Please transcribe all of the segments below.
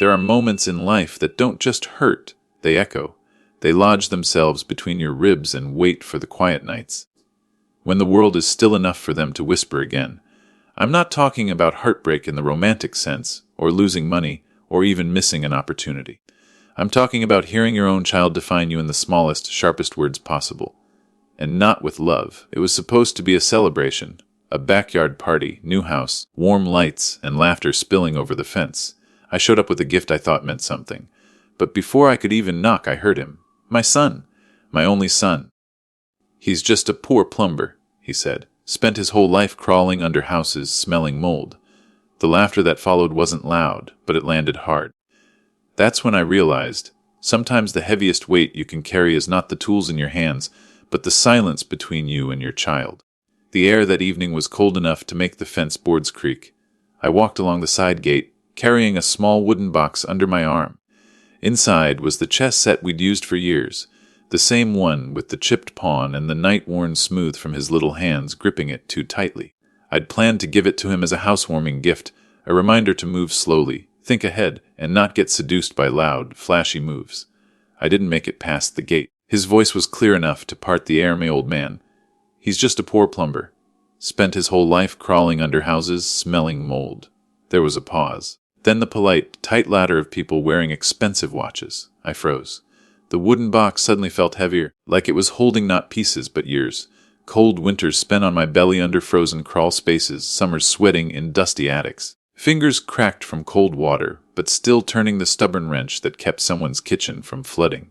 There are moments in life that don't just hurt, they echo. They lodge themselves between your ribs and wait for the quiet nights, when the world is still enough for them to whisper again. I'm not talking about heartbreak in the romantic sense, or losing money, or even missing an opportunity. I'm talking about hearing your own child define you in the smallest, sharpest words possible. And not with love. It was supposed to be a celebration, a backyard party, new house, warm lights, and laughter spilling over the fence. I showed up with a gift I thought meant something. But before I could even knock, I heard him. My son. My only son. He's just a poor plumber, he said. Spent his whole life crawling under houses, smelling mold. The laughter that followed wasn't loud, but it landed hard. That's when I realized, sometimes the heaviest weight you can carry is not the tools in your hands, but the silence between you and your child. The air that evening was cold enough to make the fence boards creak. I walked along the side gate, carrying a small wooden box under my arm. Inside was the chess set we'd used for years, the same one with the chipped pawn and the night worn smooth from his little hands gripping it too tightly. I'd planned to give it to him as a housewarming gift, a reminder to move slowly, think ahead, and not get seduced by loud, flashy moves. I didn't make it past the gate. His voice was clear enough to part the air, my old man. He's just a poor plumber. Spent his whole life crawling under houses, smelling mold. There was a pause. Then the polite, tight ladder of people wearing expensive watches. I froze. The wooden box suddenly felt heavier, like it was holding not pieces but years. Cold winters spent on my belly under frozen crawl spaces, summers sweating in dusty attics. Fingers cracked from cold water, but still turning the stubborn wrench that kept someone's kitchen from flooding.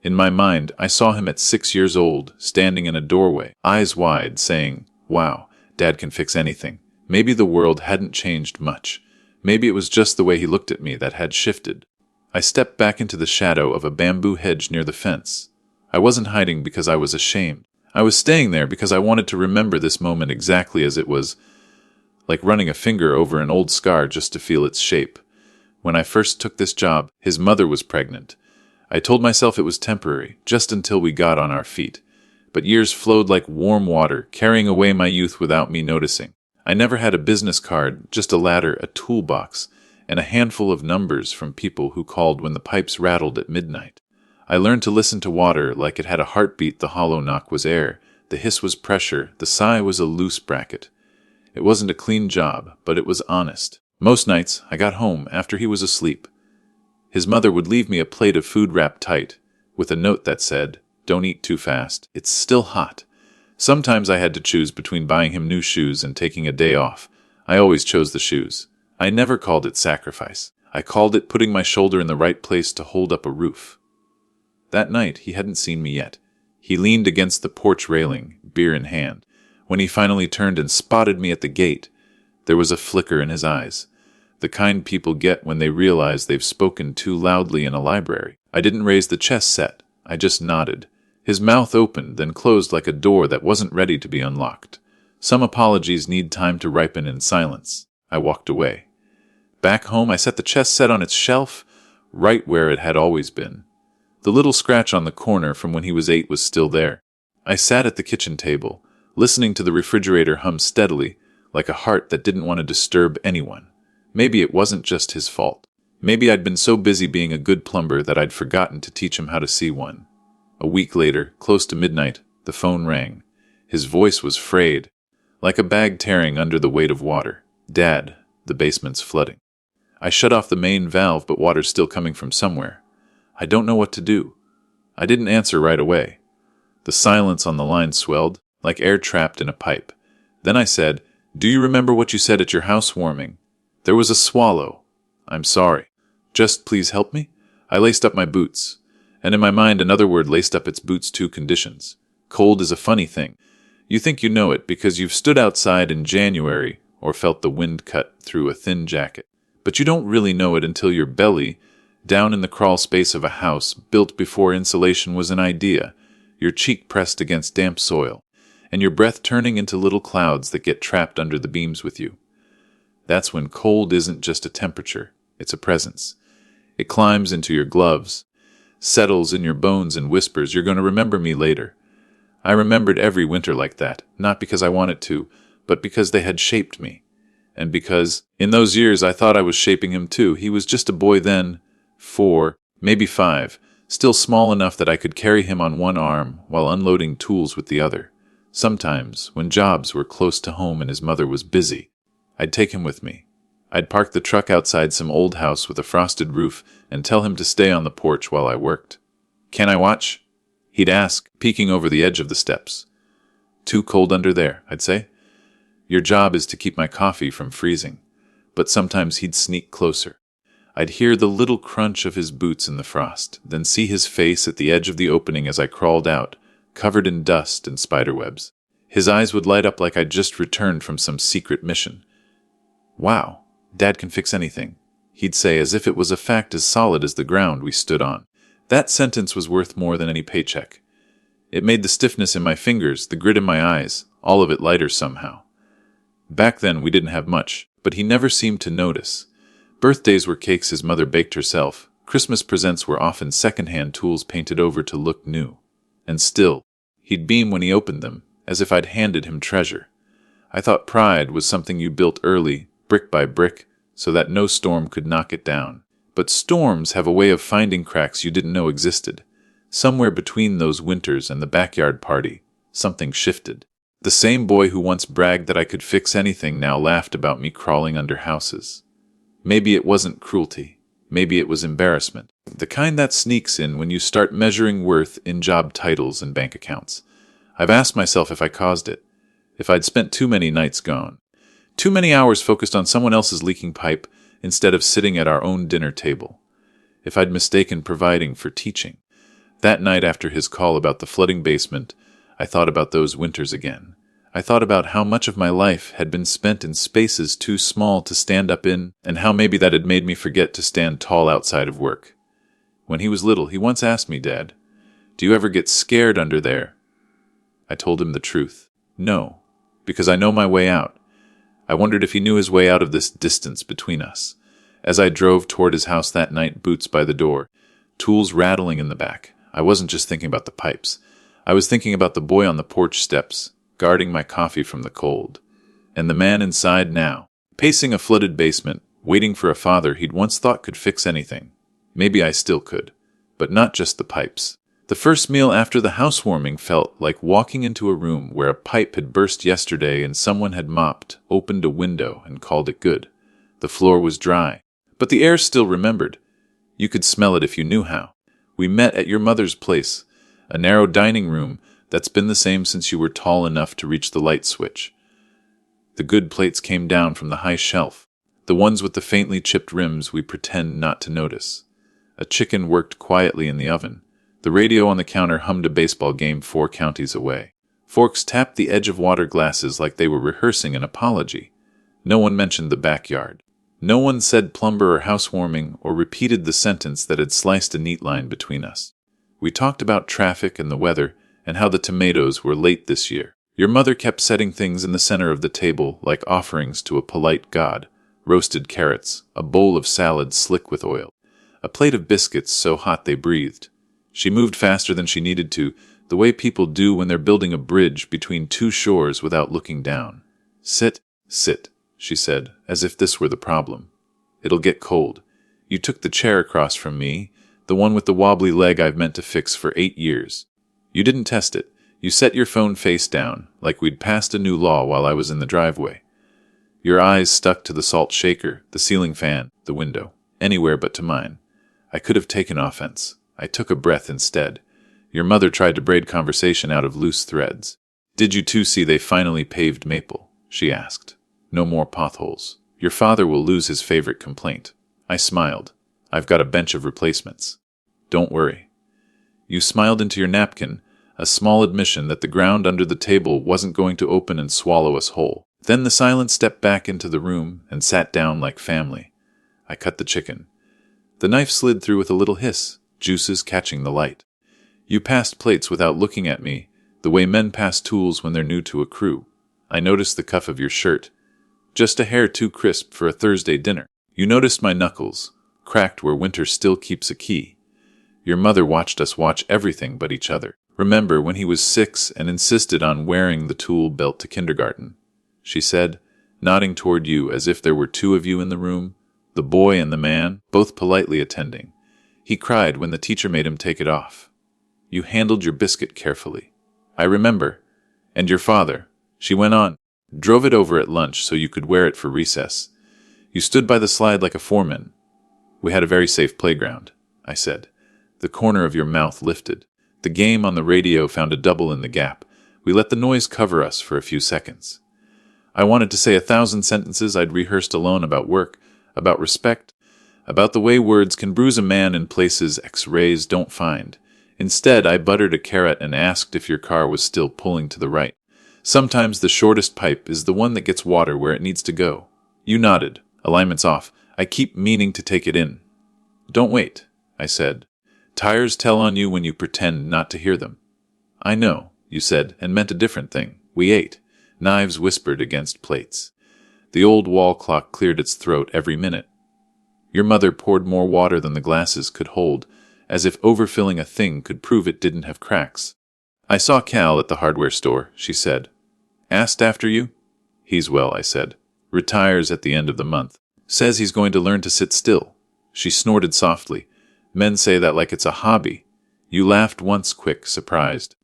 In my mind, I saw him at 6 years old, standing in a doorway, eyes wide, saying, "Wow, Dad can fix anything." Maybe the world hadn't changed much. Maybe it was just the way he looked at me that had shifted. I stepped back into the shadow of a bamboo hedge near the fence. I wasn't hiding because I was ashamed. I was staying there because I wanted to remember this moment exactly as it was, like running a finger over an old scar just to feel its shape. When I first took this job, his mother was pregnant. I told myself it was temporary, just until we got on our feet. But years flowed like warm water, carrying away my youth without me noticing. I never had a business card, just a ladder, a toolbox, and a handful of numbers from people who called when the pipes rattled at midnight. I learned to listen to water like it had a heartbeat. The hollow knock was air, the hiss was pressure, the sigh was a loose bracket. It wasn't a clean job, but it was honest. Most nights, I got home after he was asleep. His mother would leave me a plate of food wrapped tight, with a note that said, "Don't eat too fast. It's still hot." Sometimes I had to choose between buying him new shoes and taking a day off. I always chose the shoes. I never called it sacrifice. I called it putting my shoulder in the right place to hold up a roof. That night, he hadn't seen me yet. He leaned against the porch railing, beer in hand. When he finally turned and spotted me at the gate, there was a flicker in his eyes. The kind people get when they realize they've spoken too loudly in a library. I didn't raise the chess set. I just nodded. His mouth opened, then closed like a door that wasn't ready to be unlocked. Some apologies need time to ripen in silence. I walked away. Back home, I set the chess set on its shelf, right where it had always been. The little scratch on the corner from when he was 8 was still there. I sat at the kitchen table, listening to the refrigerator hum steadily, like a heart that didn't want to disturb anyone. Maybe it wasn't just his fault. Maybe I'd been so busy being a good plumber that I'd forgotten to teach him how to see one. A week later, close to midnight, the phone rang. His voice was frayed, like a bag tearing under the weight of water. "Dad, the basement's flooding." I shut off the main valve, but water's still coming from somewhere. I don't know what to do. I didn't answer right away. The silence on the line swelled, like air trapped in a pipe. Then I said, "Do you remember what you said at your housewarming?" There was a swallow. "I'm sorry. Just please help me?" I laced up my boots. And in my mind another word laced up its boots too: conditions. Cold is a funny thing. You think you know it because you've stood outside in January or felt the wind cut through a thin jacket. But you don't really know it until your belly, down in the crawl space of a house built before insulation was an idea, your cheek pressed against damp soil, and your breath turning into little clouds that get trapped under the beams with you. That's when cold isn't just a temperature, it's a presence. It climbs into your gloves, settles in your bones and whispers, "You're going to remember me later." I remembered every winter like that, not because I wanted to, but because they had shaped me. And because, in those years, I thought I was shaping him too. He was just a boy then, 4, maybe 5, still small enough that I could carry him on one arm while unloading tools with the other. Sometimes, when jobs were close to home and his mother was busy, I'd take him with me. I'd park the truck outside some old house with a frosted roof and tell him to stay on the porch while I worked. "Can I watch?" he'd ask, peeking over the edge of the steps. "Too cold under there," I'd say. "Your job is to keep my coffee from freezing." But sometimes he'd sneak closer. I'd hear the little crunch of his boots in the frost, then see his face at the edge of the opening as I crawled out, covered in dust and spiderwebs. His eyes would light up like I'd just returned from some secret mission. "Wow, Dad can fix anything," he'd say, as if it was a fact as solid as the ground we stood on. That sentence was worth more than any paycheck. It made the stiffness in my fingers, the grit in my eyes, all of it lighter somehow. Back then we didn't have much, but he never seemed to notice. Birthdays were cakes his mother baked herself. Christmas presents were often second-hand tools painted over to look new. And still, he'd beam when he opened them, as if I'd handed him treasure. I thought pride was something you built early, brick by brick, so that no storm could knock it down. But storms have a way of finding cracks you didn't know existed. Somewhere between those winters and the backyard party, something shifted. The same boy who once bragged that I could fix anything now laughed about me crawling under houses. Maybe it wasn't cruelty. Maybe it was embarrassment. The kind that sneaks in when you start measuring worth in job titles and bank accounts. I've asked myself if I caused it. If I'd spent too many nights gone. Too many hours focused on someone else's leaking pipe instead of sitting at our own dinner table. If I'd mistaken providing for teaching. That night after his call about the flooding basement, I thought about those winters again. I thought about how much of my life had been spent in spaces too small to stand up in, and how maybe that had made me forget to stand tall outside of work. When he was little, he once asked me, "Dad, do you ever get scared under there?" I told him the truth. No, because I know my way out. I wondered if he knew his way out of this distance between us. As I drove toward his house that night, boots by the door, tools rattling in the back, I wasn't just thinking about the pipes. I was thinking about the boy on the porch steps, guarding my coffee from the cold. And the man inside now, pacing a flooded basement, waiting for a father he'd once thought could fix anything. Maybe I still could, but not just the pipes. The first meal after the housewarming felt like walking into a room where a pipe had burst yesterday and someone had mopped, opened a window, and called it good. The floor was dry, but the air still remembered. You could smell it if you knew how. We met at your mother's place, a narrow dining room that's been the same since you were tall enough to reach the light switch. The good plates came down from the high shelf, the ones with the faintly chipped rims we pretend not to notice. A chicken worked quietly in the oven. The radio on the counter hummed a baseball game 4 counties away. Forks tapped the edge of water glasses like they were rehearsing an apology. No one mentioned the backyard. No one said plumber or housewarming or repeated the sentence that had sliced a neat line between us. We talked about traffic and the weather and how the tomatoes were late this year. Your mother kept setting things in the center of the table like offerings to a polite god. Roasted carrots, a bowl of salad slick with oil, a plate of biscuits so hot they breathed. She moved faster than she needed to, the way people do when they're building a bridge between 2 shores without looking down. "Sit, sit," she said, as if this were the problem. "It'll get cold. You took the chair across from me, the one with the wobbly leg I've meant to fix for 8 years. You didn't test it. You set your phone face down, like we'd passed a new law while I was in the driveway. Your eyes stuck to the salt shaker, the ceiling fan, the window, anywhere but to mine. I could have taken offense. I took a breath instead. Your mother tried to braid conversation out of loose threads. "Did you two see they finally paved Maple?" she asked. "No more potholes. Your father will lose his favorite complaint." I smiled. "I've got a bench of replacements. Don't worry." You smiled into your napkin, a small admission that the ground under the table wasn't going to open and swallow us whole. Then the silence stepped back into the room and sat down like family. I cut the chicken. The knife slid through with a little hiss, juices catching the light. You passed plates without looking at me, the way men pass tools when they're new to a crew. I noticed the cuff of your shirt, just a hair too crisp for a Thursday dinner. You noticed my knuckles, cracked where winter still keeps a key. Your mother watched us watch everything but each other. Remember when he was 6 and insisted on wearing the tool belt to kindergarten? She said, nodding toward you as if there were two of you in the room, the boy and the man, both politely attending. He cried when the teacher made him take it off. You handled your biscuit carefully. I remember. And your father, she went on, drove it over at lunch so you could wear it for recess. You stood by the slide like a foreman. We had a very safe playground, I said. The corner of your mouth lifted. The game on the radio found a double in the gap. We let the noise cover us for a few seconds. I wanted to say 1,000 sentences I'd rehearsed alone about work, about respect, about the way words can bruise a man in places X-rays don't find. Instead, I buttered a carrot and asked if your car was still pulling to the right. Sometimes the shortest pipe is the one that gets water where it needs to go. You nodded. Alignment's off. I keep meaning to take it in. Don't wait, I said. Tires tell on you when you pretend not to hear them. I know, you said, and meant a different thing. We ate. Knives whispered against plates. The old wall clock cleared its throat every minute. Your mother poured more water than the glasses could hold, as if overfilling a thing could prove it didn't have cracks. I saw Cal at the hardware store, she said. Asked after you? He's well, I said. Retires at the end of the month. Says he's going to learn to sit still. She snorted softly. Men say that like it's a hobby. You laughed once quick, surprised.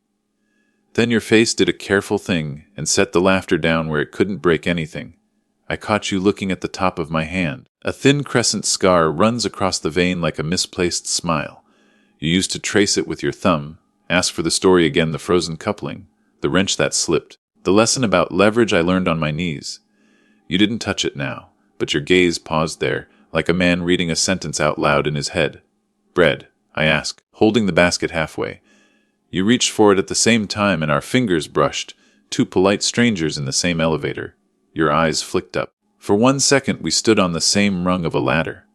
Then your face did a careful thing and set the laughter down where it couldn't break anything. I caught you looking at the top of my hand. A thin crescent scar runs across the vein like a misplaced smile. You used to trace it with your thumb, ask for the story again, the frozen coupling, the wrench that slipped, the lesson about leverage I learned on my knees. You didn't touch it now, but your gaze paused there, like a man reading a sentence out loud in his head. Bread, I asked, holding the basket halfway. You reached for it at the same time and our fingers brushed, two polite strangers in the same elevator. Your eyes flicked up. For 1 second we stood on the same rung of a ladder.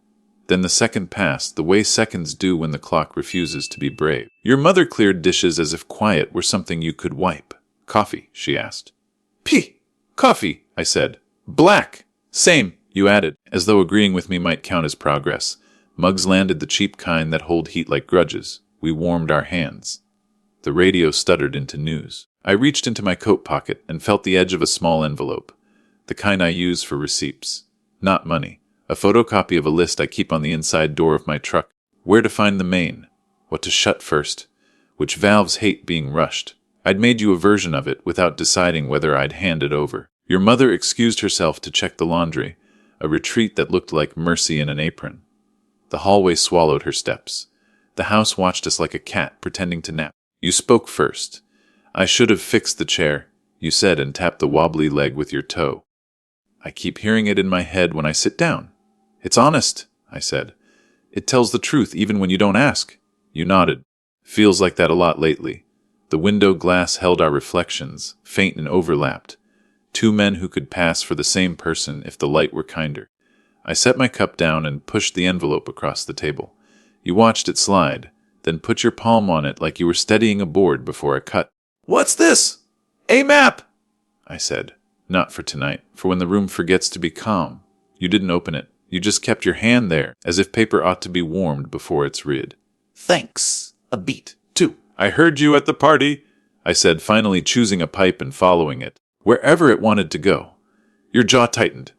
Then the second passed, the way seconds do when the clock refuses to be brave. Your mother cleared dishes as if quiet were something you could wipe. Coffee, she asked. Pee! Coffee, I said. Black! Same, you added, as though agreeing with me might count as progress. Mugs landed, the cheap kind that hold heat like grudges. We warmed our hands. The radio stuttered into news. I reached into my coat pocket and felt the edge of a small envelope. The kind I use for receipts. Not money. A photocopy of a list I keep on the inside door of my truck. Where to find the main. What to shut first. Which valves hate being rushed. I'd made you a version of it without deciding whether I'd hand it over. Your mother excused herself to check the laundry, a retreat that looked like mercy in an apron. The hallway swallowed her steps. The house watched us like a cat pretending to nap. You spoke first. I should have fixed the chair, you said, and tapped the wobbly leg with your toe. I keep hearing it in my head when I sit down. It's honest, I said. It tells the truth even when you don't ask. You nodded. Feels like that a lot lately. The window glass held our reflections, faint and overlapped. Two men who could pass for the same person if the light were kinder. I set my cup down and pushed the envelope across the table. You watched it slide, then put your palm on it like you were steadying a board before a cut. What's this? A map! I said. Not for tonight, for when the room forgets to be calm. You didn't open it. You just kept your hand there, as if paper ought to be warmed before it's rid. Thanks. A beat, too. I heard you at the party, I said, finally choosing a pipe and following it, wherever it wanted to go. Your jaw tightened.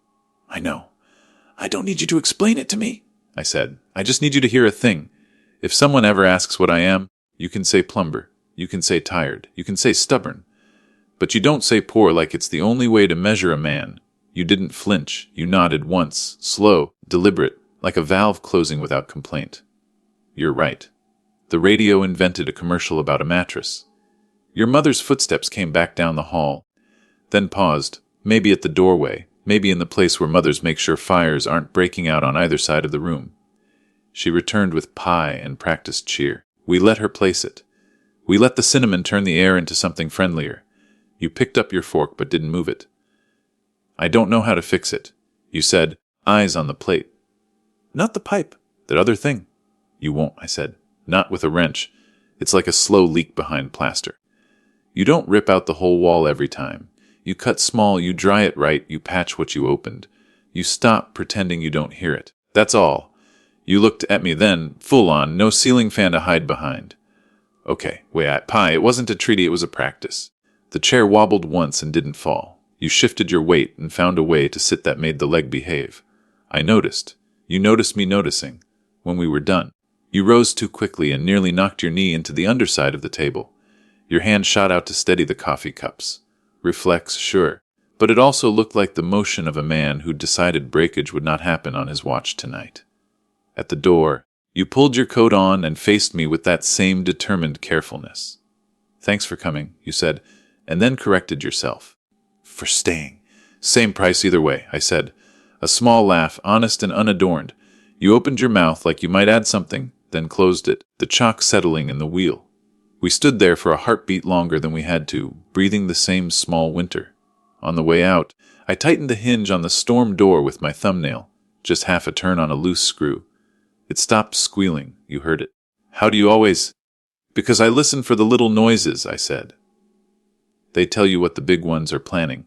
I know. I don't need you to explain it to me, I said. I just need you to hear a thing. If someone ever asks what I am, you can say plumber. You can say tired. You can say stubborn. But you don't say poor like it's the only way to measure a man. You didn't flinch. You nodded once, slow, deliberate, like a valve closing without complaint. You're right. The radio invented a commercial about a mattress. Your mother's footsteps came back down the hall, then paused, maybe at the doorway, maybe in the place where mothers make sure fires aren't breaking out on either side of the room. She returned with pie and practiced cheer. We let her place it. We let the cinnamon turn the air into something friendlier. You picked up your fork but didn't move it. I don't know how to fix it, you said, eyes on the plate. Not the pipe, that other thing. You won't, I said. Not with a wrench. It's like a slow leak behind plaster. You don't rip out the whole wall every time. You cut small, you dry it right, you patch what you opened. You stop pretending you don't hear it. That's all. You looked at me then, full on, no ceiling fan to hide behind. Okay, pie, it wasn't a treaty, it was a practice. The chair wobbled once and didn't fall. You shifted your weight and found a way to sit that made the leg behave. I noticed. You noticed me noticing. When we were done, you rose too quickly and nearly knocked your knee into the underside of the table. Your hand shot out to steady the coffee cups. Reflex, sure, but it also looked like the motion of a man who'd decided breakage would not happen on his watch tonight. At the door, you pulled your coat on and faced me with that same determined carefulness. "Thanks for coming," you said, and then corrected yourself. "For staying. Same price either way," I said. A small laugh, honest and unadorned. You opened your mouth like you might add something, then closed it, the chalk settling in the wheel. We stood there for a heartbeat longer than we had to, breathing the same small winter. On the way out, I tightened the hinge on the storm door with my thumbnail, just half a turn on a loose screw. It stopped squealing. You heard it. "How do you always—" "Because I listen for the little noises," I said. "They tell you what the big ones are planning."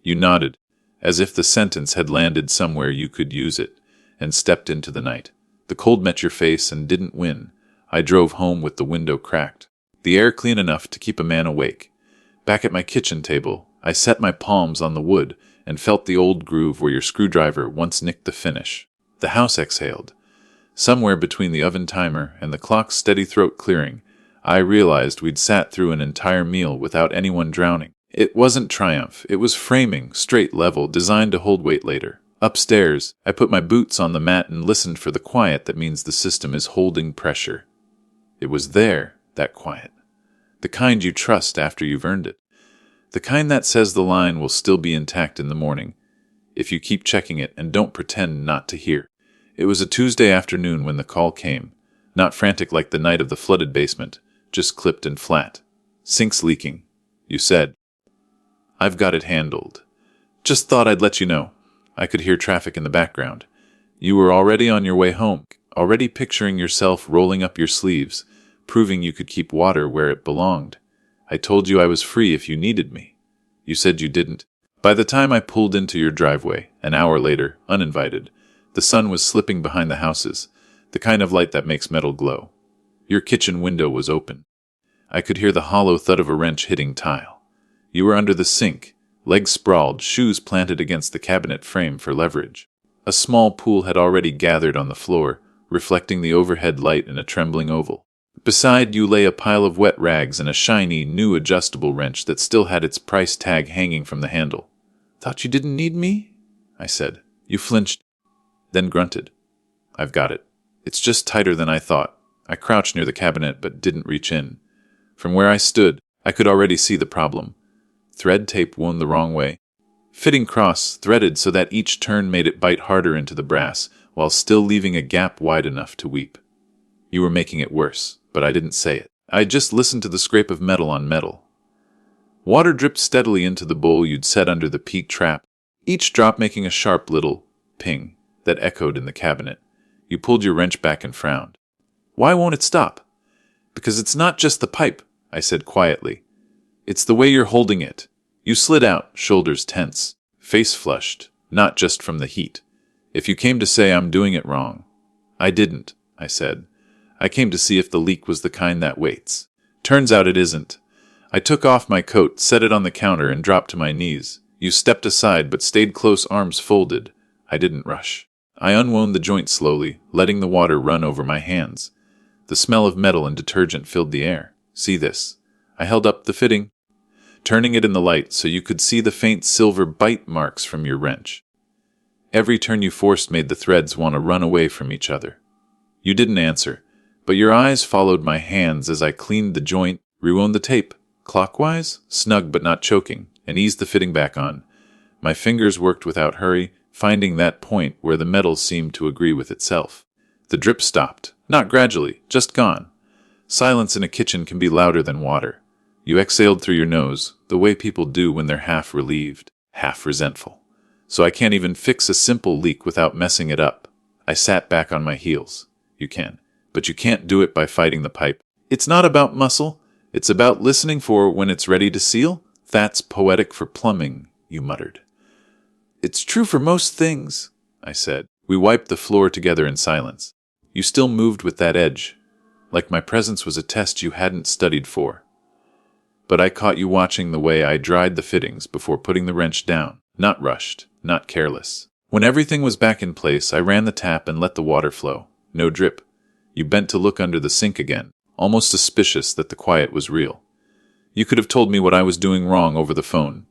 You nodded, as if the sentence had landed somewhere you could use it, and stepped into the night. The cold met your face and didn't win. I drove home with the window cracked, the air clean enough to keep a man awake. Back at my kitchen table, I set my palms on the wood and felt the old groove where your screwdriver once nicked the finish. The house exhaled. Somewhere between the oven timer and the clock's steady throat clearing, I realized we'd sat through an entire meal without anyone drowning. It wasn't triumph, it was framing, straight level, designed to hold weight later. Upstairs, I put my boots on the mat and listened for the quiet that means the system is holding pressure. It was there, that quiet. The kind you trust after you've earned it. The kind that says the line will still be intact in the morning, if you keep checking it and don't pretend not to hear. It was a Tuesday afternoon when the call came, not frantic like the night of the flooded basement, just clipped and flat. "Sink's leaking," you said. "I've got it handled. Just thought I'd let you know." I could hear traffic in the background. You were already on your way home, already picturing yourself rolling up your sleeves, proving you could keep water where it belonged. I told you I was free if you needed me. You said you didn't. By the time I pulled into your driveway, an hour later, uninvited, the sun was slipping behind the houses, the kind of light that makes metal glow. Your kitchen window was open. I could hear the hollow thud of a wrench hitting tile. You were under the sink, legs sprawled, shoes planted against the cabinet frame for leverage. A small pool had already gathered on the floor, reflecting the overhead light in a trembling oval. Beside you lay a pile of wet rags and a shiny, new adjustable wrench that still had its price tag hanging from the handle. "Thought you didn't need me?" I said. You flinched, then grunted. "I've got it. It's just tighter than I thought." I crouched near the cabinet but didn't reach in. From where I stood, I could already see the problem. Thread tape wound the wrong way. Fitting cross, threaded so that each turn made it bite harder into the brass, while still leaving a gap wide enough to weep. You were making it worse, but I didn't say it. I just listened to the scrape of metal on metal. Water dripped steadily into the bowl you'd set under the peak trap, each drop making a sharp little ping that echoed in the cabinet. You pulled your wrench back and frowned. "Why won't it stop?" "Because it's not just the pipe," I said quietly. "It's the way you're holding it." You slid out, shoulders tense, face flushed, not just from the heat. "If you came to say I'm doing it wrong." "I didn't," I said. "I came to see if the leak was the kind that waits. Turns out it isn't." I took off my coat, set it on the counter, and dropped to my knees. You stepped aside but stayed close, arms folded. I didn't rush. I unwound the joint slowly, letting the water run over my hands. The smell of metal and detergent filled the air. "See this?" I held up the fitting, turning it in the light so you could see the faint silver bite marks from your wrench. Every turn you forced made the threads want to run away from each other. You didn't answer, but your eyes followed my hands as I cleaned the joint, rewound the tape, clockwise, snug but not choking, and eased the fitting back on. My fingers worked without hurry, finding that point where the metal seemed to agree with itself. The drip stopped, not gradually, just gone. Silence in a kitchen can be louder than water. You exhaled through your nose, the way people do when they're half relieved, half resentful. "So I can't even fix a simple leak without messing it up." I sat back on my heels. "You can, but you can't do it by fighting the pipe. It's not about muscle. It's about listening for when it's ready to seal." "That's poetic for plumbing," you muttered. "It's true for most things," I said. We wiped the floor together in silence. You still moved with that edge, like my presence was a test you hadn't studied for. But I caught you watching the way I dried the fittings before putting the wrench down. Not rushed, not careless. When everything was back in place, I ran the tap and let the water flow. No drip. You bent to look under the sink again, almost suspicious that the quiet was real. You could have told me what I was doing wrong over the phone,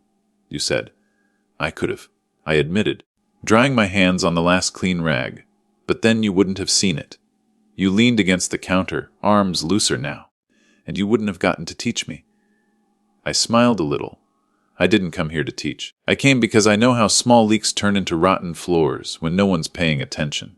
you said. I could have, I admitted, drying my hands on the last clean rag. But then you wouldn't have seen it. You leaned against the counter, arms looser now, and you wouldn't have gotten to teach me. I smiled a little. I didn't come here to teach. I came because I know how small leaks turn into rotten floors when no one's paying attention.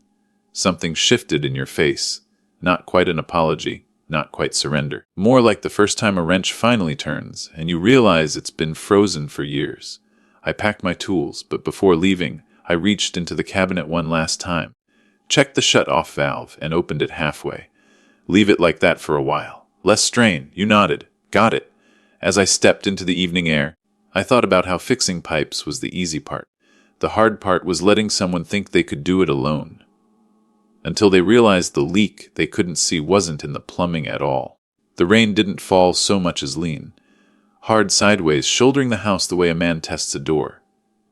Something shifted in your face. Not quite an apology, not quite surrender. More like the first time a wrench finally turns, and you realize it's been frozen for years. I packed my tools, but before leaving, I reached into the cabinet one last time, checked the shut-off valve, and opened it halfway. Leave it like that for a while. Less strain. You nodded. Got it. As I stepped into the evening air, I thought about how fixing pipes was the easy part. The hard part was letting someone think they could do it alone. Until they realized the leak they couldn't see wasn't in the plumbing at all. The rain didn't fall so much as lean. Hard sideways, shouldering the house the way a man tests a door.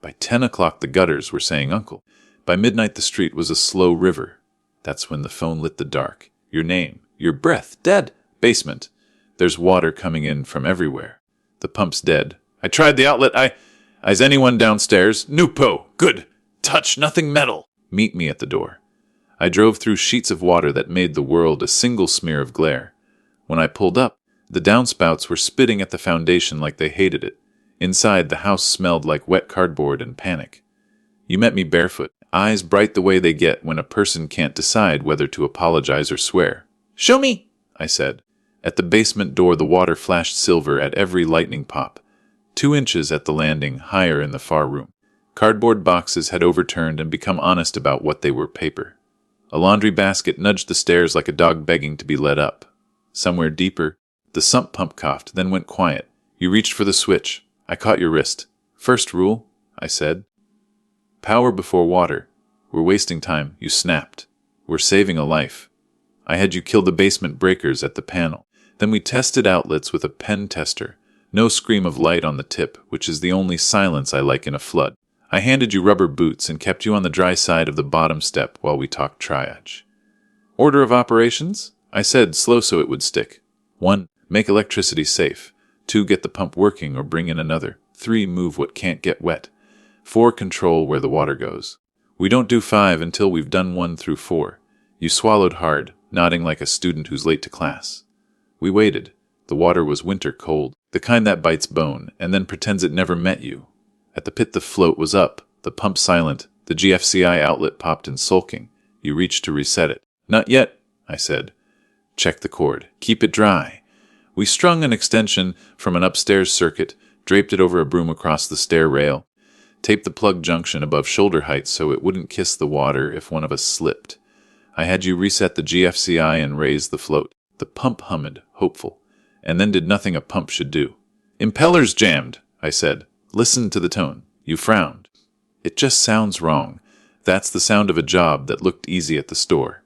By 10 o'clock the gutters were saying uncle. By midnight the street was a slow river. That's when the phone lit the dark. Your name, your breath, dead. Basement. There's water coming in from everywhere. The pump's dead. I tried the outlet. Is anyone downstairs? Nupo. Good. Touch nothing metal. Meet me at the door. I drove through sheets of water that made the world a single smear of glare. When I pulled up, the downspouts were spitting at the foundation like they hated it. Inside, the house smelled like wet cardboard and panic. You met me barefoot, eyes bright the way they get when a person can't decide whether to apologize or swear. Show me, I said. At the basement door, the water flashed silver at every lightning pop. 2 inches at the landing, higher in the far room. Cardboard boxes had overturned and become honest about what they were paper. A laundry basket nudged the stairs like a dog begging to be let up. Somewhere deeper, the sump pump coughed, then went quiet. You reached for the switch. I caught your wrist. First rule, I said. Power before water. We're wasting time, you snapped. We're saving a life. I had you kill the basement breakers at the panel. Then we tested outlets with a pen tester. No scream of light on the tip, which is the only silence I like in a flood. I handed you rubber boots and kept you on the dry side of the bottom step while we talked triage. Order of operations? I said, slow so it would stick. 1. Make electricity safe. 2. Get the pump working or bring in another. 3. Move what can't get wet. 4. Control where the water goes. We don't do 5 until we've done 1 through 4. You swallowed hard, nodding like a student who's late to class. We waited. The water was winter cold, the kind that bites bone and then pretends it never met you. At the pit the float was up, the pump silent, the GFCI outlet popped and sulking. You reached to reset it. Not yet, I said. Check the cord. Keep it dry. We strung an extension from an upstairs circuit, draped it over a broom across the stair rail, taped the plug junction above shoulder height so it wouldn't kiss the water if one of us slipped. I had you reset the GFCI and raise the float. The pump hummed, hopeful, and then did nothing a pump should do. Impellers jammed, I said. Listen to the tone. You frowned. It just sounds wrong. That's the sound of a job that looked easy at the store.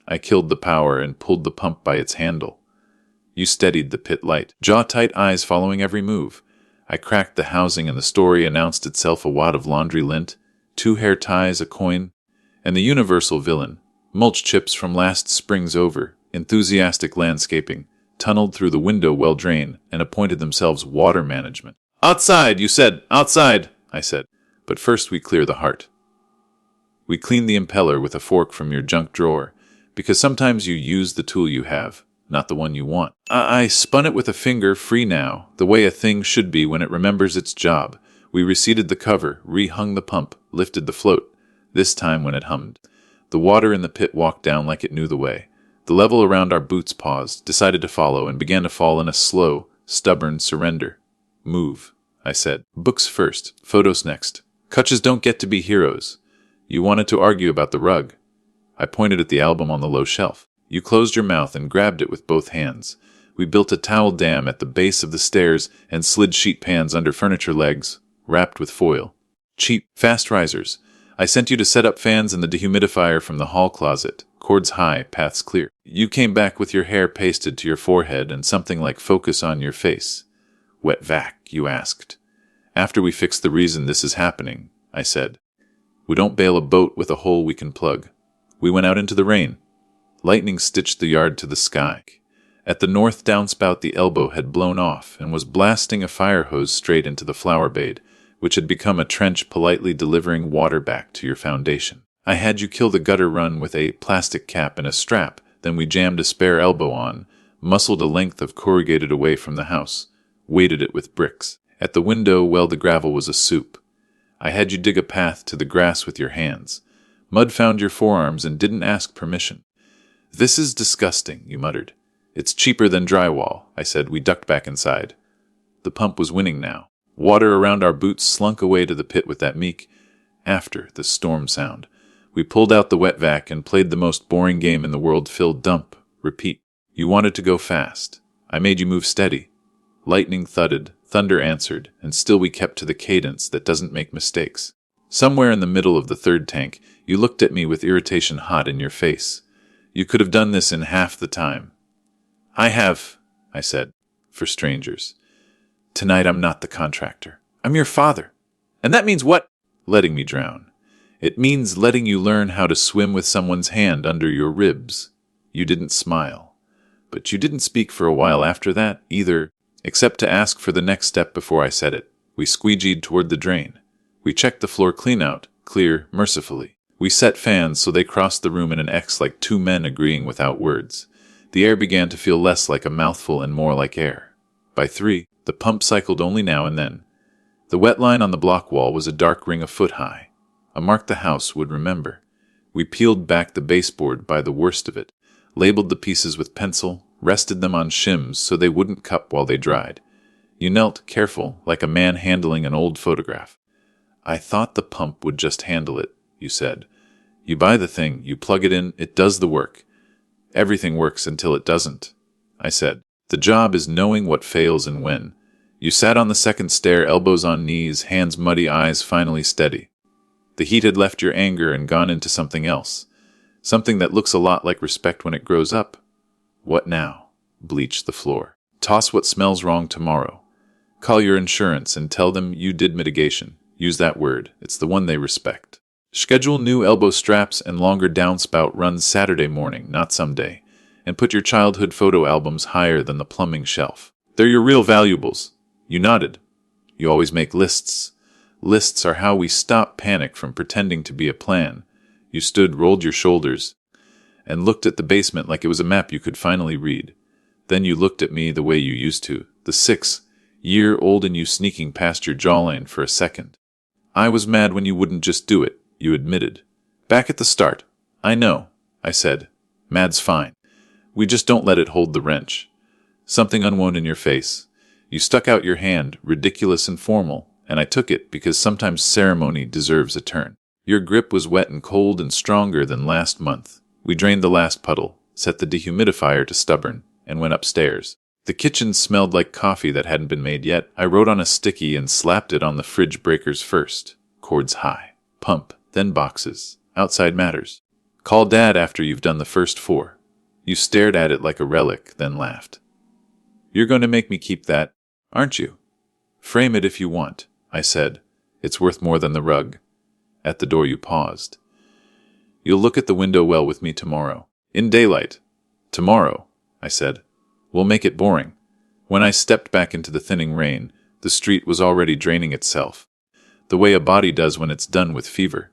I killed the power and pulled the pump by its handle. You steadied the pit light, jaw-tight eyes following every move. I cracked the housing and the story announced itself a wad of laundry lint, 2 hair ties, a coin, and the universal villain, mulch chips from last spring's over, enthusiastic landscaping, tunneled through the window well drained and appointed themselves water management. Outside, you said. Outside, I said. But first we clear the heart. We clean the impeller with a fork from your junk drawer, because sometimes you use the tool you have, not the one you want. I spun it with a finger free now, the way a thing should be when it remembers its job. We reseated the cover, rehung the pump, lifted the float, this time when it hummed. The water in the pit walked down like it knew the way. The level around our boots paused, decided to follow, and began to fall in a slow, stubborn surrender. Move, I said. Books first, photos next. Kutches don't get to be heroes. You wanted to argue about the rug. I pointed at the album on the low shelf. You closed your mouth and grabbed it with both hands. We built a towel dam at the base of the stairs and slid sheet pans under furniture legs, wrapped with foil. Cheap, fast risers. I sent you to set up fans in the dehumidifier from the hall closet. Cords high, paths clear. You came back with your hair pasted to your forehead and something like focus on your face. Wet vac, you asked. After we fix the reason this is happening, I said. We don't bail a boat with a hole we can plug. We went out into the rain. Lightning stitched the yard to the sky. At the north downspout the elbow had blown off and was blasting a fire hose straight into the flower bed, which had become a trench politely delivering water back to your foundation. I had you kill the gutter run with a plastic cap and a strap, then we jammed a spare elbow on, muscled a length of corrugated away from the house, weighted it with bricks. At the window, well, the gravel was a soup. I had you dig a path to the grass with your hands. Mud found your forearms and didn't ask permission. This is disgusting, you muttered. It's cheaper than drywall, I said. We ducked back inside. The pump was winning now. Water around our boots slunk away to the pit with that meek, after the storm sound. We pulled out the wet vac and played the most boring game in the world, fill, dump, repeat. You wanted to go fast. I made you move steady. Lightning thudded, thunder answered, and still we kept to the cadence that doesn't make mistakes. Somewhere in the middle of the third tank, you looked at me with irritation hot in your face. You could have done this in half the time. I have, I said, for strangers. Tonight I'm not the contractor. I'm your father. And that means what? Letting me drown. It means letting you learn how to swim with someone's hand under your ribs. You didn't smile. But you didn't speak for a while after that, either, except to ask for the next step before I said it. We squeegeed toward the drain. We checked the floor clean out, clear, mercifully. We set fans so they crossed the room in an X like two men agreeing without words. The air began to feel less like a mouthful and more like air. By 3, the pump cycled only now and then. The wet line on the block wall was a dark ring a foot high, a mark the house would remember. We peeled back the baseboard by the worst of it, labeled the pieces with pencil, rested them on shims so they wouldn't cup while they dried. You knelt, careful, like a man handling an old photograph. I thought the pump would just handle it, you said. You buy the thing, you plug it in, it does the work. Everything works until it doesn't, I said. The job is knowing what fails and when. You sat on the second stair, elbows on knees, hands muddy, eyes finally steady. The heat had left your anger and gone into something else. Something that looks a lot like respect when it grows up. What now? Bleach the floor. Toss what smells wrong tomorrow. Call your insurance and tell them you did mitigation. Use that word. It's the one they respect. Schedule new elbow straps and longer downspout runs Saturday morning, not someday. And put your childhood photo albums higher than the plumbing shelf. They're your real valuables. You nodded. You always make lists. Lists are how we stop panic from pretending to be a plan. You stood, rolled your shoulders, and looked at the basement like it was a map you could finally read. Then you looked at me the way you used to, the 6-year-old in you sneaking past your jawline for a second. I was mad when you wouldn't just do it, you admitted. Back at the start. I know, I said. Mad's fine. We just don't let it hold the wrench. Something unwound in your face. You stuck out your hand, ridiculous and formal, and I took it because sometimes ceremony deserves a turn. Your grip was wet and cold and stronger than last month. We drained the last puddle, set the dehumidifier to stubborn, and went upstairs. The kitchen smelled like coffee that hadn't been made yet. I wrote on a sticky and slapped it on the fridge breakers first. Cords high. Pump, then boxes. Outside matters. Call Dad after you've done the first 4. You stared at it like a relic, then laughed. You're going to make me keep that, aren't you? Frame it if you want, I said. It's worth more than the rug. At the door you paused. You'll look at the window well with me tomorrow. In daylight. Tomorrow, I said. We'll make it boring. When I stepped back into the thinning rain, the street was already draining itself. The way a body does when it's done with fever.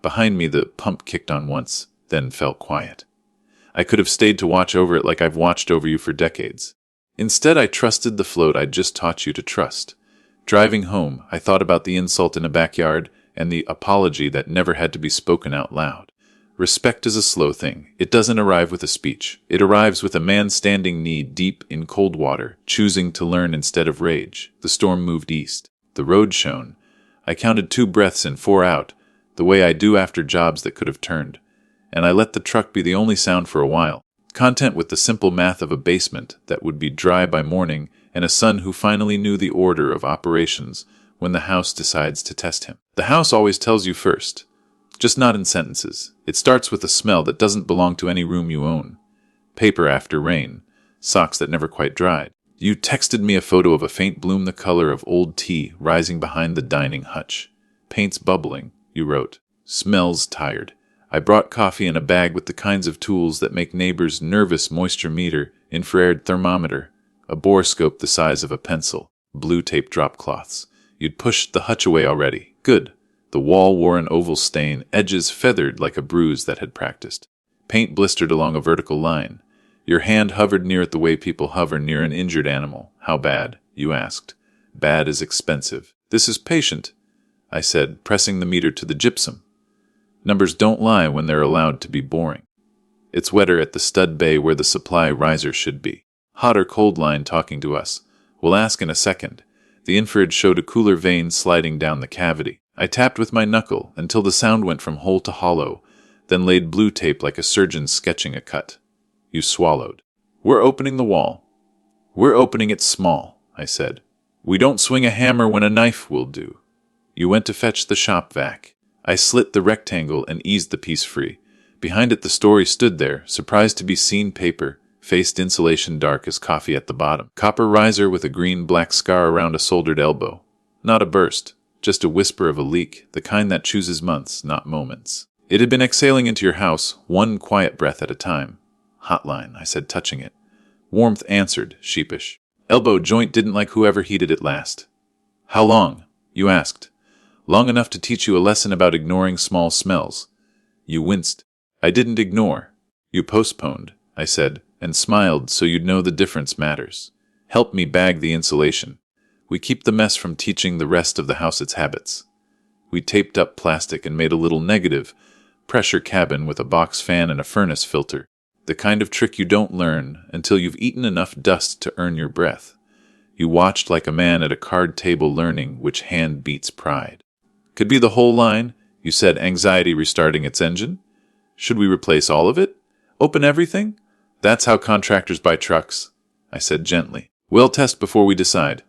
Behind me the pump kicked on once, then fell quiet. I could have stayed to watch over it like I've watched over you for decades. Instead, I trusted the float I'd just taught you to trust. Driving home, I thought about the insult in a backyard and the apology that never had to be spoken out loud. Respect is a slow thing. It doesn't arrive with a speech. It arrives with a man standing knee-deep in cold water, choosing to learn instead of rage. The storm moved east. The road shone. I counted 2 breaths in, 4 out, the way I do after jobs that could have turned. And I let the truck be the only sound for a while. Content with the simple math of a basement that would be dry by morning and a son who finally knew the order of operations when the house decides to test him. The house always tells you first. Just not in sentences. It starts with a smell that doesn't belong to any room you own. Paper after rain. Socks that never quite dried. You texted me a photo of a faint bloom the color of old tea rising behind the dining hutch. Paint's bubbling, you wrote. Smells tired. I brought coffee in a bag with the kinds of tools that make neighbors nervous: moisture meter, infrared thermometer, a borescope the size of a pencil, blue tape drop cloths. You'd pushed the hutch away already. Good. The wall wore an oval stain, edges feathered like a bruise that had practiced. Paint blistered along a vertical line. Your hand hovered near it the way people hover near an injured animal. How bad? You asked. Bad is expensive. This is patient, I said, pressing the meter to the gypsum. Numbers don't lie when they're allowed to be boring. It's wetter at the stud bay where the supply riser should be. Hot or cold line talking to us. We'll ask in a second. The infrared showed a cooler vein sliding down the cavity. I tapped with my knuckle until the sound went from whole to hollow, then laid blue tape like a surgeon sketching a cut. You swallowed. We're opening the wall. We're opening it small, I said. We don't swing a hammer when a knife will do. You went to fetch the shop vac. I slit the rectangle and eased the piece free. Behind it the story stood there, surprised to be seen: paper, faced insulation dark as coffee at the bottom. Copper riser with a green-black scar around a soldered elbow. Not a burst, just a whisper of a leak, the kind that chooses months, not moments. It had been exhaling into your house, one quiet breath at a time. Hotline, I said, touching it. Warmth answered, sheepish. Elbow joint didn't like whoever heated it last. How long? You asked. Long enough to teach you a lesson about ignoring small smells. You winced. I didn't ignore. You postponed, I said, and smiled so you'd know the difference matters. Help me bag the insulation. We keep the mess from teaching the rest of the house its habits. We taped up plastic and made a little negative pressure cabin with a box fan and a furnace filter. The kind of trick you don't learn until you've eaten enough dust to earn your breath. You watched like a man at a card table learning which hand beats pride. Could be the whole line, you said, anxiety restarting its engine. Should we replace all of it? Open everything? That's how contractors buy trucks, I said gently. We'll test before we decide.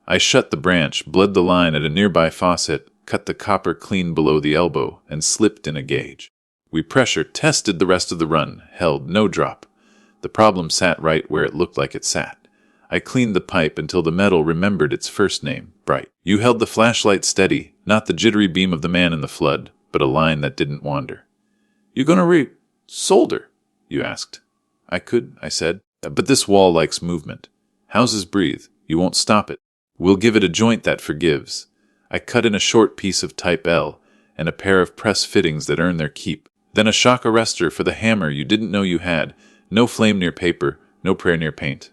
I shut the branch, bled the line at a nearby faucet, cut the copper clean below the elbow, and slipped in a gauge. We pressure tested the rest of the run, held no drop. The problem sat right where it looked like it sat. I cleaned the pipe until the metal remembered its first name, Bright. You held the flashlight steady, not the jittery beam of the man in the flood, but a line that didn't wander. You gonna solder? You asked. I could, I said, but this wall likes movement. Houses breathe. You won't stop it. We'll give it a joint that forgives. I cut in a short piece of type L and a pair of press fittings that earn their keep. Then a shock arrestor for the hammer you didn't know you had. No flame near paper, no prayer near paint.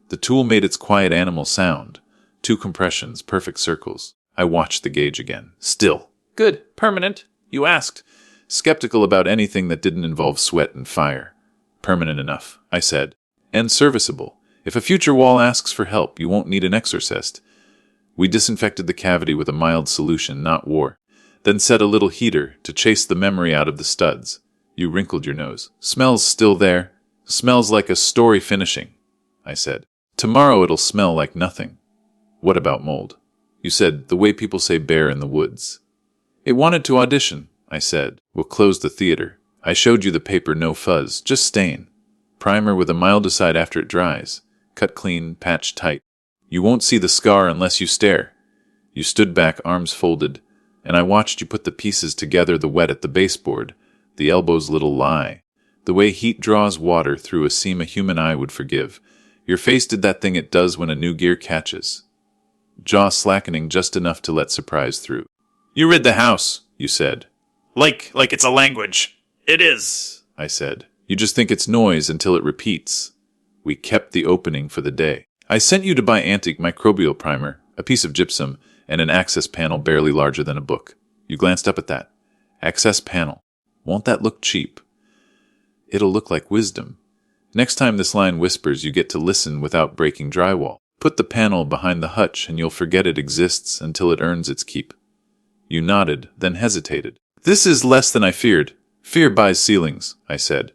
The tool made its quiet animal sound. 2 compressions, perfect circles. I watched the gauge again. Still. Good. Permanent? You asked. Skeptical about anything that didn't involve sweat and fire. Permanent enough, I said. And serviceable. If a future wall asks for help, you won't need an exorcist. We disinfected the cavity with a mild solution, not war. Then set a little heater to chase the memory out of the studs. You wrinkled your nose. Smells still there. Smells like a story finishing, I said. Tomorrow it'll smell like nothing. What about mold? You said, the way people say bear in the woods. It wanted to audition, I said. We'll close the theater. I showed you the paper, no fuzz, just stain. Primer with a mildicide after it dries. Cut clean, patch tight. You won't see the scar unless you stare. You stood back, arms folded, and I watched you put the pieces together, the wet at the baseboard, the elbow's little lie, the way heat draws water through a seam a human eye would forgive. Your face did that thing it does when a new gear catches. Jaw slackening just enough to let surprise through. You rid the house, you said. Like it's a language. It is, I said. You just think it's noise until it repeats. We kept the opening for the day. I sent you to buy antique microbial primer, a piece of gypsum, and an access panel barely larger than a book. You glanced up at that. Access panel. Won't that look cheap? It'll look like wisdom. Next time this line whispers, you get to listen without breaking drywall. Put the panel behind the hutch and you'll forget it exists until it earns its keep. You nodded, then hesitated. This is less than I feared. Fear buys ceilings, I said.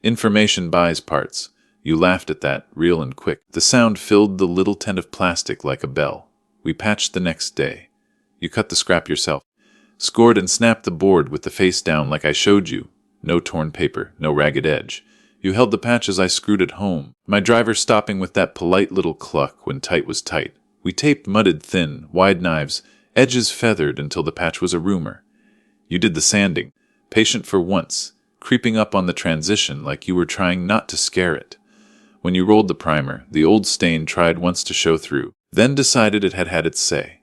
Information buys parts. You laughed at that, real and quick. The sound filled the little tent of plastic like a bell. We patched the next day. You cut the scrap yourself. Scored and snapped the board with the face down like I showed you. No torn paper, no ragged edge. You held the patch as I screwed it home, my driver stopping with that polite little cluck when tight was tight. We taped mudded thin, wide knives, edges feathered until the patch was a rumor. You did the sanding, patient for once, creeping up on the transition like you were trying not to scare it. When you rolled the primer, the old stain tried once to show through, then decided it had had its say.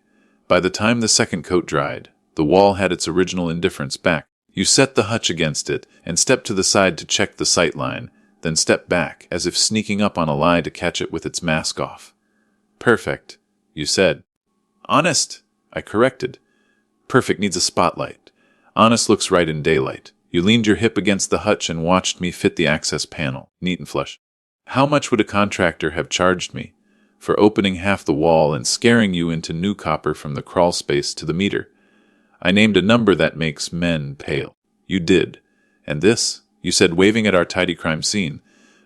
By the time the second coat dried, the wall had its original indifference back. You set the hutch against it and stepped to the side to check the sight line, then stepped back as if sneaking up on a lie to catch it with its mask off. Perfect, you said. Honest, I corrected. Perfect needs a spotlight. Honest looks right in daylight. You leaned your hip against the hutch and watched me fit the access panel, neat and flush. How much would a contractor have charged me for opening half the wall and scaring you into new copper from the crawl space to the meter? I named a number that makes men pale. You did. And this, you said, waving at our tidy crime scene.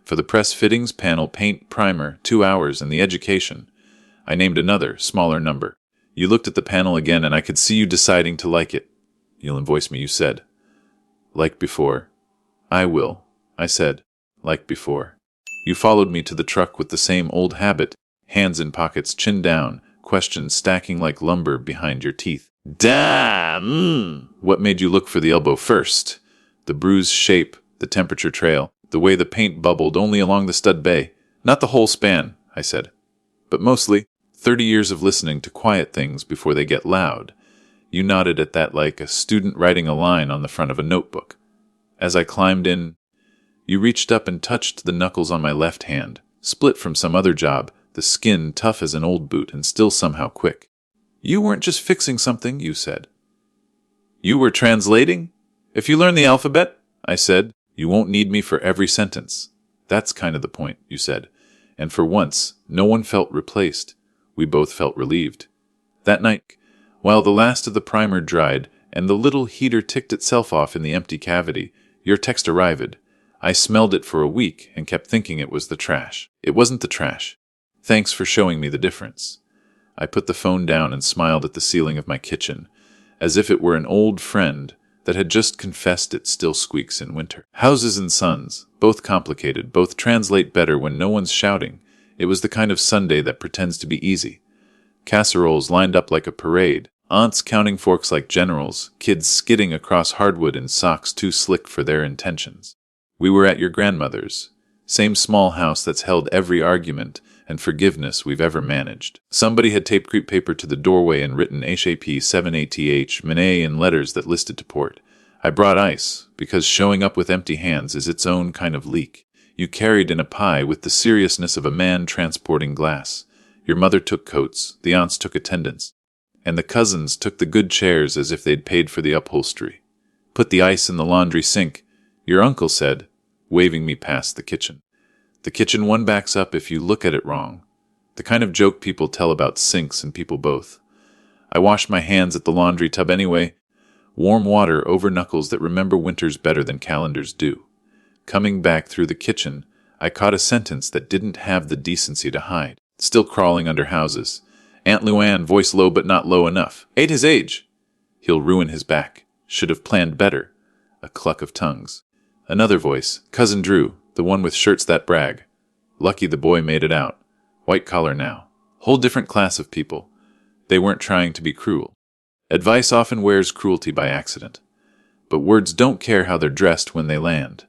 For the press fittings, panel, paint, primer, 2 hours, and the education. I named another, smaller number. You looked at the panel again, and I could see you deciding to like it. You'll invoice me, you said. Like before. I will, I said. Like before. You followed me to the truck with the same old habit, hands in pockets, chin down, questions stacking like lumber behind your teeth. Damn! What made you look for the elbow first? The bruised shape, the temperature trail, the way the paint bubbled only along the stud bay. Not the whole span, I said. But mostly, 30 years of listening to quiet things before they get loud. You nodded at that like a student writing a line on the front of a notebook. As I climbed in, you reached up and touched the knuckles on my left hand, split from some other job, the skin tough as an old boot and still somehow quick. You weren't just fixing something, you said. You were translating? If you learn the alphabet, I said, you won't need me for every sentence. That's kind of the point, you said. And for once, no one felt replaced. We both felt relieved. That night, while the last of the primer dried and the little heater ticked itself off in the empty cavity, your text arrived. I smelled it for a week and kept thinking it was the trash. It wasn't the trash. Thanks for showing me the difference. I put the phone down and smiled at the ceiling of my kitchen, as if it were an old friend that had just confessed it still squeaks in winter. Houses and sons, both complicated, both translate better when no one's shouting. It was the kind of Sunday that pretends to be easy. Casseroles lined up like a parade, aunts counting forks like generals, kids skidding across hardwood in socks too slick for their intentions. We were at your grandmother's, same small house that's held every argument and forgiveness we've ever managed. Somebody had taped crepe paper to the doorway and written HAP7ATH Manet in letters that listed to port. I brought ice, because showing up with empty hands is its own kind of leak. You carried in a pie with the seriousness of a man transporting glass. Your mother took coats, the aunts took attendance, and the cousins took the good chairs as if they'd paid for the upholstery. Put the ice in the laundry sink, your uncle said, waving me past the kitchen. The kitchen one backs up if you look at it wrong. The kind of joke people tell about sinks and people both. I washed my hands at the laundry tub anyway. Warm water over knuckles that remember winters better than calendars do. Coming back through the kitchen, I caught a sentence that didn't have the decency to hide. Still crawling under houses. Aunt Luann, voice low but not low enough. Ate his age. He'll ruin his back. Should have planned better. A cluck of tongues. Another voice. Cousin Drew. The one with shirts that brag. Lucky the boy made it out. White collar now. Whole different class of people. They weren't trying to be cruel. Advice often wears cruelty by accident. But words don't care how they're dressed when they land.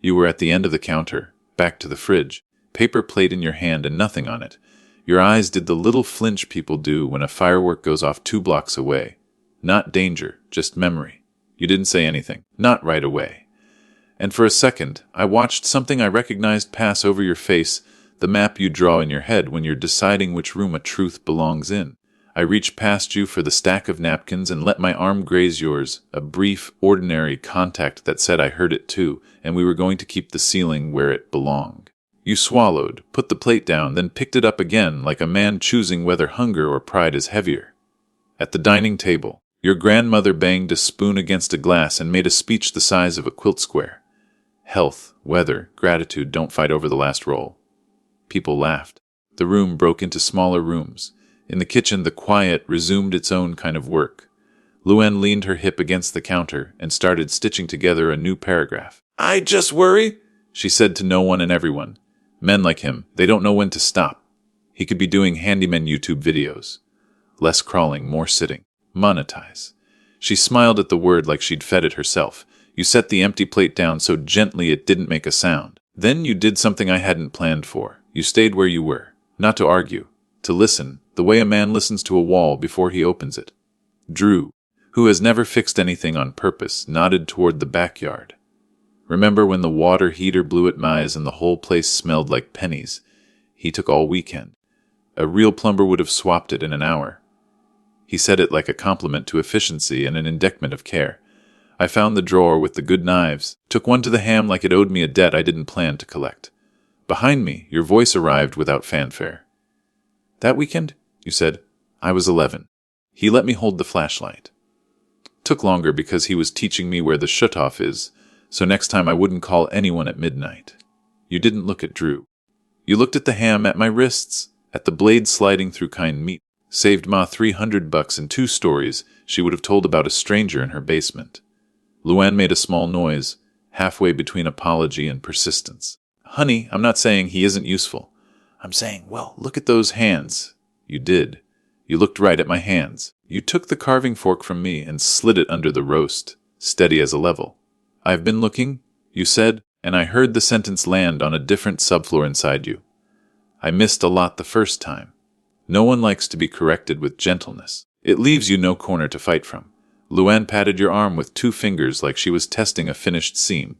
You were at the end of the counter, back to the fridge, paper plate in your hand and nothing on it. Your eyes did the little flinch people do when a firework goes off 2 blocks away. Not danger, just memory. You didn't say anything. Not right away. And for a second, I watched something I recognized pass over your face, the map you draw in your head when you're deciding which room a truth belongs in. I reached past you for the stack of napkins and let my arm graze yours, a brief, ordinary contact that said I heard it too, and we were going to keep the ceiling where it belonged. You swallowed, put the plate down, then picked it up again like a man choosing whether hunger or pride is heavier. At the dining table, your grandmother banged a spoon against a glass and made a speech the size of a quilt square. Health, weather, gratitude don't fight over the last roll. People laughed. The room broke into smaller rooms. In the kitchen, the quiet resumed its own kind of work. Luann leaned her hip against the counter and started stitching together a new paragraph. I just worry, She said to no one and everyone, "Men like him, they don't know when to stop. He could be doing handyman YouTube videos. Less crawling, more sitting. Monetize." She smiled at the word like she'd fed it herself. "You set the empty plate down so gently it didn't make a sound. Then you did something I hadn't planned for. You stayed where you were. Not to argue. To listen, the way a man listens to a wall before he opens it." Drew, who has never fixed anything on purpose, nodded toward the backyard. "Remember when the water heater blew at my eyes and the whole place smelled like pennies? He took all weekend. A real plumber would have swapped it in an hour." He said it like a compliment to efficiency and an indictment of care. I found the drawer with the good knives, took one to the ham like it owed me a debt I didn't plan to collect. Behind me, your voice arrived without fanfare. "That weekend?" you said. "I was 11. He let me hold the flashlight. Took longer because he was teaching me where the shutoff is, so next time I wouldn't call anyone at midnight." You didn't look at Drew. You looked at the ham at my wrists, at the blade sliding through kind meat. Saved Ma $300 and 2 stories she would have told about a stranger in her basement. Luann made a small noise, halfway between apology and persistence. "Honey, I'm not saying he isn't useful. I'm saying, well, look at those hands." You did. You looked right at my hands. You took the carving fork from me and slid it under the roast, steady as a level. "I've been looking," you said, and I heard the sentence land on a different subfloor inside you. "I missed a lot the first time." No one likes to be corrected with gentleness. It leaves you no corner to fight from. Luann patted your arm with 2 fingers like she was testing a finished seam.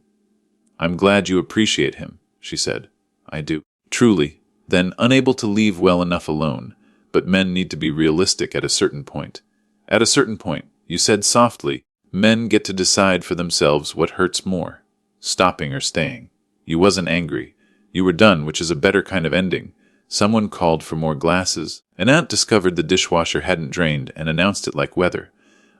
"I'm glad you appreciate him," she said. "I do." Truly. Then, unable to leave well enough alone, but men need to be realistic at a certain point. At a certain point, you said softly, men get to decide for themselves what hurts more, stopping or staying. You wasn't angry. You were done, which is a better kind of ending. Someone called for more glasses. An aunt discovered the dishwasher hadn't drained and announced it like weather.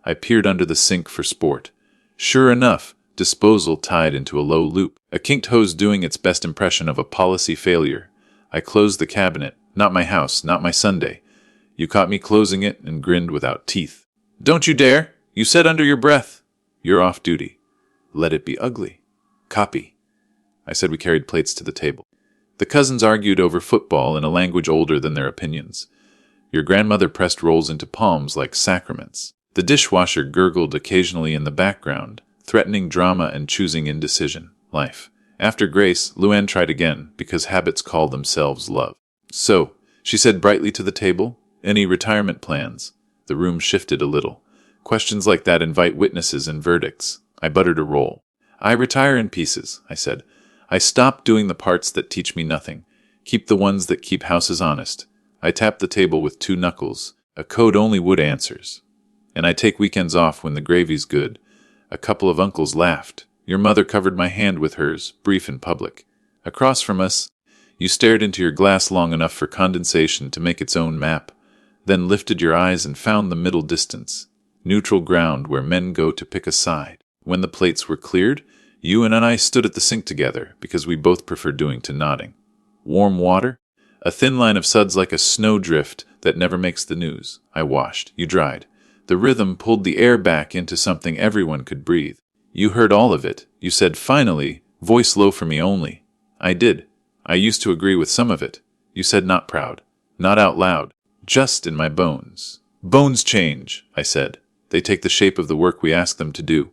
I peered under the sink for sport. Sure enough, disposal tied into a low loop, a kinked hose doing its best impression of a policy failure. I closed the cabinet. Not my house, not my Sunday. You caught me closing it and grinned without teeth. "Don't you dare," you said under your breath. "You're off duty." "Let it be ugly." "Copy." I said we carried plates to the table. The cousins argued over football in a language older than their opinions. Your grandmother pressed rolls into palms like sacraments. The dishwasher gurgled occasionally in the background, threatening drama and choosing indecision. Life. After Grace, Luann tried again, because habits call themselves love. "So," she said brightly to the table, "any retirement plans?" The room shifted a little. Questions like that invite witnesses and verdicts. I buttered a roll. "I retire in pieces," I said. "I stop doing the parts that teach me nothing. Keep the ones that keep houses honest." I tapped the table with 2 knuckles, a code only Wood answers. "And I take weekends off when the gravy's good." A couple of uncles laughed. Your mother covered my hand with hers, brief in public. Across from us, you stared into your glass long enough for condensation to make its own map, then lifted your eyes and found the middle distance, neutral ground where men go to pick a side. When the plates were cleared, you and I stood at the sink together because we both prefer doing to nodding. Warm water? A thin line of suds like a snowdrift that never makes the news. I washed. You dried. The rhythm pulled the air back into something everyone could breathe. You heard all of it. You said, "Finally, voice low for me only." I did. I used to agree with some of it. You said, "Not proud. Not out loud. Just in my bones." "Bones change," I said. "They take the shape of the work we ask them to do."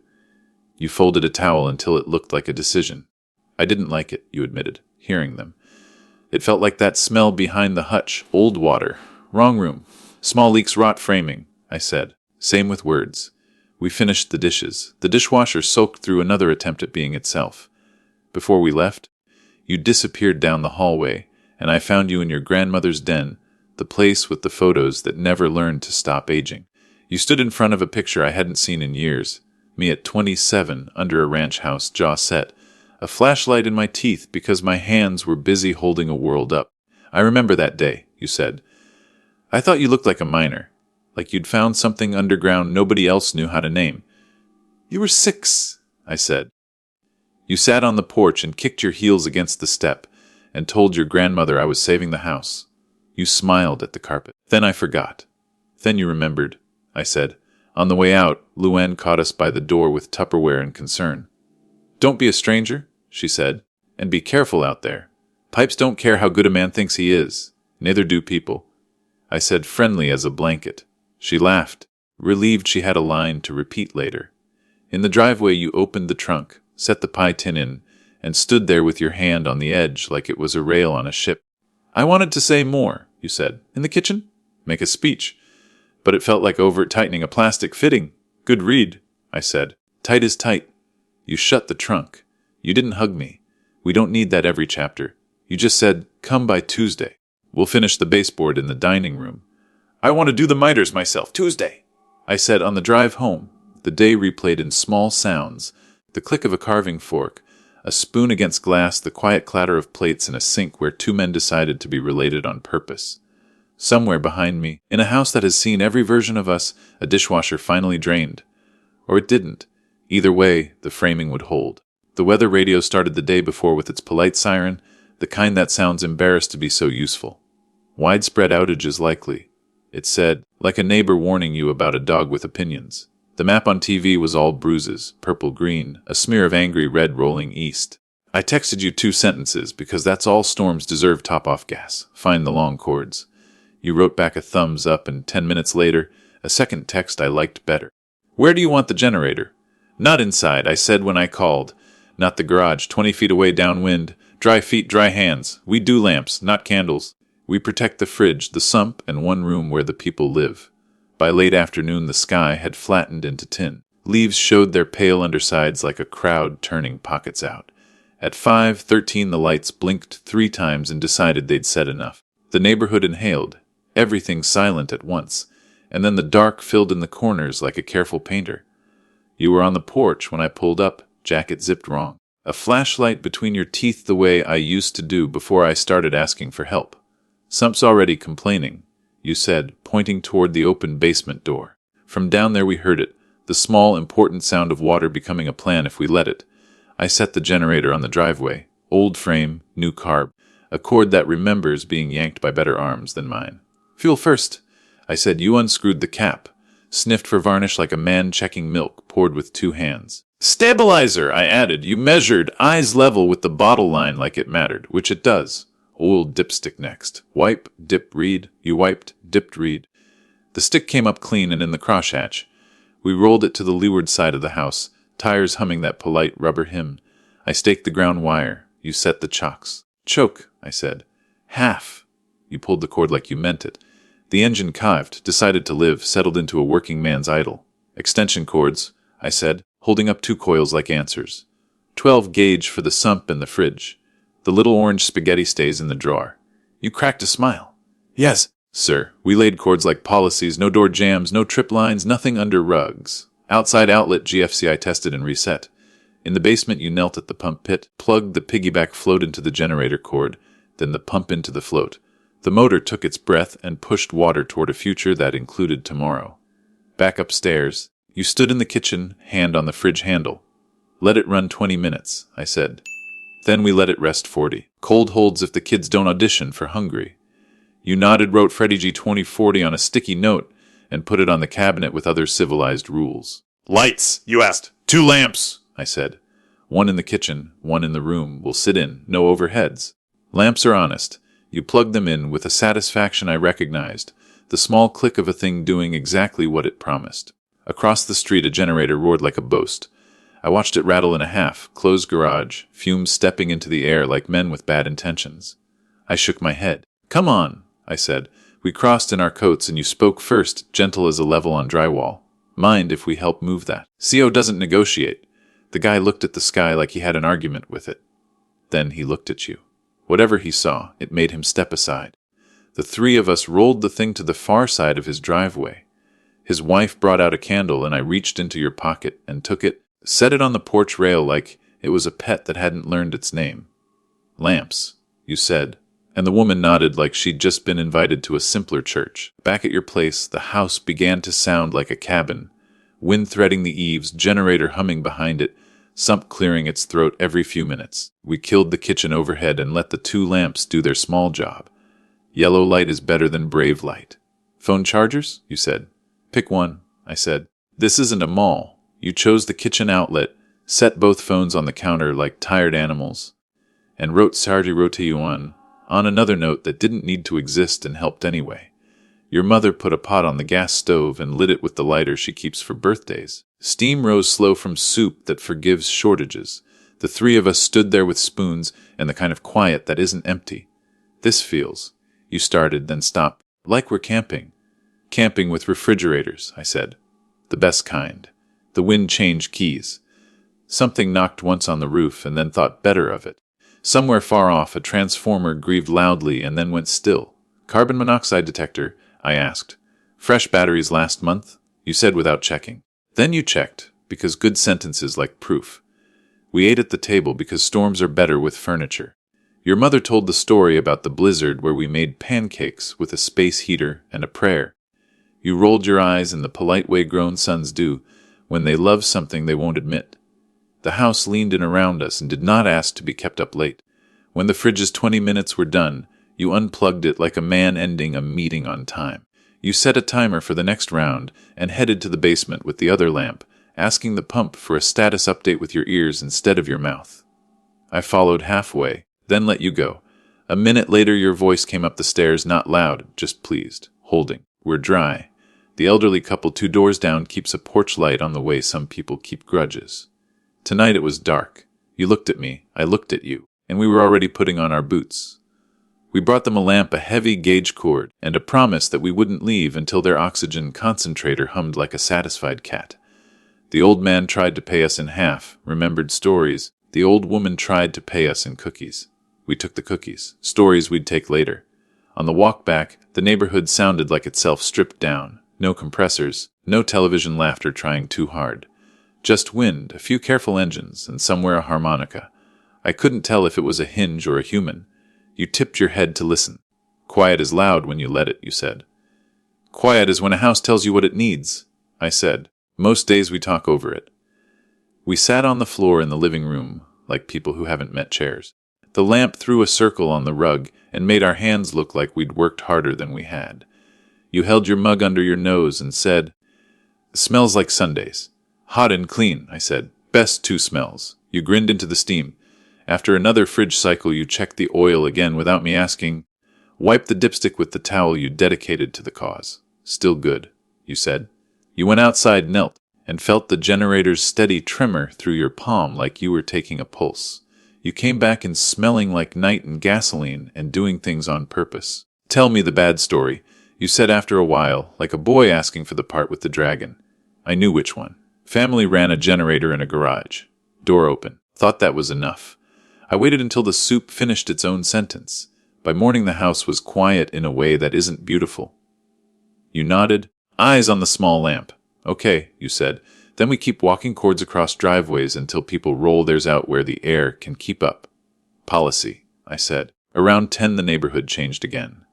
You folded a towel until it looked like a decision. I didn't like it, you admitted, hearing them. It felt like that smell behind the hutch, old water, wrong room, small leaks, rot framing, I said. Same with words. We finished the dishes. The dishwasher soaked through another attempt at being itself. Before we left, you disappeared down the hallway, and I found you in your grandmother's den, the place with the photos that never learned to stop aging. You stood in front of a picture I hadn't seen in years, me at 27 under a ranch house, jaw set, a flashlight in my teeth because my hands were busy holding a world up. "I remember that day," you said. "I thought you looked like a miner, like you'd found something underground nobody else knew how to name." "You were 6, I said. You sat on the porch and kicked your heels against the step and told your grandmother I was saving the house. You smiled at the carpet. Then I forgot. Then you remembered, I said. On the way out, Luann caught us by the door with Tupperware and concern. "Don't be a stranger," she said, And be careful out there. Pipes don't care how good a man thinks he is. Neither do people. I said, friendly as a blanket. She laughed, relieved she had a line to repeat later. In the driveway you opened the trunk, set the pie tin in, and stood there with your hand on the edge like it was a rail on a ship. I wanted to say more, you said. In the kitchen? Make a speech. But it felt like over-tightening a plastic fitting. Good read, I said. Tight is tight. You shut the trunk. You didn't hug me. We don't need that every chapter. You just said, come by Tuesday. We'll finish the baseboard in the dining room. I want to do the miters myself, Tuesday, I said on the drive home. The day replayed in small sounds, the click of a carving fork, a spoon against glass, the quiet clatter of plates in a sink where two men decided to be related on purpose. Somewhere behind me, in a house that has seen every version of us, a dishwasher finally drained. Or it didn't. Either way, the framing would hold. The weather radio started the day before with its polite siren, the kind that sounds embarrassed to be so useful. Widespread outages likely, it said, like a neighbor warning you about a dog with opinions. The map on TV was all bruises, purple-green, a smear of angry red rolling east. I texted you 2 sentences because that's all storms deserve top-off gas. Find the long cords. You wrote back a thumbs up, and 10 minutes later, a second text I liked better. Where do you want the generator? Not inside, I said when I called. Not the garage, 20 feet away downwind. Dry feet, dry hands. We do lamps, not candles. We protect the fridge, the sump, and one room where the people live. By late afternoon, the sky had flattened into tin. Leaves showed their pale undersides like a crowd turning pockets out. At 5:13, the lights blinked 3 times and decided they'd said enough. The neighborhood inhaled, everything silent at once, and then the dark filled in the corners like a careful painter. You were on the porch when I pulled up, jacket zipped wrong. A flashlight between your teeth the way I used to do before I started asking for help. Sump's already complaining, you said, pointing toward the open basement door. From down there we heard it, the small, important sound of water becoming a plan if we let it. I set the generator on the driveway, old frame, new carb, a cord that remembers being yanked by better arms than mine. Fuel first, I said. You unscrewed the cap, sniffed for varnish like a man checking milk poured with 2 hands. Stabilizer, I added. You measured, eyes level with the bottle line like it mattered, which it does. Oiled dipstick next. Wipe, dip, read. You wiped, dipped, read. The stick came up clean and in the crosshatch. We rolled it to the leeward side of the house, tires humming that polite rubber hymn. I staked the ground wire. You set the chocks. Choke, I said. Half. You pulled the cord like you meant it. The engine caved, decided to live, settled into a working man's idle. Extension cords, I said, holding up 2 coils like answers. 12 gauge for the sump and the fridge. The little orange spaghetti stays in the drawer. You cracked a smile. Yes, sir. We laid cords like policies, no door jams, no trip lines, nothing under rugs. Outside outlet GFC I tested and reset. In the basement you knelt at the pump pit, plugged the piggyback float into the generator cord, then the pump into the float. The motor took its breath and pushed water toward a future that included tomorrow. Back upstairs, you stood in the kitchen, hand on the fridge handle. Let it run 20 minutes, I said. Then we let it rest 40. Cold holds if the kids don't audition for Hungry. You nodded, wrote Freddie G 2040 on a sticky note, and put it on the cabinet with other civilized rules. Lights, you asked. 2 lamps, I said. 1 in the kitchen, 1 in the room. We'll sit in, no overheads. Lamps are honest. You plugged them in with a satisfaction I recognized, the small click of a thing doing exactly what it promised. Across the street, a generator roared like a boast. I watched it rattle in a half, closed garage, fumes stepping into the air like men with bad intentions. I shook my head. Come on, I said. We crossed in our coats and you spoke first, gentle as a level on drywall. Mind if we help move that? CO doesn't negotiate. The guy looked at the sky like he had an argument with it. Then he looked at you. Whatever he saw, it made him step aside. The 3 of us rolled the thing to the far side of his driveway. His wife brought out a candle and I reached into your pocket and took it, set it on the porch rail like it was a pet that hadn't learned its name. Lamps, you said, and the woman nodded like she'd just been invited to a simpler church. Back at your place, the house began to sound like a cabin, wind threading the eaves, generator humming behind it, sump clearing its throat every few minutes. We killed the kitchen overhead and let the 2 lamps do their small job. Yellow light is better than brave light. Phone chargers, you said. Pick one, I said. This isn't a mall. You chose the kitchen outlet, set both phones on the counter like tired animals, and wrote Sardi Roteyuan on another note that didn't need to exist and helped anyway. Your mother put a pot on the gas stove and lit it with the lighter she keeps for birthdays. Steam rose slow from soup that forgives shortages. The three of us stood there with spoons and the kind of quiet that isn't empty. This feels, you started, then stopped, like we're camping. Camping with refrigerators, I said. The best kind. The wind changed keys. Something knocked once on the roof and then thought better of it. Somewhere far off, a transformer grieved loudly and then went still. Carbon monoxide detector, I asked. Fresh batteries last month? You said without checking. Then you checked, because good sentences like proof. We ate at the table because storms are better with furniture. Your mother told the story about the blizzard where we made pancakes with a space heater and a prayer. You rolled your eyes in the polite way grown sons do when they love something they won't admit. The house leaned in around us and did not ask to be kept up late. When the fridge's 20 minutes were done, you unplugged it like a man ending a meeting on time. You set a timer for the next round and headed to the basement with the other lamp, asking the pump for a status update with your ears instead of your mouth. I followed halfway, then let you go. A minute later your voice came up the stairs, not loud, just pleased, holding. We're dry. The elderly couple 2 doors down keeps a porch light on the way some people keep grudges. Tonight it was dark. You looked at me, I looked at you, and we were already putting on our boots. We brought them a lamp, a heavy gauge cord, and a promise that we wouldn't leave until their oxygen concentrator hummed like a satisfied cat. The old man tried to pay us in half, remembered stories. The old woman tried to pay us in cookies. We took the cookies, stories we'd take later. On the walk back, the neighborhood sounded like itself stripped down. No compressors, no television laughter trying too hard. Just wind, a few careful engines, and somewhere a harmonica. I couldn't tell if it was a hinge or a human. You tipped your head to listen. Quiet is loud when you let it, you said. Quiet is when a house tells you what it needs, I said. Most days we talk over it. We sat on the floor in the living room, like people who haven't met chairs. The lamp threw a circle on the rug and made our hands look like we'd worked harder than we had. You held your mug under your nose and said, "Smells like Sundays." Hot and clean, I said. Best 2 smells. You grinned into the steam. After another fridge cycle, you checked the oil again without me asking. Wiped the dipstick with the towel you dedicated to the cause. Still good, you said. You went outside, knelt, and felt the generator's steady tremor through your palm like you were taking a pulse. You came back in smelling like night and gasoline and doing things on purpose. Tell me the bad story, you said after a while, like a boy asking for the part with the dragon. I knew which one. Family ran a generator in a garage. Door open. Thought that was enough. I waited until the soup finished its own sentence. By morning the house was quiet in a way that isn't beautiful. You nodded, eyes on the small lamp. Okay, you said. Then we keep walking cords across driveways until people roll theirs out where the air can keep up. Policy, I said. Around 10 the neighborhood changed again.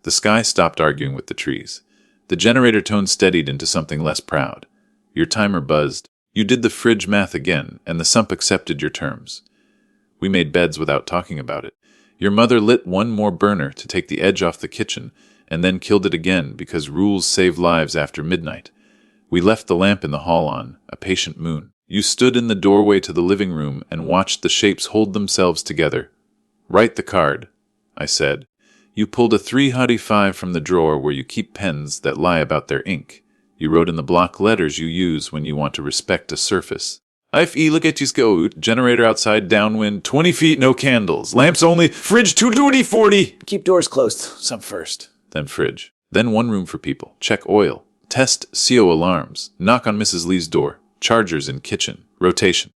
The sky stopped arguing with the trees. The generator tone steadied into something less proud. Your timer buzzed. You did the fridge math again, and the sump accepted your terms. We made beds without talking about it. Your mother lit one more burner to take the edge off the kitchen, and then killed it again because rules save lives after midnight. We left the lamp in the hall on, a patient moon. You stood in the doorway to the living room and watched the shapes hold themselves together. Write the card, I said. You pulled a 305 from the drawer where you keep pens that lie about their ink. You wrote in the block letters you use when you want to respect a surface. If look at you go, generator outside, downwind, 20 feet, no candles, lamps only, fridge 220/40. Keep doors closed, some first, then fridge. Then one room for people, check oil, test CO alarms, knock on Mrs. Lee's door, chargers in kitchen, rotation.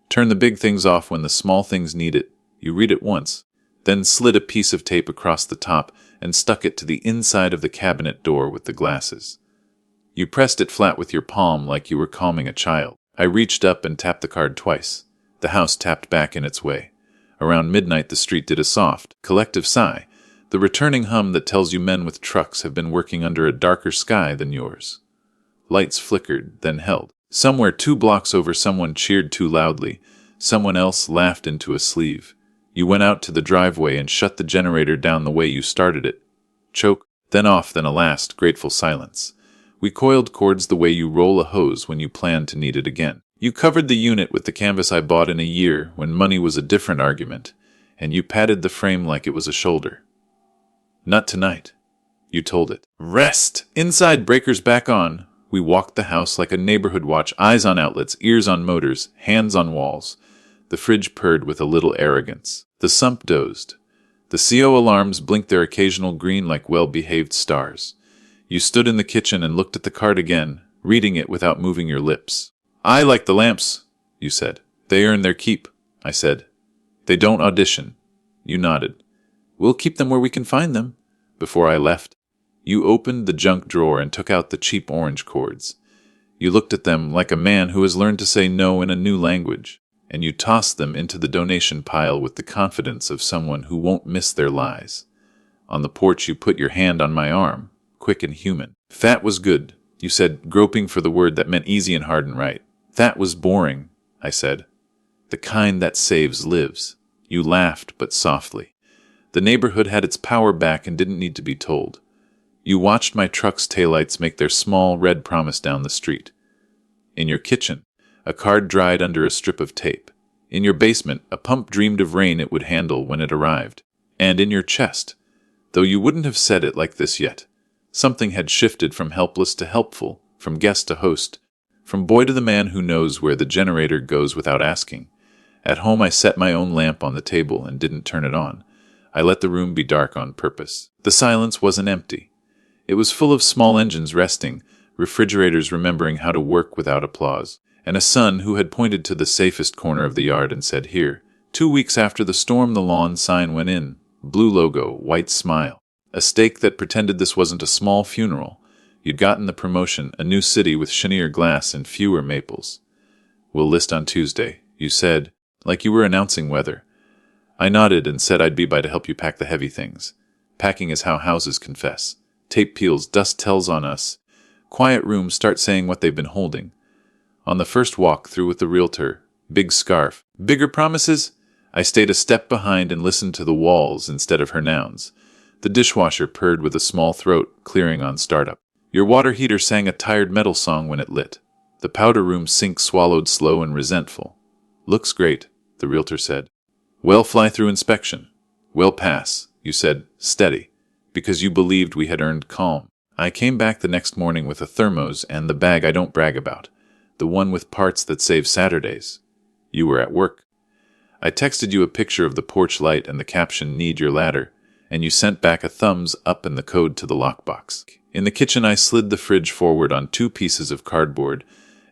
Turn the big things off when the small things need it. You read it once, then slid a piece of tape across the top and stuck it to the inside of the cabinet door with the glasses. You pressed it flat with your palm like you were calming a child. I reached up and tapped the card twice. The house tapped back in its way. Around midnight the street did a soft, collective sigh, the returning hum that tells you men with trucks have been working under a darker sky than yours. Lights flickered, then held. Somewhere 2 blocks over someone cheered too loudly. Someone else laughed into a sleeve. You went out to the driveway and shut the generator down the way you started it. Choke, then off, then a last, grateful silence. We coiled cords the way you roll a hose when you plan to need it again. You covered the unit with the canvas I bought in a year when money was a different argument, and you patted the frame like it was a shoulder. Not tonight, you told it. Rest! Inside, breakers back on. We walked the house like a neighborhood watch, eyes on outlets, ears on motors, hands on walls. The fridge purred with a little arrogance. The sump dozed. The CO alarms blinked their occasional green like well-behaved stars. You stood in the kitchen and looked at the card again, reading it without moving your lips. I like the lamps, you said. They earn their keep, I said. They don't audition. You nodded. We'll keep them where we can find them. Before I left, you opened the junk drawer and took out the cheap orange cords. You looked at them like a man who has learned to say no in a new language, and you tossed them into the donation pile with the confidence of someone who won't miss their lies. On the porch, you put your hand on my arm, quick and human. That was good, you said, groping for the word that meant easy and hard and right. That was boring, I said. The kind that saves lives. You laughed, but softly. The neighborhood had its power back and didn't need to be told. You watched my truck's taillights make their small red promise down the street. In your kitchen, a card dried under a strip of tape. In your basement, a pump dreamed of rain it would handle when it arrived. And in your chest, though you wouldn't have said it like this yet, something had shifted from helpless to helpful, from guest to host, from boy to the man who knows where the generator goes without asking. At home, I set my own lamp on the table and didn't turn it on. I let the room be dark on purpose. The silence wasn't empty. It was full of small engines resting, refrigerators remembering how to work without applause, and a son who had pointed to the safest corner of the yard and said, "Here." 2 weeks after the storm, the lawn sign went in. Blue logo, white smile. A stake that pretended this wasn't a small funeral. You'd gotten the promotion, a new city with chenier glass and fewer maples. "We'll list on Tuesday," you said, like you were announcing weather. I nodded and said I'd be by to help you pack the heavy things. Packing is how houses confess. Tape peels, dust tells on us. Quiet rooms start saying what they've been holding. On the first walk through with the realtor, big scarf. Bigger promises? I stayed a step behind and listened to the walls instead of her nouns. The dishwasher purred with a small throat, clearing on startup. Your water heater sang a tired metal song when it lit. The powder room sink swallowed slow and resentful. Looks great, the realtor said. Well, fly through inspection. Well, pass, you said, steady, because you believed we had earned calm. I came back the next morning with a thermos and the bag I don't brag about, the one with parts that save Saturdays. You were at work. I texted you a picture of the porch light and the caption, "Need your ladder," and you sent back a thumbs up and the code to the lockbox. In the kitchen, I slid the fridge forward on 2 pieces of cardboard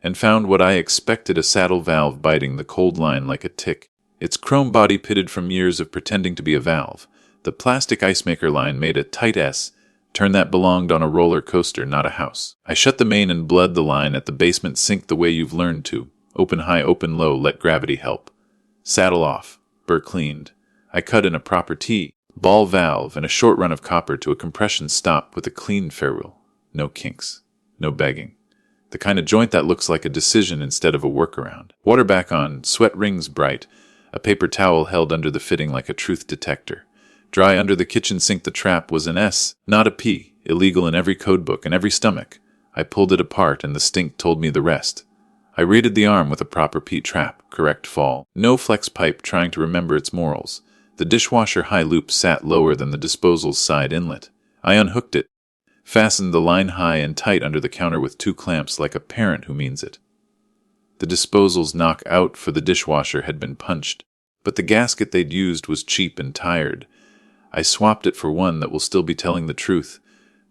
and found what I expected, a saddle valve biting the cold line like a tick. Its chrome body pitted from years of pretending to be a valve. The plastic ice maker line made a tight S, turn that belonged on a roller coaster, not a house. I shut the main and bled the line at the basement sink the way you've learned to. Open high, open low, let gravity help. Saddle off, burr cleaned. I cut in a proper T, ball valve, and a short run of copper to a compression stop with a clean ferrule. No kinks, no begging. The kind of joint that looks like a decision instead of a workaround. Water back on, sweat rings bright. A paper towel held under the fitting like a truth detector. Dry under the kitchen sink, the trap was an S, not a P, illegal in every codebook and every stomach. I pulled it apart and the stink told me the rest. I rated the arm with a proper P trap, correct fall. No flex pipe trying to remember its morals. The dishwasher high loop sat lower than the disposal's side inlet. I unhooked it, fastened the line high and tight under the counter with 2 clamps like a parent who means it. The disposal's knock out for the dishwasher had been punched, but the gasket they'd used was cheap and tired. I swapped it for one that will still be telling the truth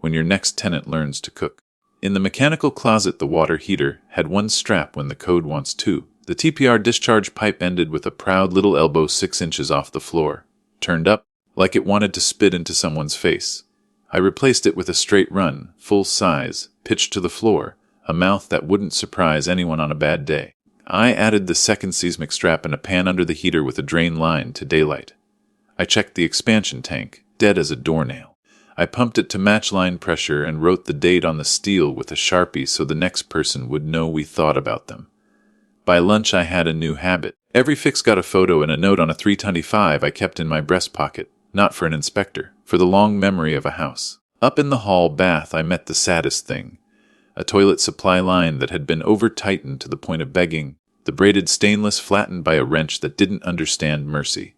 when your next tenant learns to cook. In the mechanical closet, the water heater had 1 strap when the code wants 2. The TPR discharge pipe ended with a proud little elbow 6 inches off the floor, turned up like it wanted to spit into someone's face. I replaced it with a straight run, full size, pitched to the floor, a mouth that wouldn't surprise anyone on a bad day. I added the second seismic strap and a pan under the heater with a drain line to daylight. I checked the expansion tank, dead as a doornail. I pumped it to match line pressure and wrote the date on the steel with a Sharpie so the next person would know we thought about them. By lunch, I had a new habit. Every fix got a photo and a note on a 325 I kept in my breast pocket, not for an inspector, for the long memory of a house. Up in the hall bath, I met the saddest thing. A toilet supply line that had been over-tightened to the point of begging, the braided stainless flattened by a wrench that didn't understand mercy.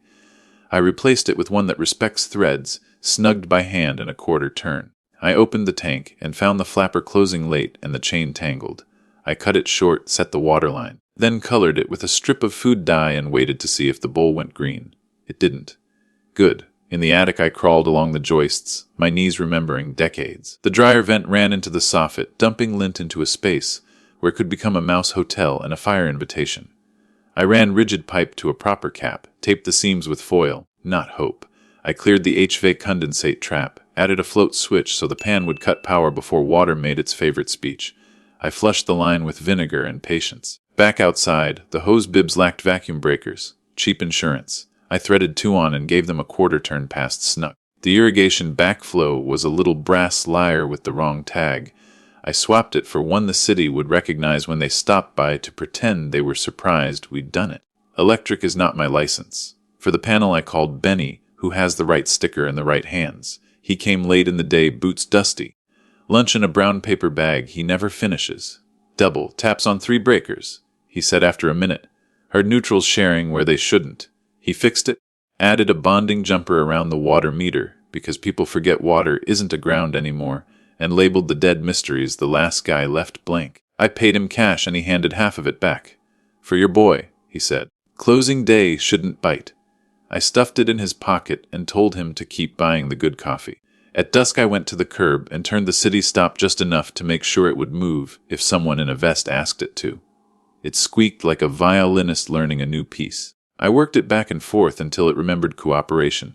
I replaced it with one that respects threads, snugged by hand in a quarter turn. I opened the tank and found the flapper closing late and the chain tangled. I cut it short, set the waterline, then colored it with a strip of food dye and waited to see if the bowl went green. It didn't. Good. In the attic I crawled along the joists, my knees remembering decades. The dryer vent ran into the soffit, dumping lint into a space where it could become a mouse hotel and a fire invitation. I ran rigid pipe to a proper cap, taped the seams with foil, not hope. I cleared the HVAC condensate trap, added a float switch so the pan would cut power before water made its favorite speech. I flushed the line with vinegar and patience. Back outside, the hose bibs lacked vacuum breakers. Cheap insurance. I threaded two on and gave them a quarter turn past snuck. The irrigation backflow was a little brass lyre with the wrong tag. I swapped it for one the city would recognize when they stopped by to pretend they were surprised we'd done it. Electric is not my license. For the panel I called Benny, who has the right sticker in the right hands. He came late in the day, boots dusty. Lunch in a brown paper bag he never finishes. Double, taps on 3 breakers, he said after a minute. Heard neutrals sharing where they shouldn't. He fixed it, added a bonding jumper around the water meter, because people forget water isn't a ground anymore, and labeled the dead mysteries the last guy left blank. I paid him cash and he handed half of it back. For your boy, he said. Closing day shouldn't bite. I stuffed it in his pocket and told him to keep buying the good coffee. At dusk I went to the curb and turned the city stop just enough to make sure it would move if someone in a vest asked it to. It squeaked like a violinist learning a new piece. I worked it back and forth until it remembered cooperation.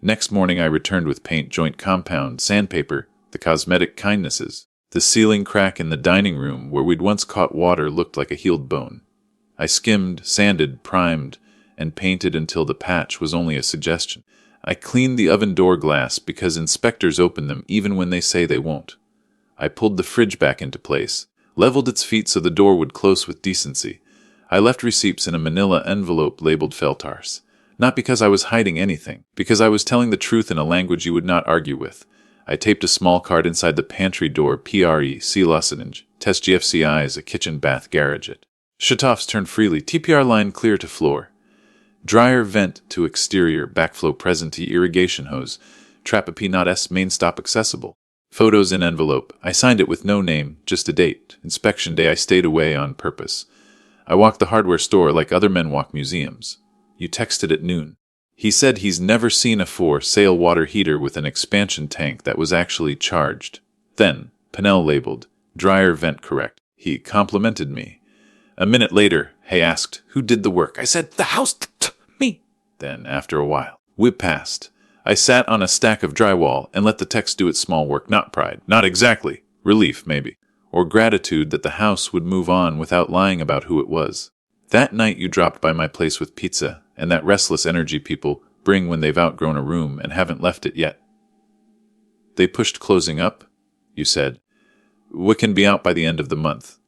Next morning I returned with paint, joint compound, sandpaper, the cosmetic kindnesses. The ceiling crack in the dining room where we'd once caught water looked like a healed bone. I skimmed, sanded, primed, and painted until the patch was only a suggestion. I cleaned the oven door glass because inspectors open them even when they say they won't. I pulled the fridge back into place, leveled its feet so the door would close with decency. I left receipts in a manila envelope labeled Feltars. Not because I was hiding anything, because I was telling the truth in a language you would not argue with. I taped a small card inside the pantry door, PRE, C. Losaninge, test GFCI as a kitchen bath garage it. Shutoffs turn freely, TPR line clear to floor. Dryer vent to exterior, backflow presentee irrigation hose, Trapapie not S main stop accessible. Photos in envelope. I signed it with no name, just a date. Inspection day I stayed away on purpose. I walked the hardware store like other men walk museums. You texted at noon. He said he's never seen a for-sale water heater with an expansion tank that was actually charged. Then, Pinnell labeled, dryer vent correct. He complimented me. A minute later, he asked, who did the work? I said, the house, me. Then, after a while, whip passed. I sat on a stack of drywall and let the text do its small work, not pride, not exactly, relief maybe, or gratitude that the house would move on without lying about who it was. That night you dropped by my place with pizza, and that restless energy people bring when they've outgrown a room and haven't left it yet. They pushed closing up, you said. We can be out by the end of the month.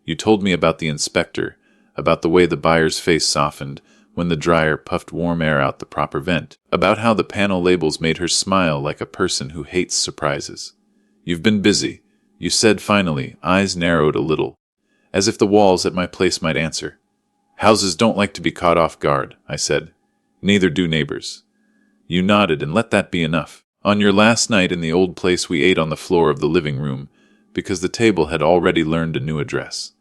You told me about the inspector, about the way the buyer's face softened when the dryer puffed warm air out the proper vent, about how the panel labels made her smile like a person who hates surprises. You've been busy, you said finally, eyes narrowed a little, as if the walls at my place might answer. Houses don't like to be caught off guard, I said. Neither do neighbors. You nodded and let that be enough. On your last night in the old place we ate on the floor of the living room, because the table had already learned a new address.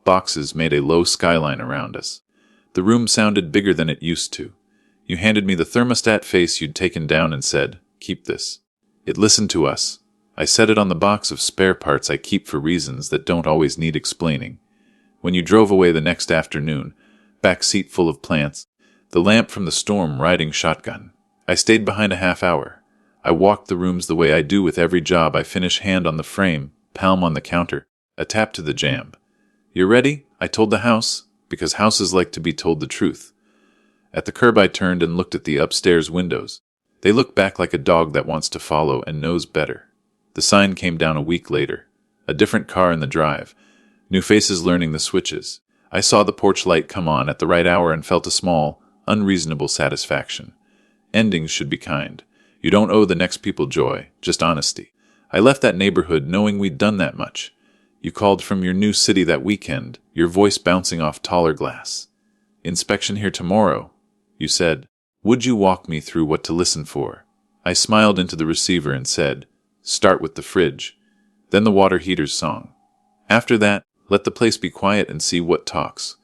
Boxes made a low skyline around us. The room sounded bigger than it used to. You handed me the thermostat face you'd taken down and said, keep this. It listened to us. I set it on the box of spare parts I keep for reasons that don't always need explaining. When you drove away the next afternoon, back seat full of plants, the lamp from the storm riding shotgun, I stayed behind a half hour. I walked the rooms the way I do with every job I finish, hand on the frame, palm on the counter, a tap to the jamb. You ready? I told the house, because houses like to be told the truth. At the curb I turned and looked at the upstairs windows. They look back like a dog that wants to follow and knows better. The sign came down a week later. A different car in the drive. New faces learning the switches. I saw the porch light come on at the right hour and felt a small, unreasonable satisfaction. Endings should be kind. You don't owe the next people joy, just honesty. I left that neighborhood knowing we'd done that much. You called from your new city that weekend, your voice bouncing off taller glass. Inspection here tomorrow, you said. Would you walk me through what to listen for? I smiled into the receiver and said, start with the fridge, then the water heater's song. After that, let the place be quiet and see what talks.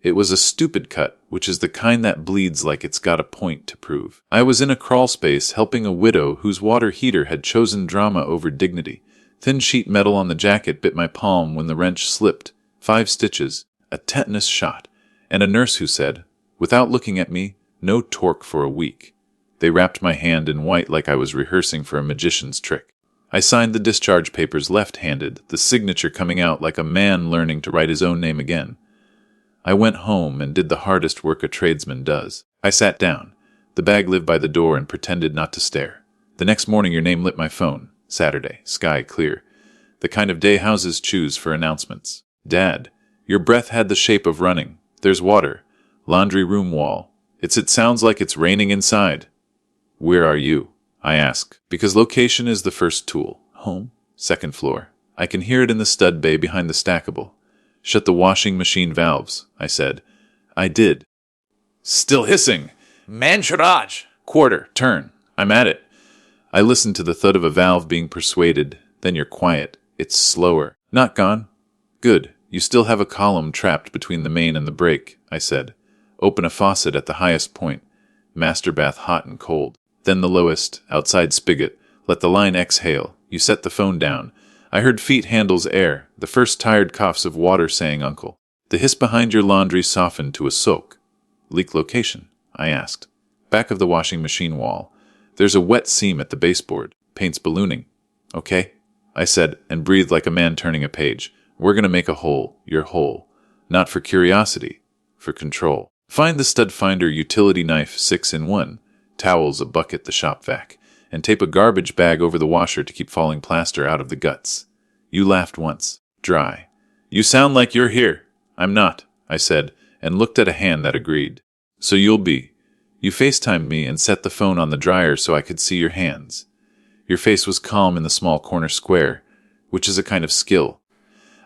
It was a stupid cut, which is the kind that bleeds like it's got a point to prove. I was in a crawl space helping a widow whose water heater had chosen drama over dignity. Thin sheet metal on the jacket bit my palm when the wrench slipped. 5 stitches, a tetanus shot, and a nurse who said, without looking at me, no torque for a week. They wrapped my hand in white like I was rehearsing for a magician's trick. I signed the discharge papers left-handed, the signature coming out like a man learning to write his own name again. I went home and did the hardest work a tradesman does. I sat down. The bag lived by the door and pretended not to stare. The next morning your name lit my phone. Saturday, sky clear. The kind of day houses choose for announcements. Dad, your breath had the shape of running. There's water. Laundry room wall. It sounds like it's raining inside. Where are you? I ask, because location is the first tool. Home, 2nd floor. I can hear it in the stud bay behind the stackable. Shut the washing machine valves, I said. I did. Still hissing. Mancharaj. Quarter, turn. I'm at it. I listened to the thud of a valve being persuaded. Then you're quiet. It's slower. Not gone. Good. You still have a column trapped between the main and the brake, I said. Open a faucet at the highest point. Master bath hot and cold. Then the lowest, outside spigot. Let the line exhale. You set the phone down. I heard feet handles air, the first tired coughs of water saying uncle. The hiss behind your laundry softened to a soak. Leak location? I asked. Back of the washing machine wall. There's a wet seam at the baseboard. Paint's ballooning. Okay, I said, and breathed like a man turning a page. We're going to make a hole. Your hole. Not for curiosity. For control. Find the stud finder utility knife 6-in-1. Towels, a bucket, the shop vac. And tape a garbage bag over the washer to keep falling plaster out of the guts. You laughed once. Dry. You sound like you're here. I'm not, I said, and looked at a hand that agreed. So you'll be. You FaceTimed me and set the phone on the dryer so I could see your hands. Your face was calm in the small corner square, which is a kind of skill.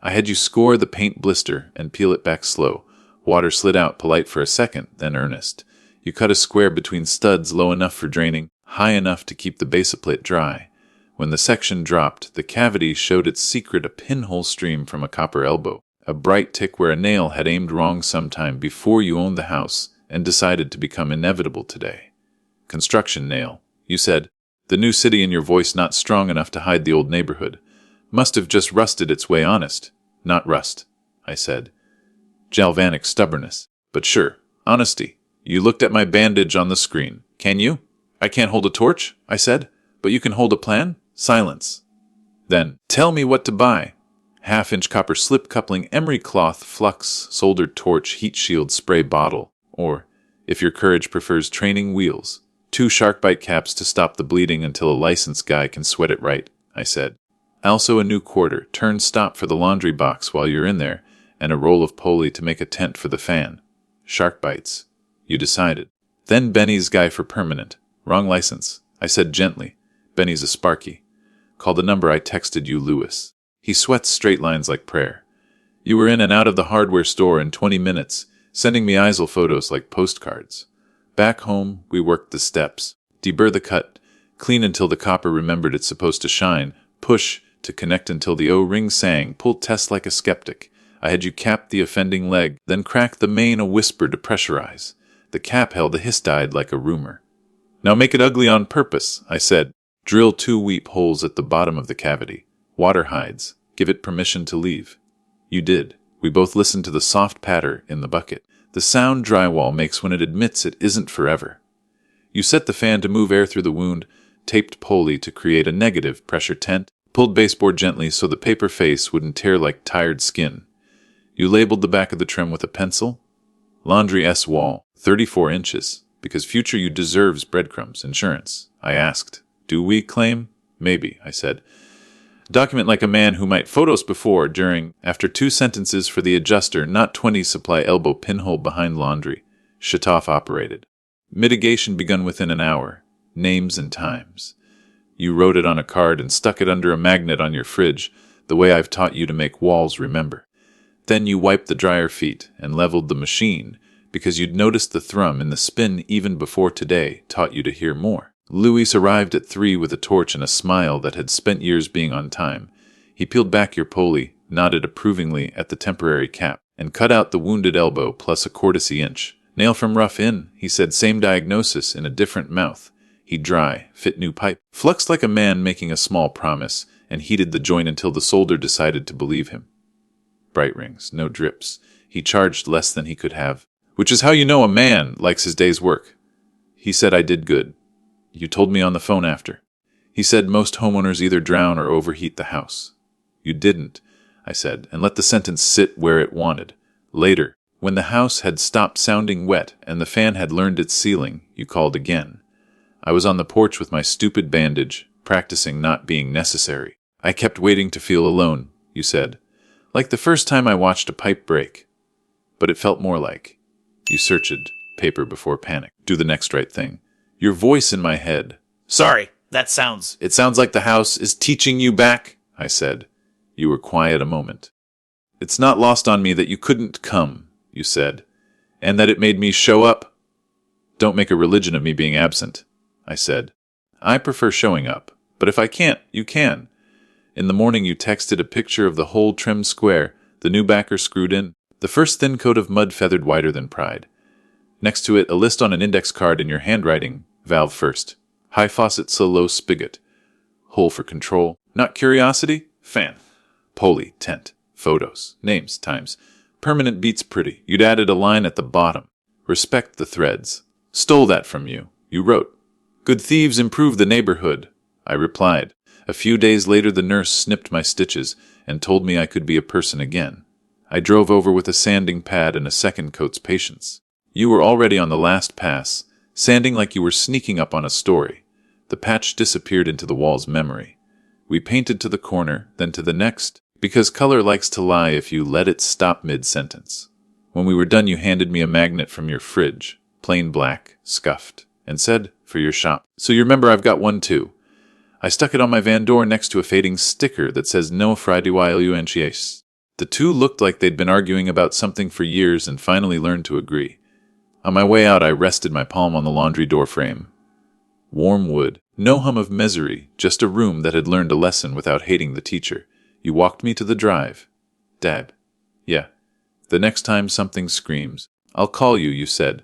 I had you score the paint blister and peel it back slow. Water slid out, polite for a second, then earnest. You cut a square between studs low enough for draining, high enough to keep the base plate dry. When the section dropped, the cavity showed its secret, a pinhole stream from a copper elbow, a bright tick where a nail had aimed wrong sometime before you owned the house and decided to become inevitable today. Construction nail, you said, the new city in your voice not strong enough to hide the old neighborhood. Must have just rusted its way honest. Not rust, I said. Galvanic stubbornness. But sure, honesty. You looked at my bandage on the screen. Can you? I can't hold a torch, I said. But you can hold a plan? Silence. Then, tell me what to buy. 1/2-inch copper slip coupling, emery cloth, flux, soldered torch, heat shield, spray bottle. Or, if your courage prefers, training wheels. 2 shark bite caps to stop the bleeding until a licensed guy can sweat it right, I said. Also a new quarter, turn stop for the laundry box while you're in there, and a roll of pulley to make a tent for the fan. Shark bites. You decided. Then Benny's guy for permanent. Wrong license, I said gently. Benny's a Sparky. Call the number I texted you, Lewis. He sweats straight lines like prayer. You were in and out of the hardware store in 20 minutes, sending me ISIL photos like postcards. Back home, we worked the steps. Deburr the cut. Clean until the copper remembered it's supposed to shine. Push to connect until the O-ring sang. Pull test like a skeptic. I had you cap the offending leg, then crack the main a whisper to pressurize. The cap held, the hiss died like a rumor. Now make it ugly on purpose, I said. Drill 2 weep holes at the bottom of the cavity. Water hides. Give it permission to leave. You did. We both listened to the soft patter in the bucket. The sound drywall makes when it admits it isn't forever. You set the fan to move air through the wound, taped pulley to create a negative pressure tent, pulled baseboard gently so the paper face wouldn't tear like tired skin. You labeled the back of the trim with a pencil. Laundry S wall, 34 inches, because future you deserves breadcrumbs, insurance. I asked. Do we claim? Maybe, I said. Document like a man who might photos before, during, after 2 sentences for the adjuster, not 20 supply elbow pinhole behind laundry. Shut-off operated. Mitigation begun within an hour. Names and times. You wrote it on a card and stuck it under a magnet on your fridge, the way I've taught you to make walls remember. Then you wiped the dryer feet and leveled the machine, because you'd noticed the thrum in the spin even before today taught you to hear more. Luis arrived at 3 with a torch and a smile that had spent years being on time. He peeled back your pulley, nodded approvingly at the temporary cap, and cut out the wounded elbow plus a courtesy inch. Nail from rough in, he said, same diagnosis in a different mouth. He dry, fit new pipe. Fluxed like a man making a small promise, and heated the joint until the soldier decided to believe him. Bright rings, no drips. He charged less than he could have. Which is how you know a man likes his day's work. He said I did good. You told me on the phone after. He said most homeowners either drown or overheat the house. You didn't, I said, and let the sentence sit where it wanted. Later, when the house had stopped sounding wet and the fan had learned its ceiling, you called again. I was on the porch with my stupid bandage, practicing not being necessary. I kept waiting to feel alone, you said. Like the first time I watched a pipe break. But it felt more like, you searched paper before panic. Do the next right thing. Your voice in my head. Sorry, that sounds... It sounds like the house is teaching you back, I said. You were quiet a moment. It's not lost on me that you couldn't come, you said, and that it made me show up. Don't make a religion of me being absent, I said. I prefer showing up, but if I can't, you can. In the morning you texted a picture of the whole trimmed square, the new backer screwed in, the first thin coat of mud feathered whiter than pride. Next to it, a list on an index card in your handwriting, valve first, high faucet so low spigot, hole for control, not curiosity, fan, pulley, tent, photos, names, times, permanent beats pretty. You'd added a line at the bottom, respect the threads. Stole that from you, you wrote. Good thieves improve the neighborhood, I replied. A few days later the nurse snipped my stitches and told me I could be a person again. I drove over with a sanding pad and a second coat's patience. You were already on the last pass, sanding like you were sneaking up on a story. The patch disappeared into the wall's memory. We painted to the corner, then to the next, because color likes to lie if you let it stop mid-sentence. When we were done you handed me a magnet from your fridge, plain black, scuffed, and said, for your shop. So you remember I've got one too. I stuck it on my van door next to a fading sticker that says no Friday YLUNCS. The two looked like they'd been arguing about something for years and finally learned to agree. On my way out, I rested my palm on the laundry door frame. Warm wood, no hum of misery, just a room that had learned a lesson without hating the teacher. You walked me to the drive. Dad. Yeah. The next time something screams, I'll call you, you said.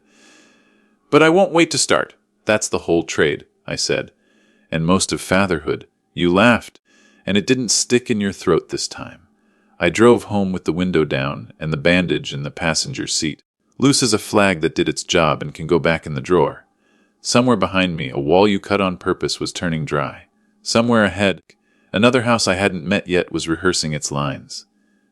But I won't wait to start. That's the whole trade, I said. And most of fatherhood. You laughed, and it didn't stick in your throat this time. I drove home with the window down and the bandage in the passenger seat, loose as a flag that did its job and can go back in the drawer. Somewhere behind me, a wall you cut on purpose was turning dry. Somewhere ahead, another house I hadn't met yet was rehearsing its lines.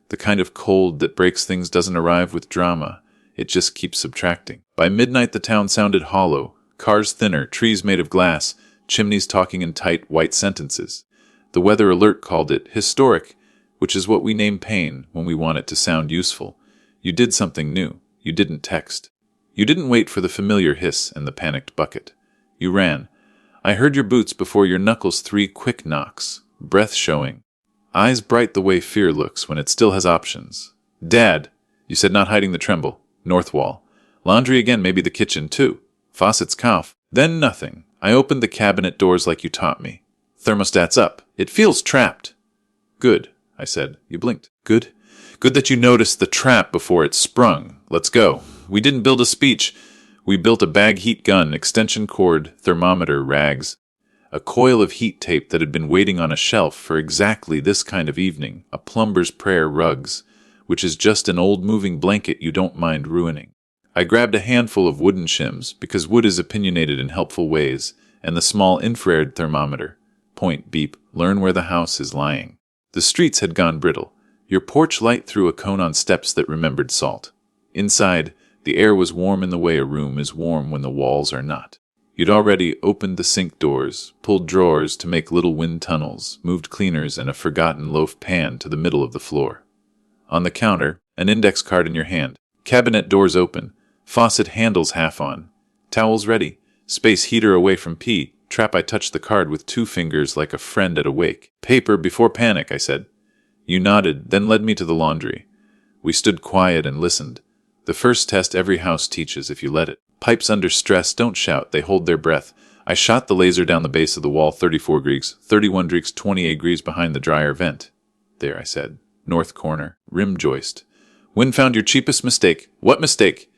The kind of cold that breaks things doesn't arrive with drama. It just keeps subtracting. By midnight the town sounded hollow, cars thinner, trees made of glass, chimneys talking in tight, white sentences. The weather alert called it historic, which is what we name pain when we want it to sound useful. You did something new. You didn't text. You didn't wait for the familiar hiss and the panicked bucket. You ran. I heard your boots before your knuckles 3 quick knocks, breath showing. Eyes bright the way fear looks when it still has options. Dad, you said, not hiding the tremble. North wall. Laundry again, maybe the kitchen too. Faucets cough. Then nothing. I opened the cabinet doors like you taught me. Thermostat's up. It feels trapped. Good, I said. You blinked. Good? Good that you noticed the trap before it sprung. Let's go. We didn't build a speech. We built a bag heat gun, extension cord, thermometer, rags. A coil of heat tape that had been waiting on a shelf for exactly this kind of evening, a plumber's prayer rugs, which is just an old moving blanket you don't mind ruining. I grabbed a handful of wooden shims, because wood is opinionated in helpful ways, and the small infrared thermometer. Point, beep, learn where the house is lying. The streets had gone brittle. Your porch light threw a cone on steps that remembered salt. Inside, the air was warm in the way a room is warm when the walls are not. You'd already opened the sink doors, pulled drawers to make little wind tunnels, moved cleaners and a forgotten loaf pan to the middle of the floor. On the counter, an index card in your hand. Cabinet doors open. Faucet handles half on. Towels ready. Space heater away from pee. Trap. I touched the card with 2 fingers like a friend at a wake. Paper before panic, I said. You nodded, then led me to the laundry. We stood quiet and listened. The first test every house teaches if you let it. Pipes under stress don't shout, they hold their breath. I shot the laser down the base of the wall 34 degrees, 31 degrees, 28 degrees behind the dryer vent. There, I said. North corner, rim joist. Wynn found your cheapest mistake. What mistake?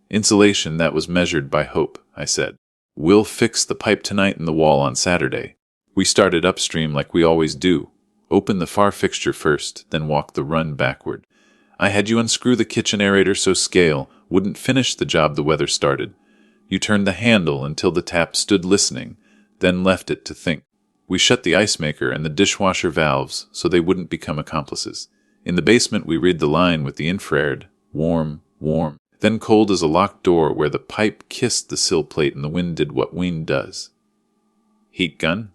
Insulation that was measured by Hope, I said. We'll fix the pipe tonight in the wall on Saturday. We started upstream like we always do. Open the far fixture first, then walk the run backward. I had you unscrew the kitchen aerator so scale wouldn't finish the job the weather started. You turned the handle until the tap stood listening, then left it to think. We shut the ice maker and the dishwasher valves so they wouldn't become accomplices. In the basement we read the line with the infrared. Warm, warm. Then cold as a locked door where the pipe kissed the sill plate and the wind did what wind does. Heat gun?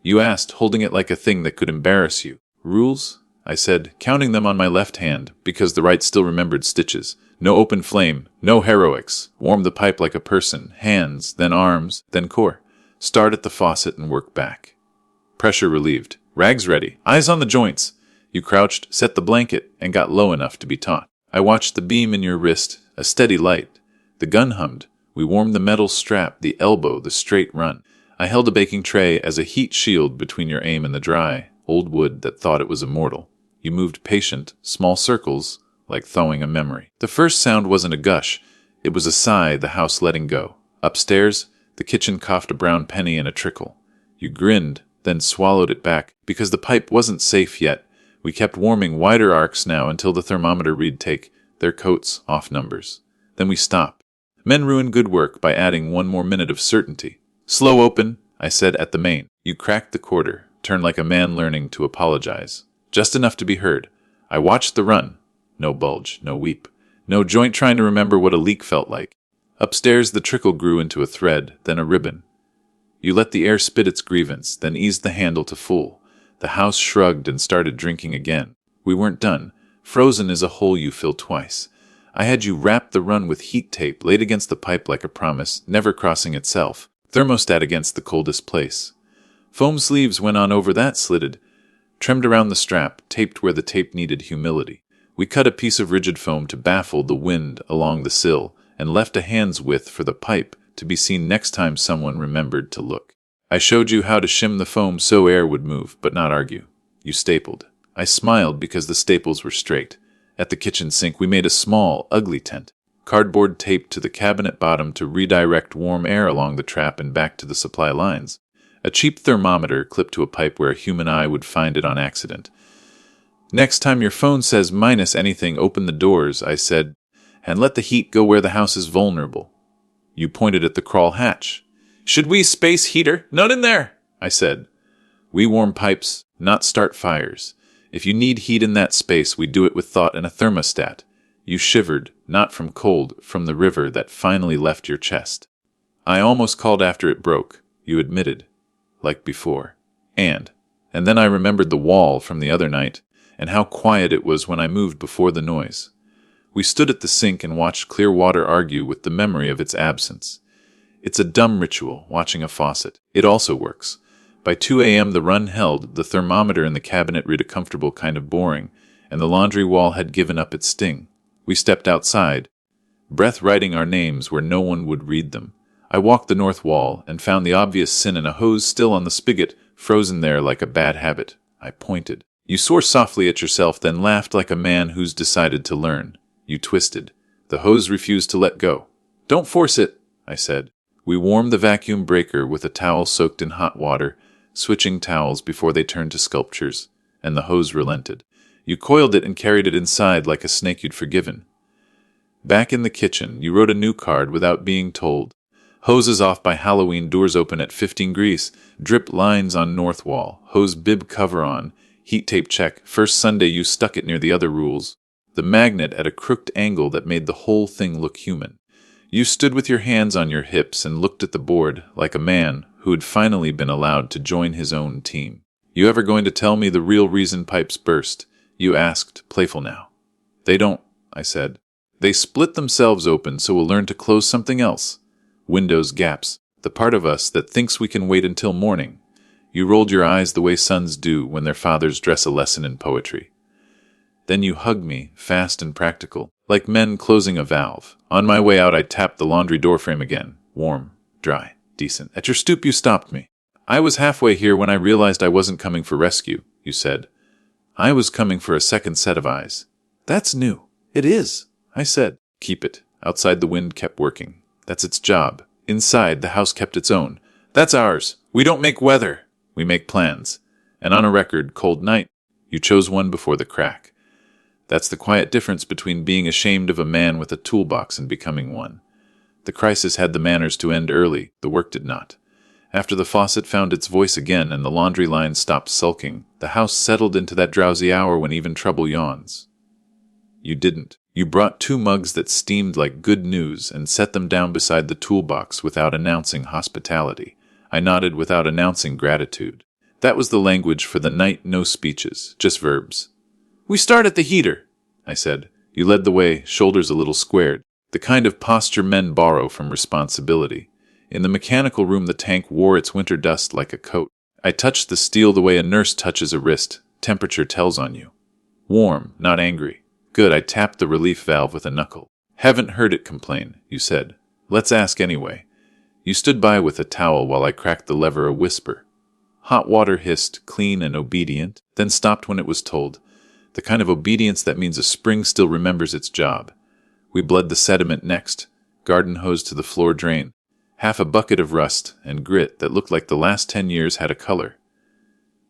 You asked, holding it like a thing that could embarrass you. Rules? I said, counting them on my left hand, because the right still remembered stitches. No open flame, no heroics. Warm the pipe like a person, hands, then arms, then core. Start at the faucet and work back. Pressure relieved. Rags ready. Eyes on the joints. You crouched, set the blanket, and got low enough to be taut. I watched the beam in your wrist, a steady light. The gun hummed. We warmed the metal strap, the elbow, the straight run. I held a baking tray as a heat shield between your aim and the dry, old wood that thought it was immortal. You moved patient, small circles, like thawing a memory. The first sound wasn't a gush. It was a sigh, the house letting go. Upstairs, the kitchen coughed a brown penny and a trickle. You grinned, then swallowed it back, because the pipe wasn't safe yet. We kept warming wider arcs now until the thermometer read take their coats off numbers. Then we stopped. Men ruin good work by adding one more minute of certainty. Slow open, I said at the main. You cracked the quarter, turned like a man learning to apologize. Just enough to be heard. I watched the run. No bulge, no weep. No joint trying to remember what a leak felt like. Upstairs the trickle grew into a thread, then a ribbon. You let the air spit its grievance, then eased the handle to full. The house shrugged and started drinking again. We weren't done. Frozen is a hole you fill twice. I had you wrap the run with heat tape laid against the pipe like a promise, never crossing itself. Thermostat against the coldest place. Foam sleeves went on over that slitted, trimmed around the strap, taped where the tape needed humility. We cut a piece of rigid foam to baffle the wind along the sill, and left a hand's width for the pipe to be seen next time someone remembered to look. I showed you how to shim the foam so air would move, but not argue. You stapled. I smiled because the staples were straight. At the kitchen sink we made a small, ugly tent. Cardboard taped to the cabinet bottom to redirect warm air along the trap and back to the supply lines. A cheap thermometer clipped to a pipe where a human eye would find it on accident. Next time your phone says minus anything, open the doors, I said, and let the heat go where the house is vulnerable. You pointed at the crawl hatch. Should we space heater? Not in there, I said. We warm pipes, not start fires. If you need heat in that space, we do it with thought and a thermostat. You shivered, not from cold, from the river that finally left your chest. I almost called after it broke, you admitted, like before. And then I remembered the wall from the other night, and how quiet it was when I moved before the noise. We stood at the sink and watched clear water argue with the memory of its absence. It's a dumb ritual, watching a faucet. It also works. By 2 a.m. the run held, the thermometer in the cabinet read a comfortable kind of boring, and the laundry wall had given up its sting. We stepped outside, breath writing our names where no one would read them. I walked the north wall and found the obvious sin in a hose still on the spigot, frozen there like a bad habit. I pointed. You swore softly at yourself, then laughed like a man who's decided to learn. You twisted. The hose refused to let go. Don't force it, I said. We warmed the vacuum breaker with a towel soaked in hot water, switching towels before they turned to sculptures, and the hose relented. You coiled it and carried it inside like a snake you'd forgiven. Back in the kitchen, you wrote a new card without being told. Hoses off by Halloween, doors open at 15 degrees, drip lines on north wall, hose bib cover on, heat tape check. First Sunday you stuck it near the other rules. The magnet at a crooked angle that made the whole thing look human. You stood with your hands on your hips and looked at the board like a man who had finally been allowed to join his own team. You ever going to tell me the real reason pipes burst? You asked, playful now. They don't, I said. They split themselves open, so we'll learn to close something else. Windows, gaps, the part of us that thinks we can wait until morning. You rolled your eyes the way sons do when their fathers dress a lesson in poetry. Then you hugged me, fast and practical. like men closing a valve. On my way out, I tapped the laundry door frame again. Warm, dry, decent. At your stoop, you stopped me. I was halfway here when I realized I wasn't coming for rescue, you said. I was coming for a second set of eyes. That's new. It is, I said. Keep it. Outside, the wind kept working. That's its job. Inside, the house kept its own. That's ours. We don't make weather. We make plans. And on a record, cold night, you chose one before the crack. That's the quiet difference between being ashamed of a man with a toolbox and becoming one. The crisis had the manners to end early. The work did not. After the faucet found its voice again and the laundry line stopped sulking, the house settled into that drowsy hour when even trouble yawns. You didn't. You brought 2 mugs that steamed like good news and set them down beside the toolbox without announcing hospitality. I nodded without announcing gratitude. That was the language for the night, no speeches, just verbs. We start at the heater, I said. You led the way, shoulders a little squared, the kind of posture men borrow from responsibility. In the mechanical room, the tank wore its winter dust like a coat. I touched the steel the way a nurse touches a wrist. Temperature tells on you. Warm, not angry. Good, I tapped the relief valve with a knuckle. Haven't heard it complain, you said. Let's ask anyway. You stood by with a towel while I cracked the lever, a whisper. Hot water hissed, clean and obedient, then stopped when it was told. The kind of obedience that means a spring still remembers its job. We bled the sediment next, garden hose to the floor drain, half a bucket of rust and grit that looked like the last 10 years had a color.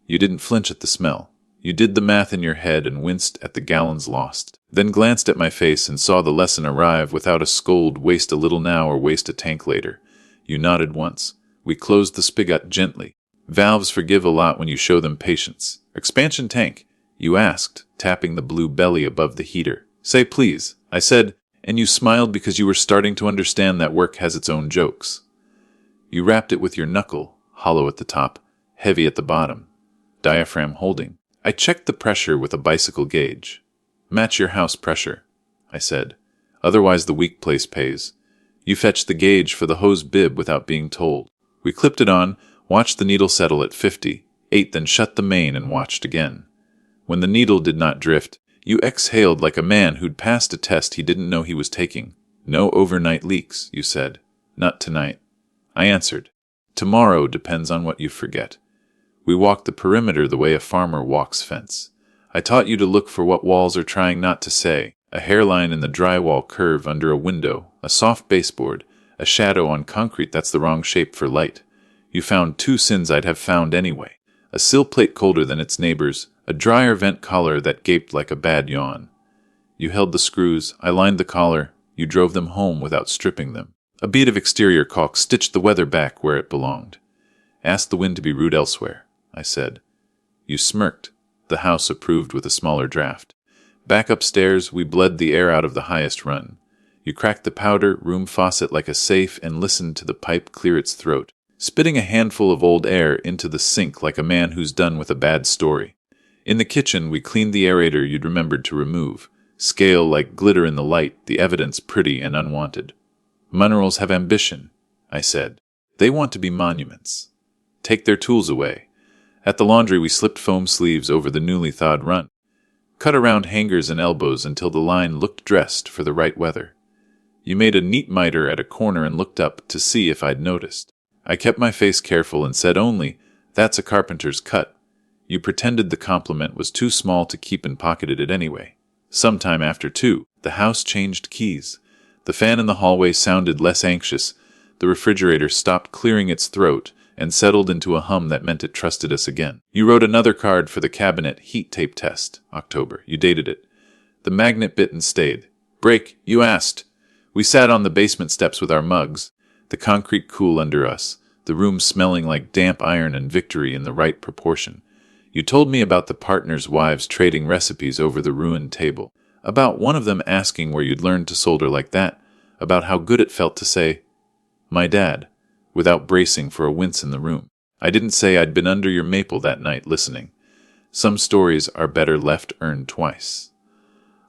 You didn't flinch at the smell. You did the math in your head and winced at the gallons lost, then glanced at my face and saw the lesson arrive without a scold, waste a little now or waste a tank later. You nodded once. We closed the spigot gently. Valves forgive a lot when you show them patience. Expansion tank, you asked, tapping the blue belly above the heater. Say please, I said, and you smiled because you were starting to understand that work has its own jokes. You rapped it with your knuckle, hollow at the top, heavy at the bottom, diaphragm holding. I checked the pressure with a bicycle gauge. Match your house pressure, I said. Otherwise the weak place pays. You fetched the gauge for the hose bib without being told. We clipped it on, watched the needle settle at 50, ate, then shut the main and watched again. When the needle did not drift, you exhaled like a man who'd passed a test he didn't know he was taking. No overnight leaks, you said. Not tonight. I answered. Tomorrow depends on what you forget. We walked the perimeter the way a farmer walks fence. I taught you to look for what walls are trying not to say. A hairline in the drywall curve under a window, a soft baseboard, a shadow on concrete that's the wrong shape for light. You found 2 sins I'd have found anyway. A sill plate colder than its neighbors, a dryer vent collar that gaped like a bad yawn. You held the screws, I lined the collar, you drove them home without stripping them. A bead of exterior caulk stitched the weather back where it belonged. Ask the wind to be rude elsewhere, I said. You smirked. The house approved with a smaller draft. Back upstairs, we bled the air out of the highest run. You cracked the powder room faucet like a safe and listened to the pipe clear its throat, spitting a handful of old air into the sink like a man who's done with a bad story. In the kitchen, we cleaned the aerator you'd remembered to remove. Scale like glitter in the light, the evidence pretty and unwanted. Minerals have ambition, I said. They want to be monuments. Take their tools away. At the laundry, we slipped foam sleeves over the newly thawed run. Cut around hangers and elbows until the line looked dressed for the right weather. You made a neat miter at a corner and looked up to see if I'd noticed. I kept my face careful and said only, "That's a carpenter's cut." You pretended the compliment was too small to keep and pocketed it anyway. Sometime after 2, the house changed keys. The fan in the hallway sounded less anxious. The refrigerator stopped clearing its throat and settled into a hum that meant it trusted us again. You wrote another card for the cabinet heat tape test, October. You dated it. The magnet bit and stayed. Break, you asked. We sat on the basement steps with our mugs, the concrete cool under us, the room smelling like damp iron and victory in the right proportion. You told me about the partners' wives trading recipes over the ruined table, about one of them asking where you'd learned to solder like that, about how good it felt to say, "My dad," without bracing for a wince in the room. I didn't say I'd been under your maple that night listening. Some stories are better left earned twice.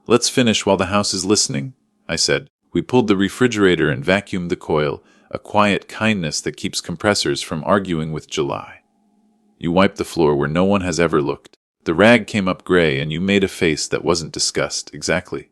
Let's finish while the house is listening, I said. We pulled the refrigerator and vacuumed the coil, a quiet kindness that keeps compressors from arguing with July. You wiped the floor where no one has ever looked. The rag came up gray and you made a face that wasn't disgust, exactly.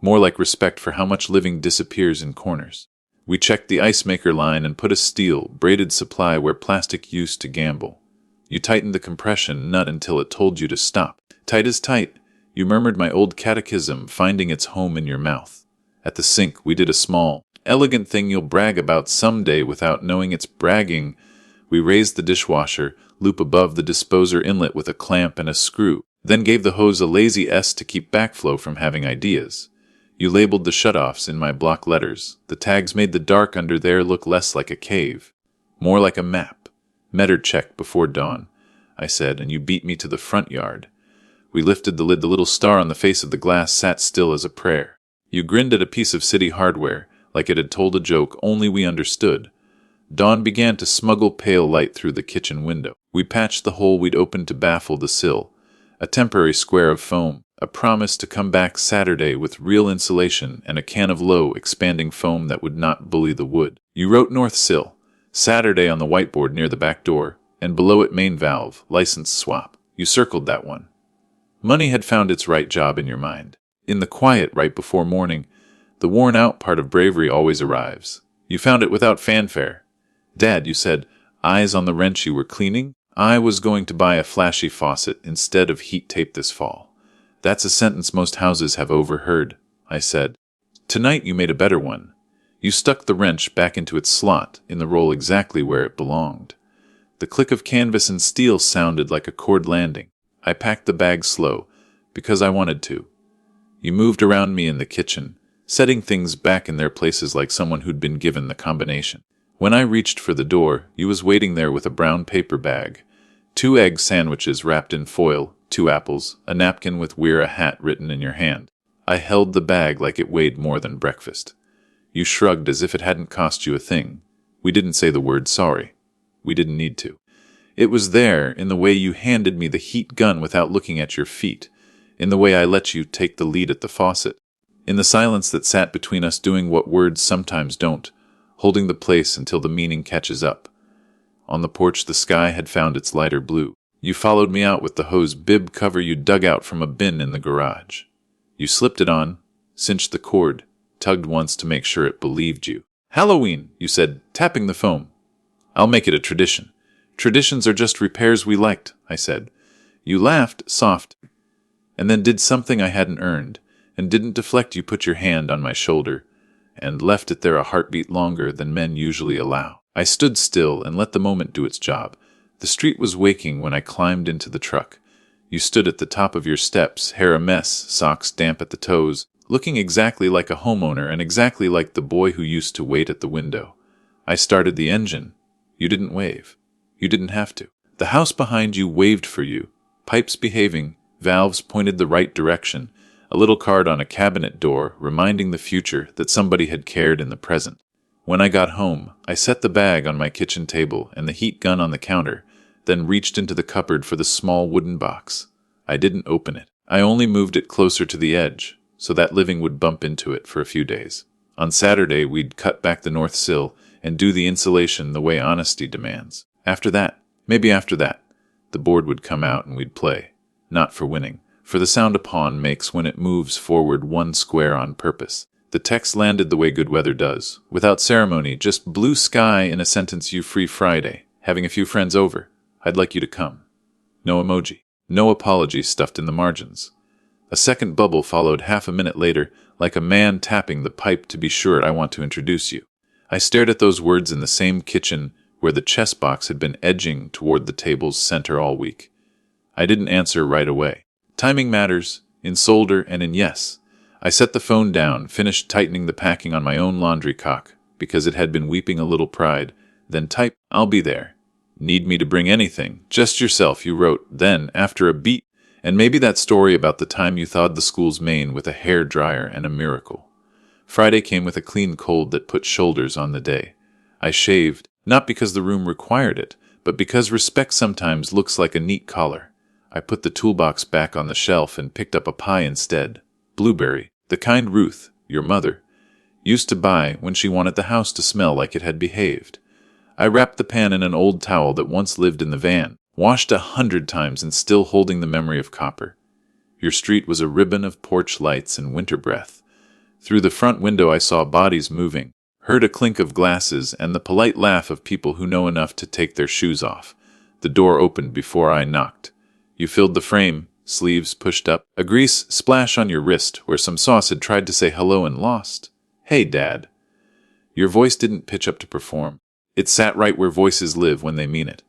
More like respect for how much living disappears in corners. We checked the ice maker line and put a steel, braided supply where plastic used to gamble. You tightened the compression nut until it told you to stop. Tight as tight, you murmured my old catechism, finding its home in your mouth. At the sink, we did a small, elegant thing you'll brag about someday without knowing it's bragging. We raised the dishwasher, loop above the disposer inlet with a clamp and a screw, then gave the hose a lazy S to keep backflow from having ideas. You labeled the shutoffs in my block letters. The tags made the dark under there look less like a cave, more like a map. Meter check before dawn, I said, and you beat me to the front yard. We lifted the lid. The little star on the face of the glass sat still as a prayer. You grinned at a piece of city hardware, like it had told a joke only we understood. Dawn began to smuggle pale light through the kitchen window. We patched the hole we'd opened to baffle the sill. A temporary square of foam, a promise to come back Saturday with real insulation and a can of low, expanding foam that would not bully the wood. You wrote North Sill, Saturday on the whiteboard near the back door, and below it main valve, license swap. You circled that one. Money had found its right job in your mind. In the quiet right before morning, the worn-out part of bravery always arrives. You found it without fanfare. Dad, you said, eyes on the wrench you were cleaning? I was going to buy a flashy faucet instead of heat tape this fall. That's a sentence most houses have overheard, I said. Tonight you made a better one. You stuck the wrench back into its slot, in the roll exactly where it belonged. The click of canvas and steel sounded like a cord landing. I packed the bag slow, because I wanted to. You moved around me in the kitchen, setting things back in their places like someone who'd been given the combination. When I reached for the door, you was waiting there with a brown paper bag, 2 egg sandwiches wrapped in foil, 2 apples, a napkin with "Wear a Hat" written in your hand. I held the bag like it weighed more than breakfast. You shrugged as if it hadn't cost you a thing. We didn't say the word sorry. We didn't need to. It was there in the way you handed me the heat gun without looking at your feet, in the way I let you take the lead at the faucet, in the silence that sat between us doing what words sometimes don't, holding the place until the meaning catches up. On the porch the sky had found its lighter blue. You followed me out with the hose bib cover you dug out from a bin in the garage. You slipped it on, cinched the cord, tugged once to make sure it believed you. Halloween, you said, tapping the foam. I'll make it a tradition. Traditions are just repairs we liked, I said. You laughed, soft, and then did something I hadn't earned, and didn't deflect. You put your hand on my shoulder, and left it there a heartbeat longer than men usually allow. I stood still and let the moment do its job. The street was waking when I climbed into the truck. You stood at the top of your steps, hair a mess, socks damp at the toes, looking exactly like a homeowner and exactly like the boy who used to wait at the window. I started the engine. You didn't wave. You didn't have to. The house behind you waved for you, pipes behaving, valves pointed the right direction, a little card on a cabinet door reminding the future that somebody had cared in the present. When I got home, I set the bag on my kitchen table and the heat gun on the counter, then reached into the cupboard for the small wooden box. I didn't open it. I only moved it closer to the edge, so that living would bump into it for a few days. On Saturday, we'd cut back the north sill and do the insulation the way honesty demands. After that, maybe after that, the board would come out and we'd play. Not for winning, for the sound a pawn makes when it moves forward 1 square on purpose. The text landed the way good weather does, without ceremony, just blue sky in a sentence. You free Friday, having a few friends over. I'd like you to come. No emoji, no apology stuffed in the margins. A second bubble followed half a minute later, like a man tapping the pipe to be sure I want to introduce you. I stared at those words in the same kitchen where the chess box had been edging toward the table's center all week. I didn't answer right away. Timing matters, in solder and in yes. I set the phone down, finished tightening the packing on my own laundry cock, because it had been weeping a little pride, then type, I'll be there. Need me to bring anything? Just yourself, you wrote. Then, after a beat, and maybe that story about the time you thawed the school's main with a hair dryer and a miracle. Friday came with a clean cold that put shoulders on the day. I shaved, not because the room required it, but because respect sometimes looks like a neat collar. I put the toolbox back on the shelf and picked up a pie instead. Blueberry, the kind Ruth, your mother, used to buy when she wanted the house to smell like it had behaved. I wrapped the pan in an old towel that once lived in the van, washed 100 times and still holding the memory of copper. Your street was a ribbon of porch lights and winter breath. Through the front window I saw bodies moving, heard a clink of glasses and the polite laugh of people who know enough to take their shoes off. The door opened before I knocked. You filled the frame, sleeves pushed up, a grease splash on your wrist where some sauce had tried to say hello and lost. Hey, Dad. Your voice didn't pitch up to perform. It sat right where voices live when they mean it.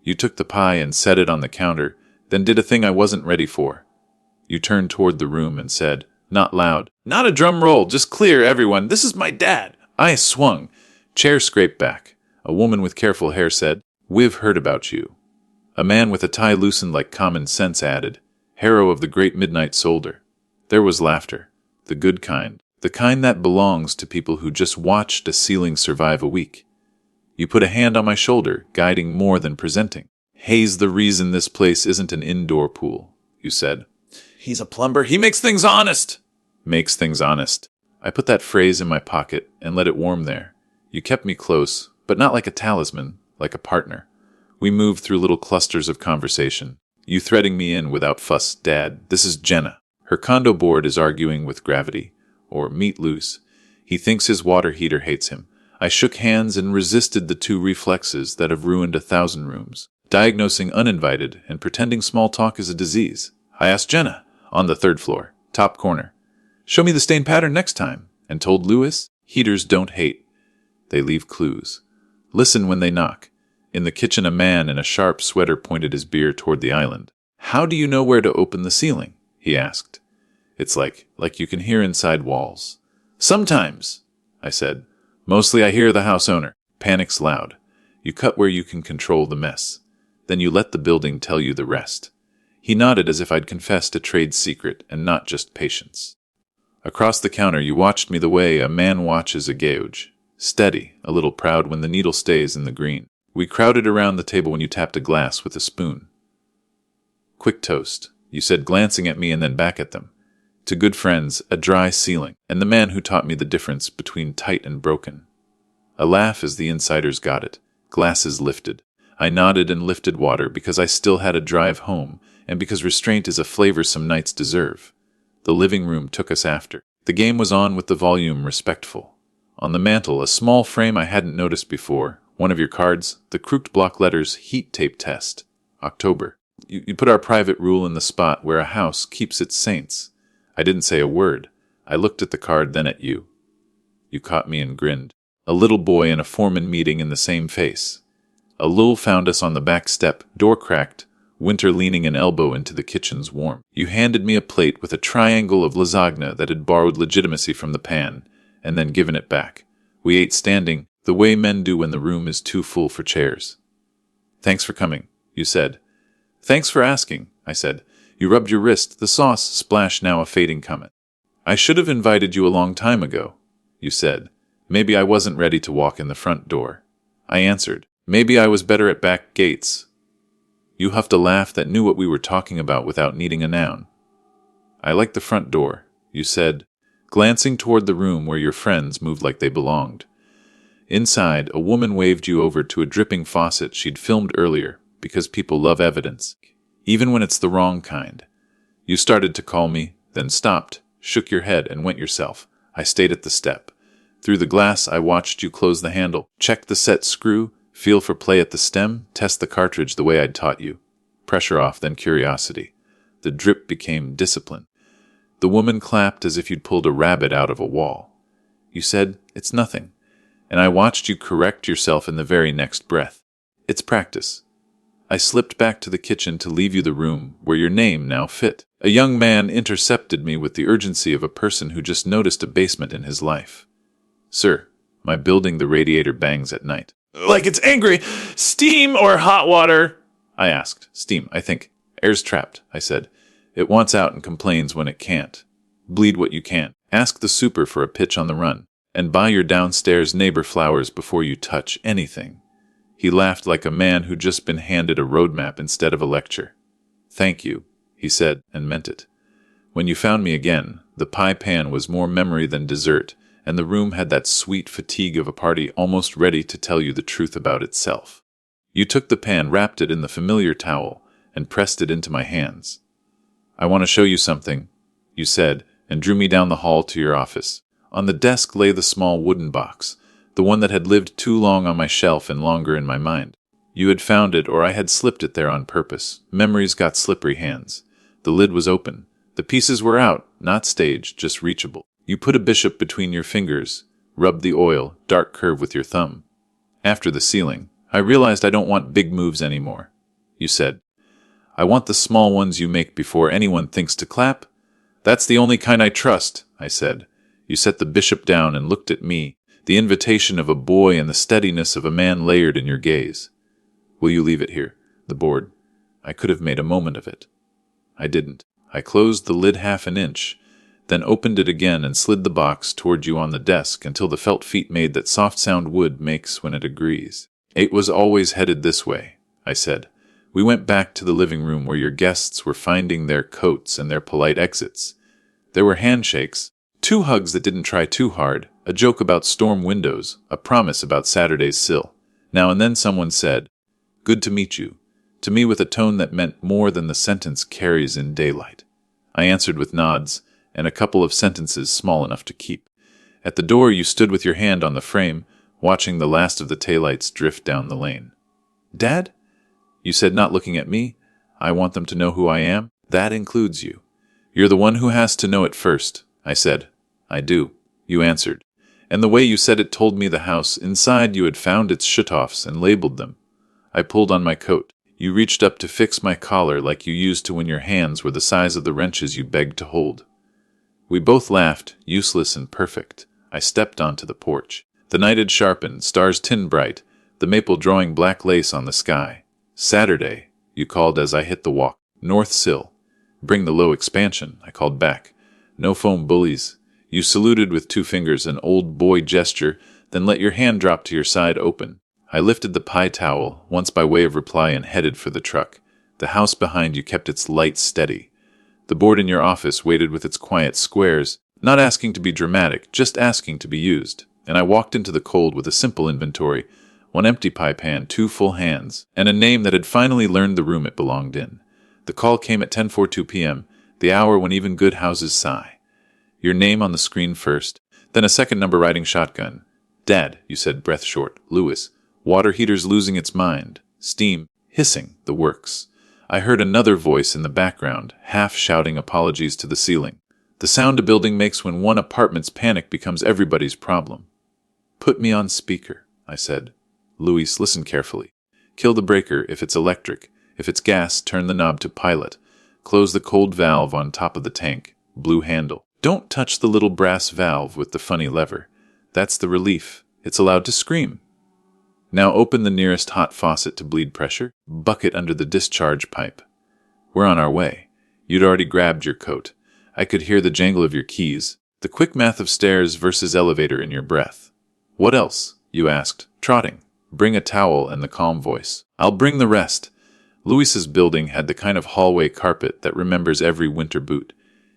You took the pie and set it on the counter, then did a thing I wasn't ready for. You turned toward the room and said, not loud, not a drum roll, just clear, everyone, this is my dad. I swung. Chair scraped back. A woman with careful hair said, we've heard about you. A man with a tie loosened like common sense added, hero of the great midnight soldier. There was laughter. The good kind. The kind that belongs to people who just watched a ceiling survive a week. You put a hand on my shoulder, guiding more than presenting. He's the reason this place isn't an indoor pool, you said. He's a plumber. He makes things honest. Makes things honest. I put that phrase in my pocket and let it warm there. You kept me close, but not like a talisman, like a partner. We moved through little clusters of conversation. You threading me in without fuss. Dad, this is Jenna. Her condo board is arguing with gravity, or meat loose. He thinks his water heater hates him. I shook hands and resisted the two reflexes that have ruined 1,000 rooms, diagnosing uninvited and pretending small talk is a disease. I asked Jenna, on the 3rd floor, top corner, show me the stain pattern next time, and told Lewis, heaters don't hate. They leave clues. Listen when they knock. In the kitchen, a man in a sharp sweater pointed his beer toward the island. How do you know where to open the ceiling? He asked. It's like you can hear inside walls. Sometimes, I said. Mostly I hear the house owner. Panics loud. You cut where you can control the mess. Then you let the building tell you the rest. He nodded as if I'd confessed a trade secret and not just patience. Across the counter you watched me the way a man watches a gauge. Steady, a little proud when the needle stays in the green. We crowded around the table when you tapped a glass with a spoon. Quick toast, you said, glancing at me and then back at them. To good friends, a dry ceiling, and the man who taught me the difference between tight and broken. A laugh as the insiders got it. Glasses lifted. I nodded and lifted water because I still had a drive home, and because restraint is a flavor some nights deserve. The living room took us after. The game was on with the volume respectful. On the mantel, a small frame I hadn't noticed before. One of your cards, the crooked block letters, heat tape test. October. You put our private rule in the spot where a house keeps its saints. I didn't say a word. I looked at the card, then at you. You caught me and grinned. A little boy and a foreman meeting in the same face. A lull found us on the back step, door cracked, winter leaning an elbow into the kitchen's warmth. You handed me a plate with a triangle of lasagna that had borrowed legitimacy from the pan, and then given it back. We ate standing, the way men do when the room is too full for chairs. Thanks for coming, you said. Thanks for asking, I said. You rubbed your wrist, the sauce splashed now a fading comment. I should have invited you a long time ago, you said. Maybe I wasn't ready to walk in the front door. I answered. Maybe I was better at back gates. You huffed a laugh that knew what we were talking about without needing a noun. I like the front door, you said, glancing toward the room where your friends moved like they belonged. Inside, a woman waved you over to a dripping faucet she'd filmed earlier, because people love evidence, even when it's the wrong kind. You started to call me, then stopped, shook your head, and went yourself. I stayed at the step. Through the glass, I watched you close the handle, check the set screw, feel for play at the stem, test the cartridge the way I'd taught you. Pressure off, then curiosity. The drip became discipline. The woman clapped as if you'd pulled a rabbit out of a wall. You said, it's nothing. And I watched you correct yourself in the very next breath. It's practice. I slipped back to the kitchen to leave you the room where your name now fit. A young man intercepted me with the urgency of a person who just noticed a basement in his life. Sir, my building the radiator bangs at night. Like it's angry. Steam or hot water? I asked. Steam, I think. Air's trapped, I said. It wants out and complains when it can't. Bleed what you can. Ask the super for a pitch on the run. And buy your downstairs neighbor flowers before you touch anything. He laughed like a man who'd just been handed a roadmap instead of a lecture. Thank you, he said, and meant it. When you found me again, the pie pan was more memory than dessert, and the room had that sweet fatigue of a party almost ready to tell you the truth about itself. You took the pan, wrapped it in the familiar towel, and pressed it into my hands. I want to show you something, you said, and drew me down the hall to your office. On the desk lay the small wooden box, the one that had lived too long on my shelf and longer in my mind. You had found it, or I had slipped it there on purpose. Memories got slippery hands. The lid was open. The pieces were out, not staged, just reachable. You put a bishop between your fingers, rubbed the oil, dark curve with your thumb. After the sealing, I realized I don't want big moves anymore. You said, I want the small ones you make before anyone thinks to clap. That's the only kind I trust, I said. You set the bishop down and looked at me, the invitation of a boy and the steadiness of a man layered in your gaze. Will you leave it here, the board? I could have made a moment of it. I didn't. I closed the lid half an inch, then opened it again and slid the box toward you on the desk until the felt feet made that soft sound wood makes when it agrees. It was always headed this way, I said. We went back to the living room where your guests were finding their coats and their polite exits. There were handshakes, 2 hugs that didn't try too hard, a joke about storm windows, a promise about Saturday's sill. Now and then someone said, Good to meet you, to me with a tone that meant more than the sentence carries in daylight. I answered with nods, and a couple of sentences small enough to keep. At the door you stood with your hand on the frame, watching the last of the taillights drift down the lane. Dad? You said, not looking at me, I want them to know who I am. That includes you. You're the one who has to know it first, I said. I do, you answered. And the way you said it told me the house inside you had found its shutoffs and labeled them. I pulled on my coat. You reached up to fix my collar like you used to when your hands were the size of the wrenches you begged to hold. We both laughed, useless and perfect. I stepped onto the porch. The night had sharpened, stars tin bright, the maple drawing black lace on the sky. Saturday, you called as I hit the walk. North sill. Bring the low expansion, I called back. No foam bullies. You saluted with 2 fingers, an old boy gesture, then let your hand drop to your side open. I lifted the pie towel, once by way of reply, and headed for the truck. The house behind you kept its light steady. The board in your office waited with its quiet squares, not asking to be dramatic, just asking to be used. And I walked into the cold with a simple inventory, 1 empty pie pan, 2 full hands, and a name that had finally learned the room it belonged in. The call came at 10:42 p.m., the hour when even good houses sigh. Your name on the screen first, then a second number riding shotgun. Dad, you said, breath short. Lewis. Water heater's losing its mind. Steam. Hissing. The works. I heard another voice in the background, half shouting apologies to the ceiling. The sound a building makes when one apartment's panic becomes everybody's problem. Put me on speaker, I said. Louise, listen carefully. Kill the breaker if it's electric. If it's gas, turn the knob to pilot. Close the cold valve on top of the tank. Blue handle. Don't touch the little brass valve with the funny lever. That's the relief. It's allowed to scream. Now open the nearest hot faucet to bleed pressure. Bucket under the discharge pipe. We're on our way. You'd already grabbed your coat. I could hear the jangle of your keys, the quick math of stairs versus elevator in your breath. What else? You asked, trotting. Bring a towel and the calm voice. I'll bring the rest. Louis's building had the kind of hallway carpet that remembers every winter boot.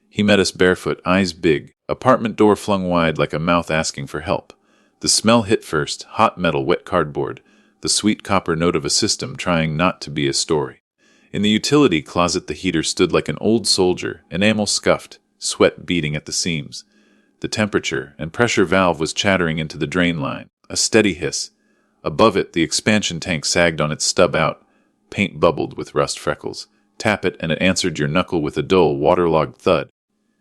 He met us barefoot, eyes big, apartment door flung wide like a mouth asking for help. The smell hit first, hot metal, wet cardboard, the sweet copper note of a system trying not to be a story. In the utility closet the heater stood like an old soldier, enamel scuffed, sweat beating at the seams. The temperature and pressure valve was chattering into the drain line, a steady hiss. Above it, the expansion tank sagged on its stub out. Paint bubbled with rust freckles. Tap it, and it answered your knuckle with a dull, waterlogged thud.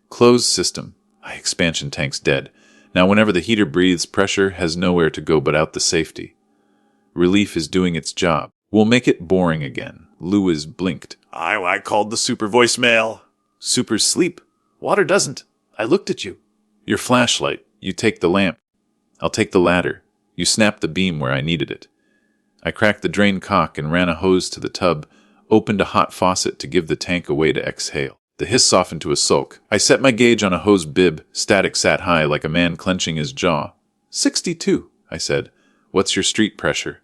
Closed system. Expansion tank's dead. Now whenever the heater breathes, pressure has nowhere to go but out the safety. Relief is doing its job. We'll make it boring again. Lewis blinked. I called the super voicemail. Super sleep. Water doesn't. I looked at you. Your flashlight. You take the lamp. I'll take the ladder. You snapped the beam where I needed it. I cracked the drain cock and ran a hose to the tub, opened a hot faucet to give the tank a way to exhale. The hiss softened to a sulk. I set my gauge on a hose bib. Static sat high like a man clenching his jaw. 62, I said. What's your street pressure?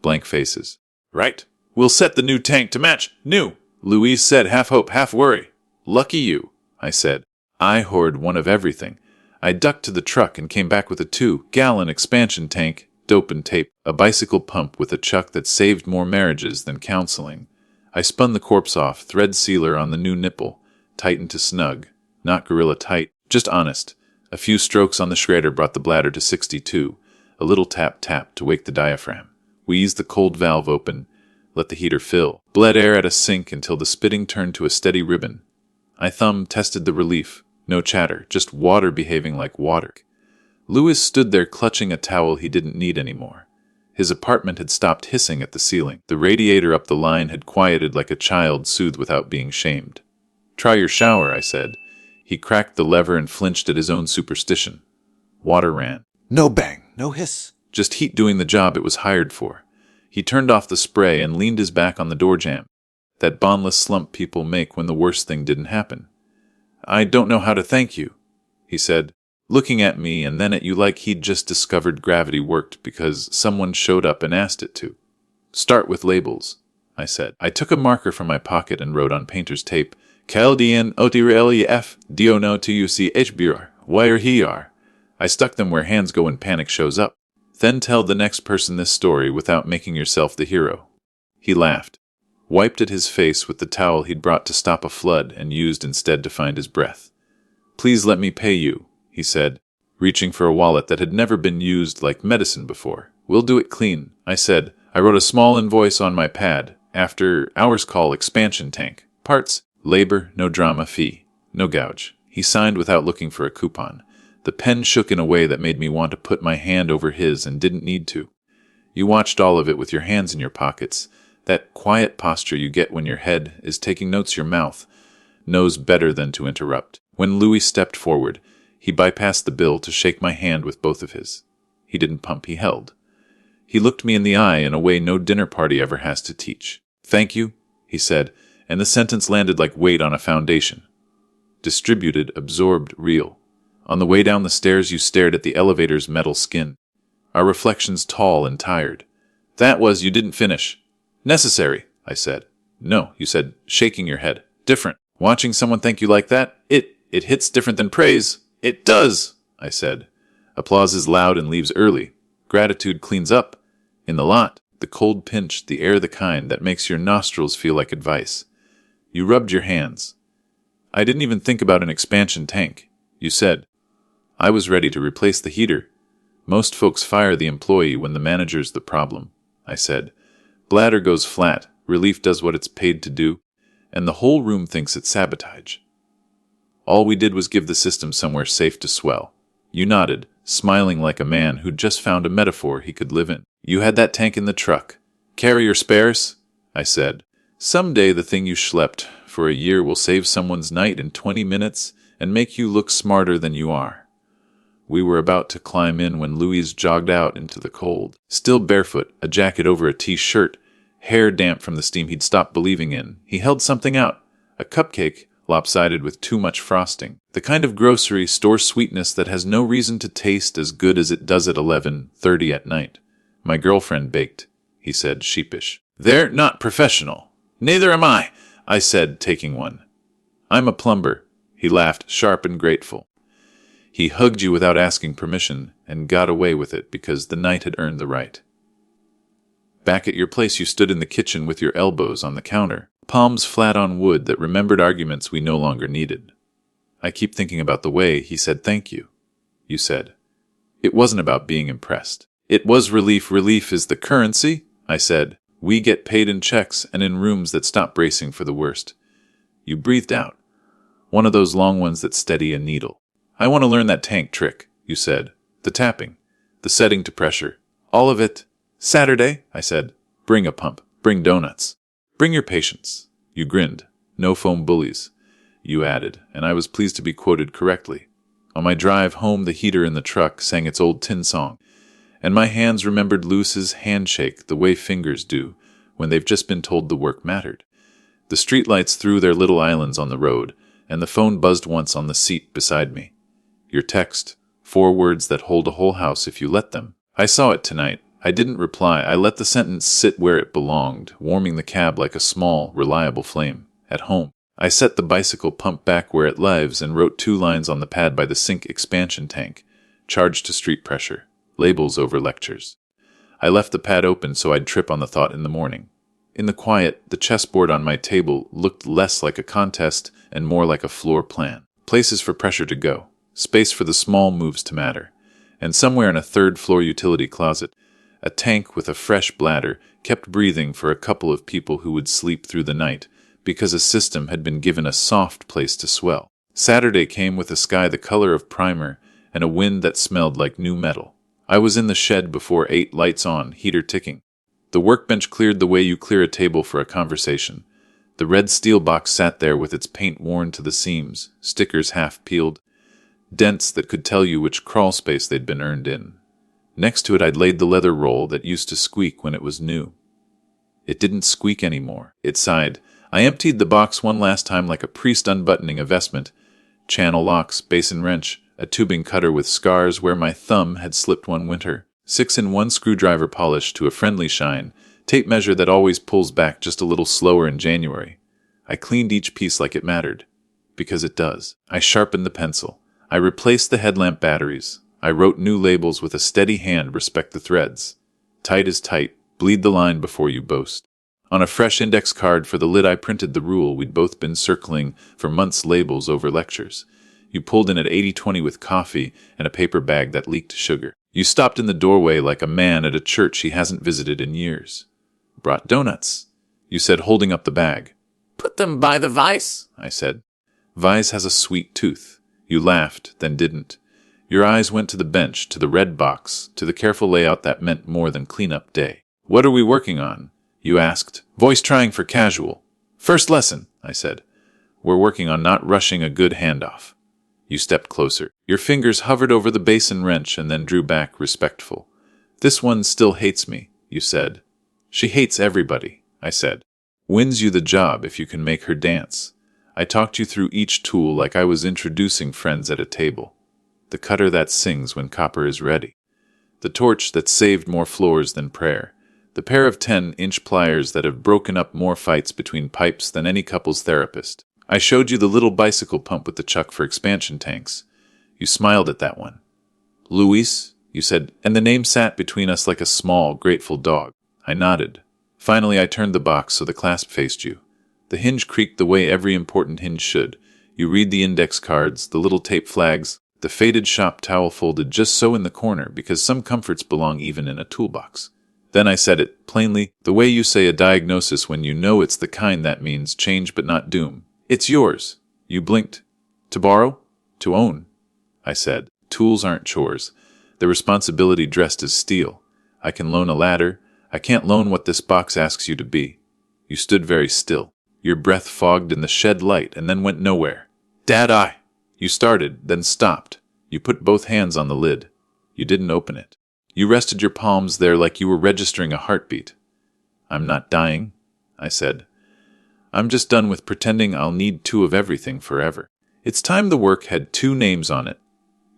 Blank faces. Right. We'll set the new tank to match. New. Louise said, half hope, half worry. Lucky you, I said. I hoard one of everything. I ducked to the truck and came back with a 2-gallon expansion tank, dope and tape, a bicycle pump with a chuck that saved more marriages than counseling. I spun the corpse off, thread sealer on the new nipple, tightened to snug. Not gorilla tight, just honest. A few strokes on the shredder brought the bladder to 62, a little tap-tap to wake the diaphragm. We eased the cold valve open, let the heater fill, bled air at a sink until the spitting turned to a steady ribbon. I tested the relief. No chatter, just water behaving like water. Louis stood there clutching a towel he didn't need anymore. His apartment had stopped hissing at the ceiling. The radiator up the line had quieted like a child soothed without being shamed. "Try your shower," I said. He cracked the lever and flinched at his own superstition. Water ran. No bang, no hiss. Just heat doing the job it was hired for. He turned off the spray and leaned his back on the door jamb. That bondless slump people make when the worst thing didn't happen. "I don't know how to thank you," he said, looking at me and then at you like he'd just discovered gravity worked because someone showed up and asked it to. "Start with labels," I said. I took a marker from my pocket and wrote on painter's tape, "Chaldean otirelief diono tuchbr, wire he are." I stuck them where hands go when panic shows up. "Then tell the next person this story without making yourself the hero." He laughed, wiped at his face with the towel he'd brought to stop a flood and used instead to find his breath. "Please let me pay you," he said, reaching for a wallet that had never been used like medicine before. "We'll do it clean," I said. I wrote a small invoice on my pad. After hours call expansion tank. Parts, labor, no drama fee. No gouge. He signed without looking for a coupon. The pen shook in a way that made me want to put my hand over his and didn't need to. You watched all of it with your hands in your pockets. That quiet posture you get when your head is taking notes your mouth knows better than to interrupt. When Louis stepped forward, he bypassed the bill to shake my hand with both of his. He didn't pump, he held. He looked me in the eye in a way no dinner party ever has to teach. "Thank you," he said, and the sentence landed like weight on a foundation. Distributed, absorbed, real. On the way down the stairs you stared at the elevator's metal skin. Our reflections tall and tired. "That was, you didn't finish." "Necessary," I said. "No," you said, shaking your head. "Different. Watching someone thank you like that, it hits different than praise." "It does," I said. "Applause is loud and leaves early. Gratitude cleans up. In the lot, the cold pinch, the air the kind that makes your nostrils feel like advice." You rubbed your hands. "I didn't even think about an expansion tank," you said. I was ready to replace the heater. "Most folks fire the employee when the manager's the problem," I said. "Bladder goes flat, relief does what it's paid to do, and the whole room thinks it's sabotage. All we did was give the system somewhere safe to swell." You nodded, smiling like a man who'd just found a metaphor he could live in. "You had that tank in the truck. Carrier spares?" I said. "Someday the thing you schlepped for a year will save someone's night in 20 minutes and make you look smarter than you are." We were about to climb in when Louis jogged out into the cold. Still barefoot, a jacket over a t-shirt, hair damp from the steam he'd stopped believing in. He held something out, a cupcake, lopsided with too much frosting. The kind of grocery store sweetness that has no reason to taste as good as it does at 11:30 at night. "My girlfriend baked," he said, sheepish. "They're not professional." "Neither am I said, taking one. "I'm a plumber." He laughed, sharp and grateful. He hugged you without asking permission and got away with it because the night had earned the right. Back at your place you stood in the kitchen with your elbows on the counter, palms flat on wood that remembered arguments we no longer needed. "I keep thinking about the way he said thank you," you said. "It wasn't about being impressed. It was relief. Relief is the currency," I said. "We get paid in checks and in rooms that stop bracing for the worst." You breathed out, one of those long ones that steady a needle. "I want to learn that tank trick," you said. "The tapping, the setting to pressure, all of it." "Saturday," I said. "Bring a pump, bring donuts, bring your patience." You grinned. "No foam bullies," you added, and I was pleased to be quoted correctly. On my drive home, the heater in the truck sang its old tin song, and my hands remembered Luce's handshake the way fingers do when they've just been told the work mattered. The streetlights threw their little islands on the road, and the phone buzzed once on the seat beside me. Your text, 4 words that hold a whole house if you let them. I saw it tonight. I didn't reply. I let the sentence sit where it belonged, warming the cab like a small, reliable flame. At home, I set the bicycle pump back where it lives and wrote 2 lines on the pad by the sink expansion tank, charged to street pressure, labels over lectures. I left the pad open so I'd trip on the thought in the morning. In the quiet, the chessboard on my table looked less like a contest and more like a floor plan. Places for pressure to go. space for the small moves to matter. And somewhere in a third-floor utility closet, a tank with a fresh bladder kept breathing for a couple of people who would sleep through the night because a system had been given a soft place to swell. Saturday came with a sky the color of primer and a wind that smelled like new metal. I was in the shed before 8, lights on, heater ticking. The workbench cleared the way you clear a table for a conversation. The red steel box sat there with its paint worn to the seams, stickers half peeled, dents that could tell you which crawl space they'd been earned in. Next to it I'd laid the leather roll that used to squeak when it was new. It didn't squeak anymore. It sighed. I emptied the box one last time like a priest unbuttoning a vestment. Channel locks, basin wrench, a tubing cutter with scars where my thumb had slipped one winter, 6-in-1 screwdriver polish to a friendly shine, tape measure that always pulls back just a little slower in January. I cleaned each piece like it mattered, because it does. I sharpened the pencil. I replaced the headlamp batteries. I wrote new labels with a steady hand, respect the threads. Tight is tight, bleed the line before you boast. On a fresh index card for the lid I printed the rule we'd both been circling for months, labels over lectures. You pulled in at 80-20 with coffee and a paper bag that leaked sugar. You stopped in the doorway like a man at a church he hasn't visited in years. Brought donuts, you said, holding up the bag. Put them by the vice, I said. Vice has a sweet tooth. You laughed, then didn't. Your eyes went to the bench, to the red box, to the careful layout that meant more than cleanup day. What are we working on? You asked, voice trying for casual. First lesson, I said. We're working on not rushing a good handoff. You stepped closer. Your fingers hovered over the basin wrench and then drew back, respectful. This one still hates me, you said. She hates everybody, I said. Wins you the job if you can make her dance. I talked you through each tool like I was introducing friends at a table. The cutter that sings when copper is ready. The torch that saved more floors than prayer. The pair of 10-inch pliers that have broken up more fights between pipes than any couple's therapist. I showed you the little bicycle pump with the chuck for expansion tanks. You smiled at that one. Luis, you said, and the name sat between us like a small, grateful dog. I nodded. Finally, I turned the box so the clasp faced you. The hinge creaked the way every important hinge should. You read the index cards, the little tape flags, the faded shop towel folded just so in the corner because some comforts belong even in a toolbox. Then I said it, plainly, the way you say a diagnosis when you know it's the kind that means change but not doom. It's yours. You blinked. To borrow? To own. I said, tools aren't chores. They're responsibility dressed as steel. I can loan a ladder. I can't loan what this box asks you to be. You stood very still. Your breath fogged in the shed light and then went nowhere. Dad, You started, then stopped. You put both hands on the lid. You didn't open it. You rested your palms there like you were registering a heartbeat. I'm not dying, I said. I'm just done with pretending I'll need 2 of everything forever. It's time the work had 2 names on it.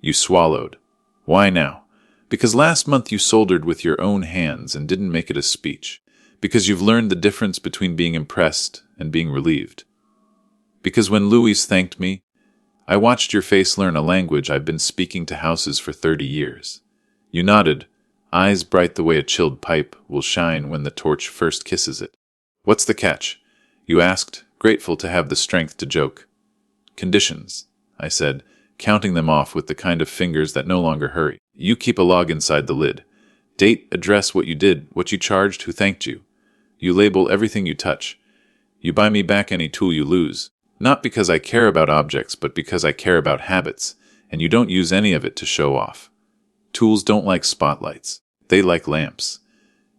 You swallowed. Why now? Because last month you soldered with your own hands and didn't make it a speech. Because you've learned the difference between being impressed and being relieved. Because when Luis thanked me, I watched your face learn a language I've been speaking to houses for 30 years. You nodded, eyes bright the way a chilled pipe will shine when the torch first kisses it. What's the catch? You asked, grateful to have the strength to joke. Conditions, I said, counting them off with the kind of fingers that no longer hurry. You keep a log inside the lid. Date, address, what you did, what you charged, who thanked you. You label everything you touch. You buy me back any tool you lose. Not because I care about objects, but because I care about habits, and you don't use any of it to show off. Tools don't like spotlights. They like lamps.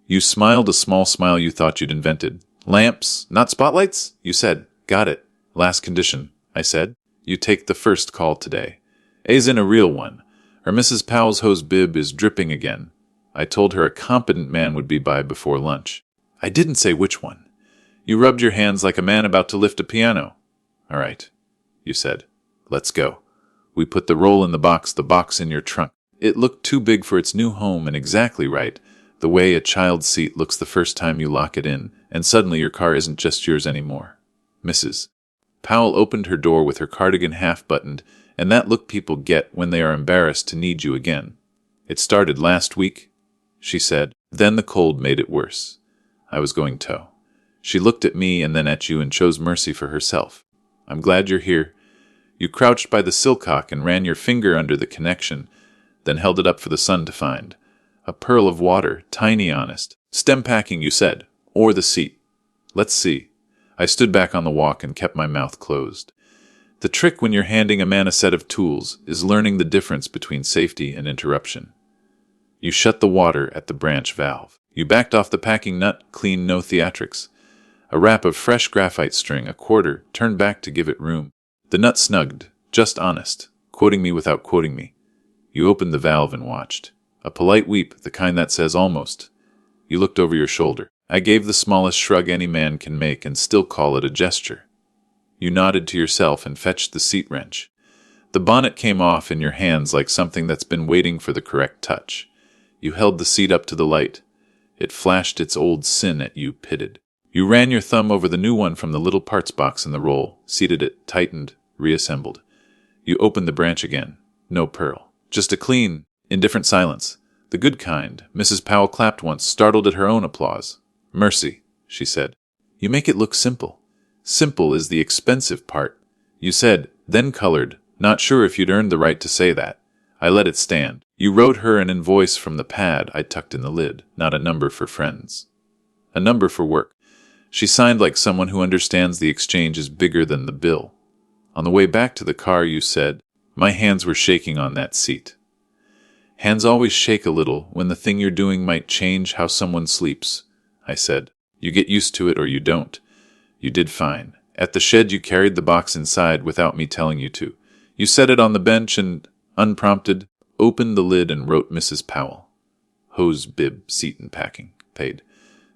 You smiled a small smile you thought you'd invented. Lamps, not spotlights? You said. Got it. Last condition, I said. You take the first call today. A's in a real one, or Mrs. Powell's hose bib is dripping again. I told her a competent man would be by before lunch. I didn't say which one. You rubbed your hands like a man about to lift a piano. All right, you said. Let's go. We put the roll in the box in your trunk. It looked too big for its new home and exactly right, the way a child's seat looks the first time you lock it in, and suddenly your car isn't just yours anymore. Mrs. Powell opened her door with her cardigan half-buttoned, and that look people get when they are embarrassed to need you again. It started last week, she said. Then the cold made it worse. I was going tow. She looked at me and then at you and chose mercy for herself. I'm glad you're here. You crouched by the silcock and ran your finger under the connection, then held it up for the sun to find. A pearl of water, tiny honest. Stem packing, you said. Or the seat. Let's see. I stood back on the walk and kept my mouth closed. The trick when you're handing a man a set of tools is learning the difference between safety and interruption. You shut the water at the branch valve. You backed off the packing nut, clean, no theatrics. A wrap of fresh graphite string, a quarter, turned back to give it room. The nut snugged, just honest, quoting me without quoting me. You opened the valve and watched. A polite weep, the kind that says almost. You looked over your shoulder. I gave the smallest shrug any man can make and still call it a gesture. You nodded to yourself and fetched the seat wrench. The bonnet came off in your hands like something that's been waiting for the correct touch. You held the seat up to the light. It flashed its old sin at you, pitted. You ran your thumb over the new one from the little parts box in the roll, seated it, tightened, reassembled. You opened the branch again. No pearl. Just a clean, indifferent silence. The good kind. Mrs. Powell clapped once, startled at her own applause. Mercy, she said. You make it look simple. Simple is the expensive part. You said, then colored, not sure if you'd earned the right to say that. I let it stand. You wrote her an invoice from the pad I tucked in the lid, not a number for friends. A number for work. She signed like someone who understands the exchange is bigger than the bill. On the way back to the car, you said, my hands were shaking on that seat. Hands always shake a little when the thing you're doing might change how someone sleeps, I said. You get used to it or you don't. You did fine. At the shed you carried the box inside without me telling you to. You set it on the bench and, unprompted, opened the lid and wrote Mrs. Powell. Hose, bib, seat and packing. Paid.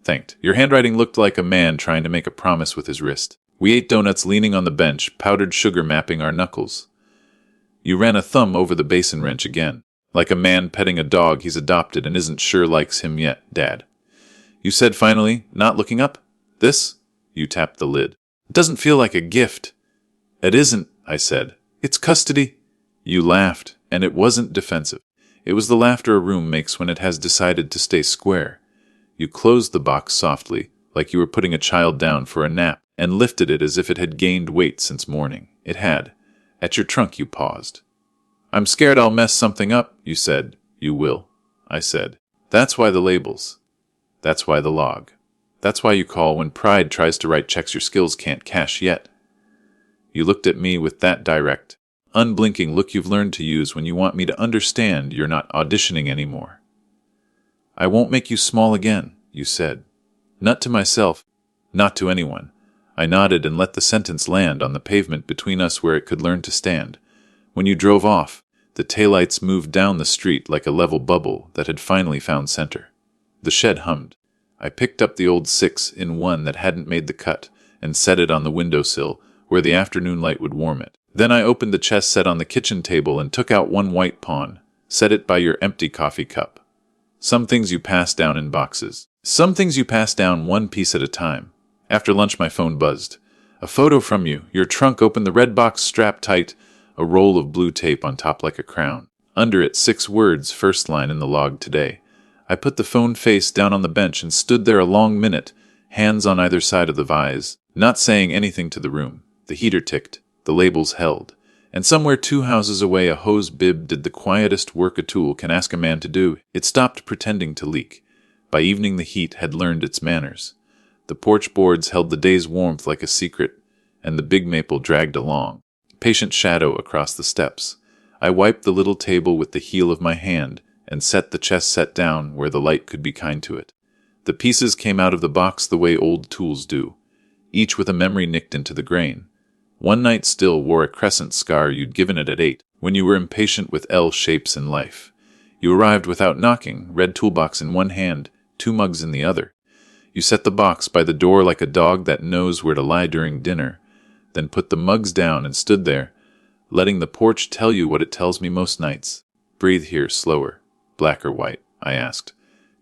Thanked. Your handwriting looked like a man trying to make a promise with his wrist. We ate donuts leaning on the bench, powdered sugar mapping our knuckles. You ran a thumb over the basin wrench again. Like a man petting a dog he's adopted and isn't sure likes him yet, Dad. You said finally, not looking up, this? You tapped the lid. It doesn't feel like a gift. It isn't, I said. It's custody. You laughed, and it wasn't defensive. It was the laughter a room makes when it has decided to stay square. You closed the box softly, like you were putting a child down for a nap, and lifted it as if it had gained weight since morning. It had. At your trunk you paused. I'm scared I'll mess something up, you said. You will, I said. That's why the labels. That's why the log. That's why you call when pride tries to write checks your skills can't cash yet. You looked at me with that direct, unblinking look you've learned to use when you want me to understand you're not auditioning anymore. I won't make you small again, you said. Not to myself, not to anyone. I nodded and let the sentence land on the pavement between us where it could learn to stand. When you drove off, the taillights moved down the street like a level bubble that had finally found center. The shed hummed. I picked up the old 6-in-1 that hadn't made the cut and set it on the windowsill where the afternoon light would warm it. Then I opened the chess set on the kitchen table and took out one white pawn, set it by your empty coffee cup. Some things you pass down in boxes. Some things you pass down one piece at a time. After lunch my phone buzzed. A photo from you, your trunk open, the red box strapped tight, a roll of blue tape on top like a crown. Under it 6 words, first line in the log today. I put the phone face down on the bench and stood there a long minute, hands on either side of the vise, not saying anything to the room. The heater ticked, the labels held, and somewhere 2 houses away a hose bib did the quietest work a tool can ask a man to do. It stopped pretending to leak. By evening the heat had learned its manners. The porch boards held the day's warmth like a secret, and the big maple dragged along, patient shadow across the steps. I wiped the little table with the heel of my hand and set the chess set down where the light could be kind to it. The pieces came out of the box the way old tools do, each with a memory nicked into the grain. One night still wore a crescent scar you'd given it at 8, when you were impatient with L shapes in life. You arrived without knocking, red toolbox in one hand, 2 mugs in the other. You set the box by the door like a dog that knows where to lie during dinner, then put the mugs down and stood there, letting the porch tell you what it tells me most nights. Breathe here, slower. Black or white? I asked.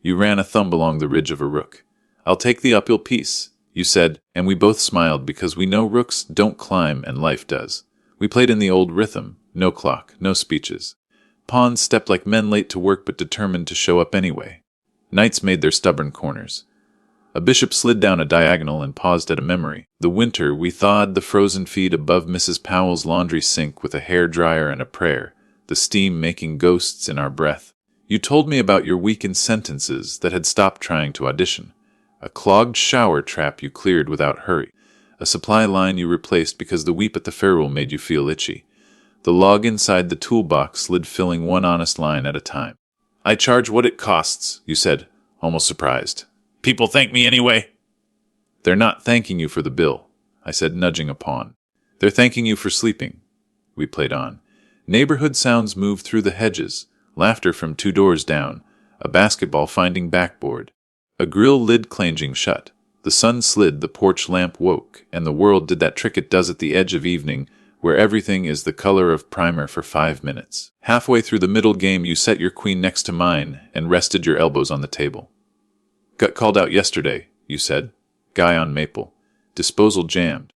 You ran a thumb along the ridge of a rook. I'll take the uphill piece, you said, and we both smiled because we know rooks don't climb and life does. We played in the old rhythm, no clock, no speeches. Pawns stepped like men late to work but determined to show up anyway. Knights made their stubborn corners. A bishop slid down a diagonal and paused at a memory. The winter, we thawed the frozen feet above Mrs. Powell's laundry sink with a hair dryer and a prayer, the steam making ghosts in our breath. You told me about your weakened sentences that had stopped trying to audition. A clogged shower trap you cleared without hurry. A supply line you replaced because the weep at the farewell made you feel itchy. The log inside the toolbox slid, filling one honest line at a time. I charge what it costs, you said, almost surprised. People thank me anyway. They're not thanking you for the bill, I said, nudging a pawn. They're thanking you for sleeping. We played on. Neighborhood sounds moved through the hedges, laughter from 2 doors down, a basketball finding backboard, a grill lid clanging shut. The sun slid, the porch lamp woke, and the world did that trick it does at the edge of evening, where everything is the color of primer for 5 minutes. Halfway through the middle game, you set your queen next to mine and rested your elbows on the table. Got called out yesterday, you said. Guy on maple. Disposal jammed.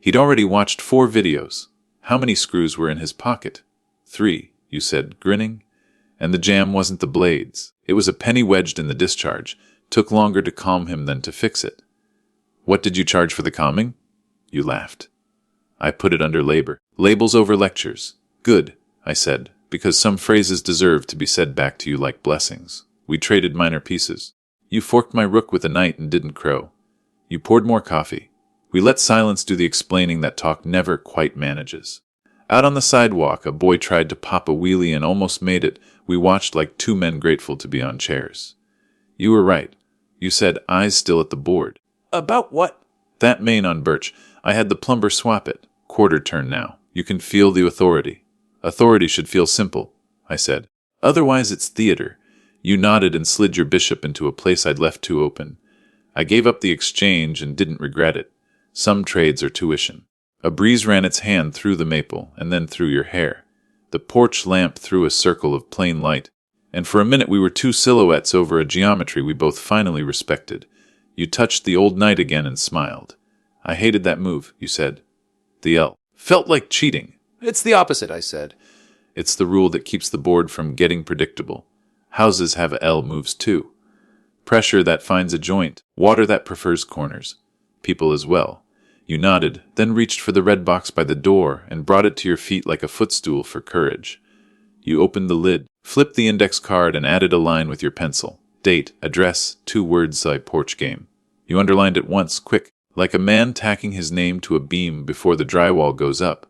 He'd already watched 4 videos. How many screws were in his pocket? 3, you said, grinning. And the jam wasn't the blades. It was a penny wedged in the discharge. Took longer to calm him than to fix it. What did you charge for the calming? You laughed. I put it under labor. Labels over lectures. Good, I said, because some phrases deserve to be said back to you like blessings. We traded minor pieces. You forked my rook with a knight and didn't crow. You poured more coffee. We let silence do the explaining that talk never quite manages. Out on the sidewalk, a boy tried to pop a wheelie and almost made it. We watched like 2 men grateful to be on chairs. You were right. You said, eyes still at the board. About what? That main on Birch. I had the plumber swap it. Quarter turn now. You can feel the authority. Authority should feel simple, I said. Otherwise it's theater. You nodded and slid your bishop into a place I'd left too open. I gave up the exchange and didn't regret it. Some trades are tuition. A breeze ran its hand through the maple and then through your hair. The porch lamp threw a circle of plain light, and for a minute we were 2 silhouettes over a geometry we both finally respected. You touched the old knight again and smiled. I hated that move, you said. The L. Felt like cheating. It's the opposite, I said. It's the rule that keeps the board from getting predictable. Houses have L moves too. Pressure that finds a joint, water that prefers corners. People as well. You nodded, then reached for the red box by the door and brought it to your feet like a footstool for courage. You opened the lid, flipped the index card and added a line with your pencil. Date, address, 2 words like porch game. You underlined it once, quick, like a man tacking his name to a beam before the drywall goes up.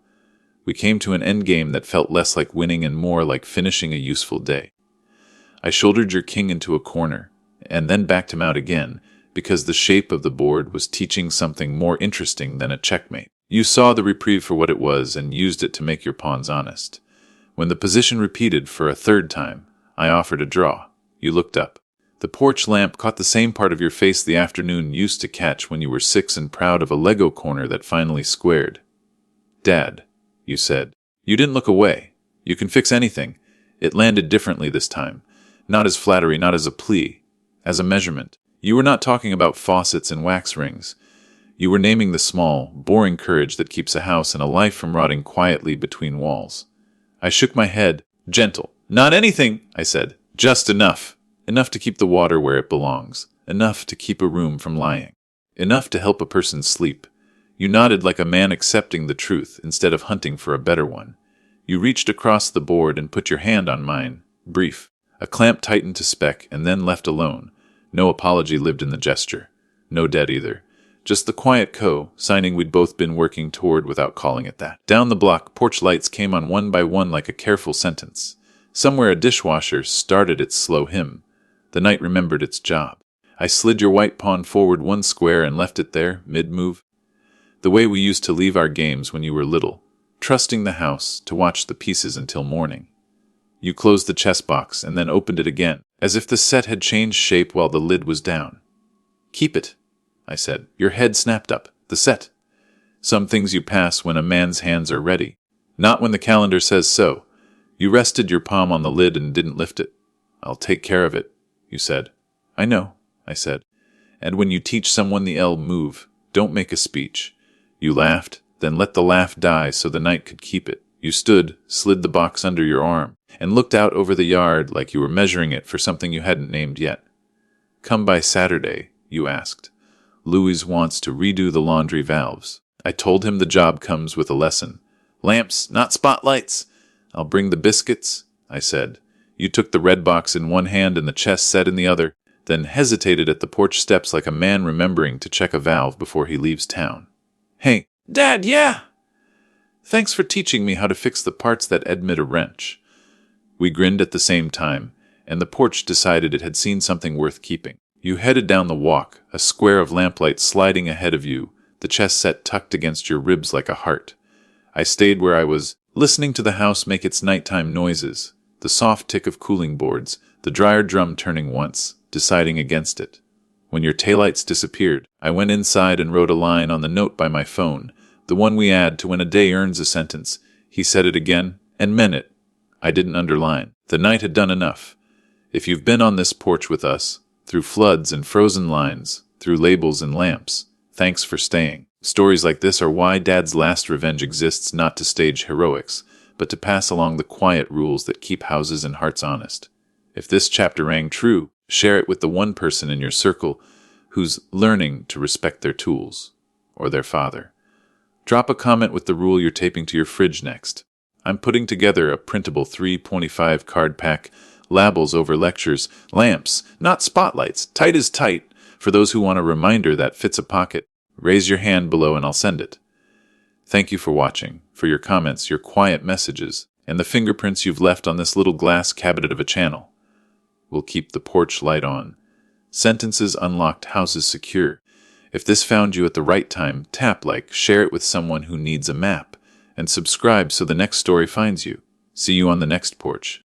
We came to an endgame that felt less like winning and more like finishing a useful day. I shouldered your king into a corner, and then backed him out again, because the shape of the board was teaching something more interesting than a checkmate. You saw the reprieve for what it was and used it to make your pawns honest. When the position repeated for a 3rd time, I offered a draw. You looked up. The porch lamp caught the same part of your face the afternoon used to catch when you were 6 and proud of a Lego corner that finally squared. Dad, you said. You didn't look away. You can fix anything. It landed differently this time. Not as flattery, not as a plea. As a measurement. You were not talking about faucets and wax rings. You were naming the small, boring courage that keeps a house and a life from rotting quietly between walls. I shook my head. Gentle. Not anything, I said. Just enough. Enough to keep the water where it belongs. Enough to keep a room from lying. Enough to help a person sleep. You nodded like a man accepting the truth instead of hunting for a better one. You reached across the board and put your hand on mine. Brief. A clamp tightened to spec and then left alone. No apology lived in the gesture. No debt either. Just the quiet signing we'd both been working toward without calling it that. Down the block, porch lights came on one by one like a careful sentence. Somewhere a dishwasher started its slow hymn. The night remembered its job. I slid your white pawn forward 1 square and left it there, mid-move. The way we used to leave our games when you were little, trusting the house to watch the pieces until morning. You closed the chess box and then opened it again, as if the set had changed shape while the lid was down. Keep it, I said. Your head snapped up. The set. Some things you pass when a man's hands are ready. Not when the calendar says so. You rested your palm on the lid and didn't lift it. I'll take care of it, you said. I know, I said. And when you teach someone the L move, don't make a speech. You laughed, then let the laugh die so the night could keep it. You stood, slid the box under your arm, and looked out over the yard like you were measuring it for something you hadn't named yet. Come by Saturday, you asked. Louis wants to redo the laundry valves. I told him the job comes with a lesson. Lamps, not spotlights. I'll bring the biscuits, I said. You took the red box in one hand and the chess set in the other, then hesitated at the porch steps like a man remembering to check a valve before he leaves town. Hey, Dad, yeah. thanks for teaching me how to fix the parts that admit a wrench. We grinned at the same time, and the porch decided it had seen something worth keeping. You headed down the walk, a square of lamplight sliding ahead of you, the chess set tucked against your ribs like a heart. I stayed where I was, listening to the house make its nighttime noises, the soft tick of cooling boards, the dryer drum turning once, deciding against it. When your taillights disappeared, I went inside and wrote a line on the note by my phone, the one we add to when a day earns a sentence. He said it again, and meant it. I didn't underline. The night had done enough. If you've been on this porch with us, through floods and frozen lines, through labels and lamps, thanks for staying. Stories like this are why Dad's last revenge exists, not to stage heroics, but to pass along the quiet rules that keep houses and hearts honest. If this chapter rang true, share it with the one person in your circle who's learning to respect their tools, or their father. Drop a comment with the rule you're taping to your fridge next. I'm putting together a printable 325 card pack, labels over lectures, lamps, not spotlights, tight as tight, for those who want a reminder that fits a pocket. Raise your hand below and I'll send it. Thank you for watching, for your comments, your quiet messages, and the fingerprints you've left on this little glass cabinet of a channel. We'll keep the porch light on. Sentences unlocked, houses secure. If this found you at the right time, tap like, share it with someone who needs a map, and subscribe so the next story finds you. See you on the next porch.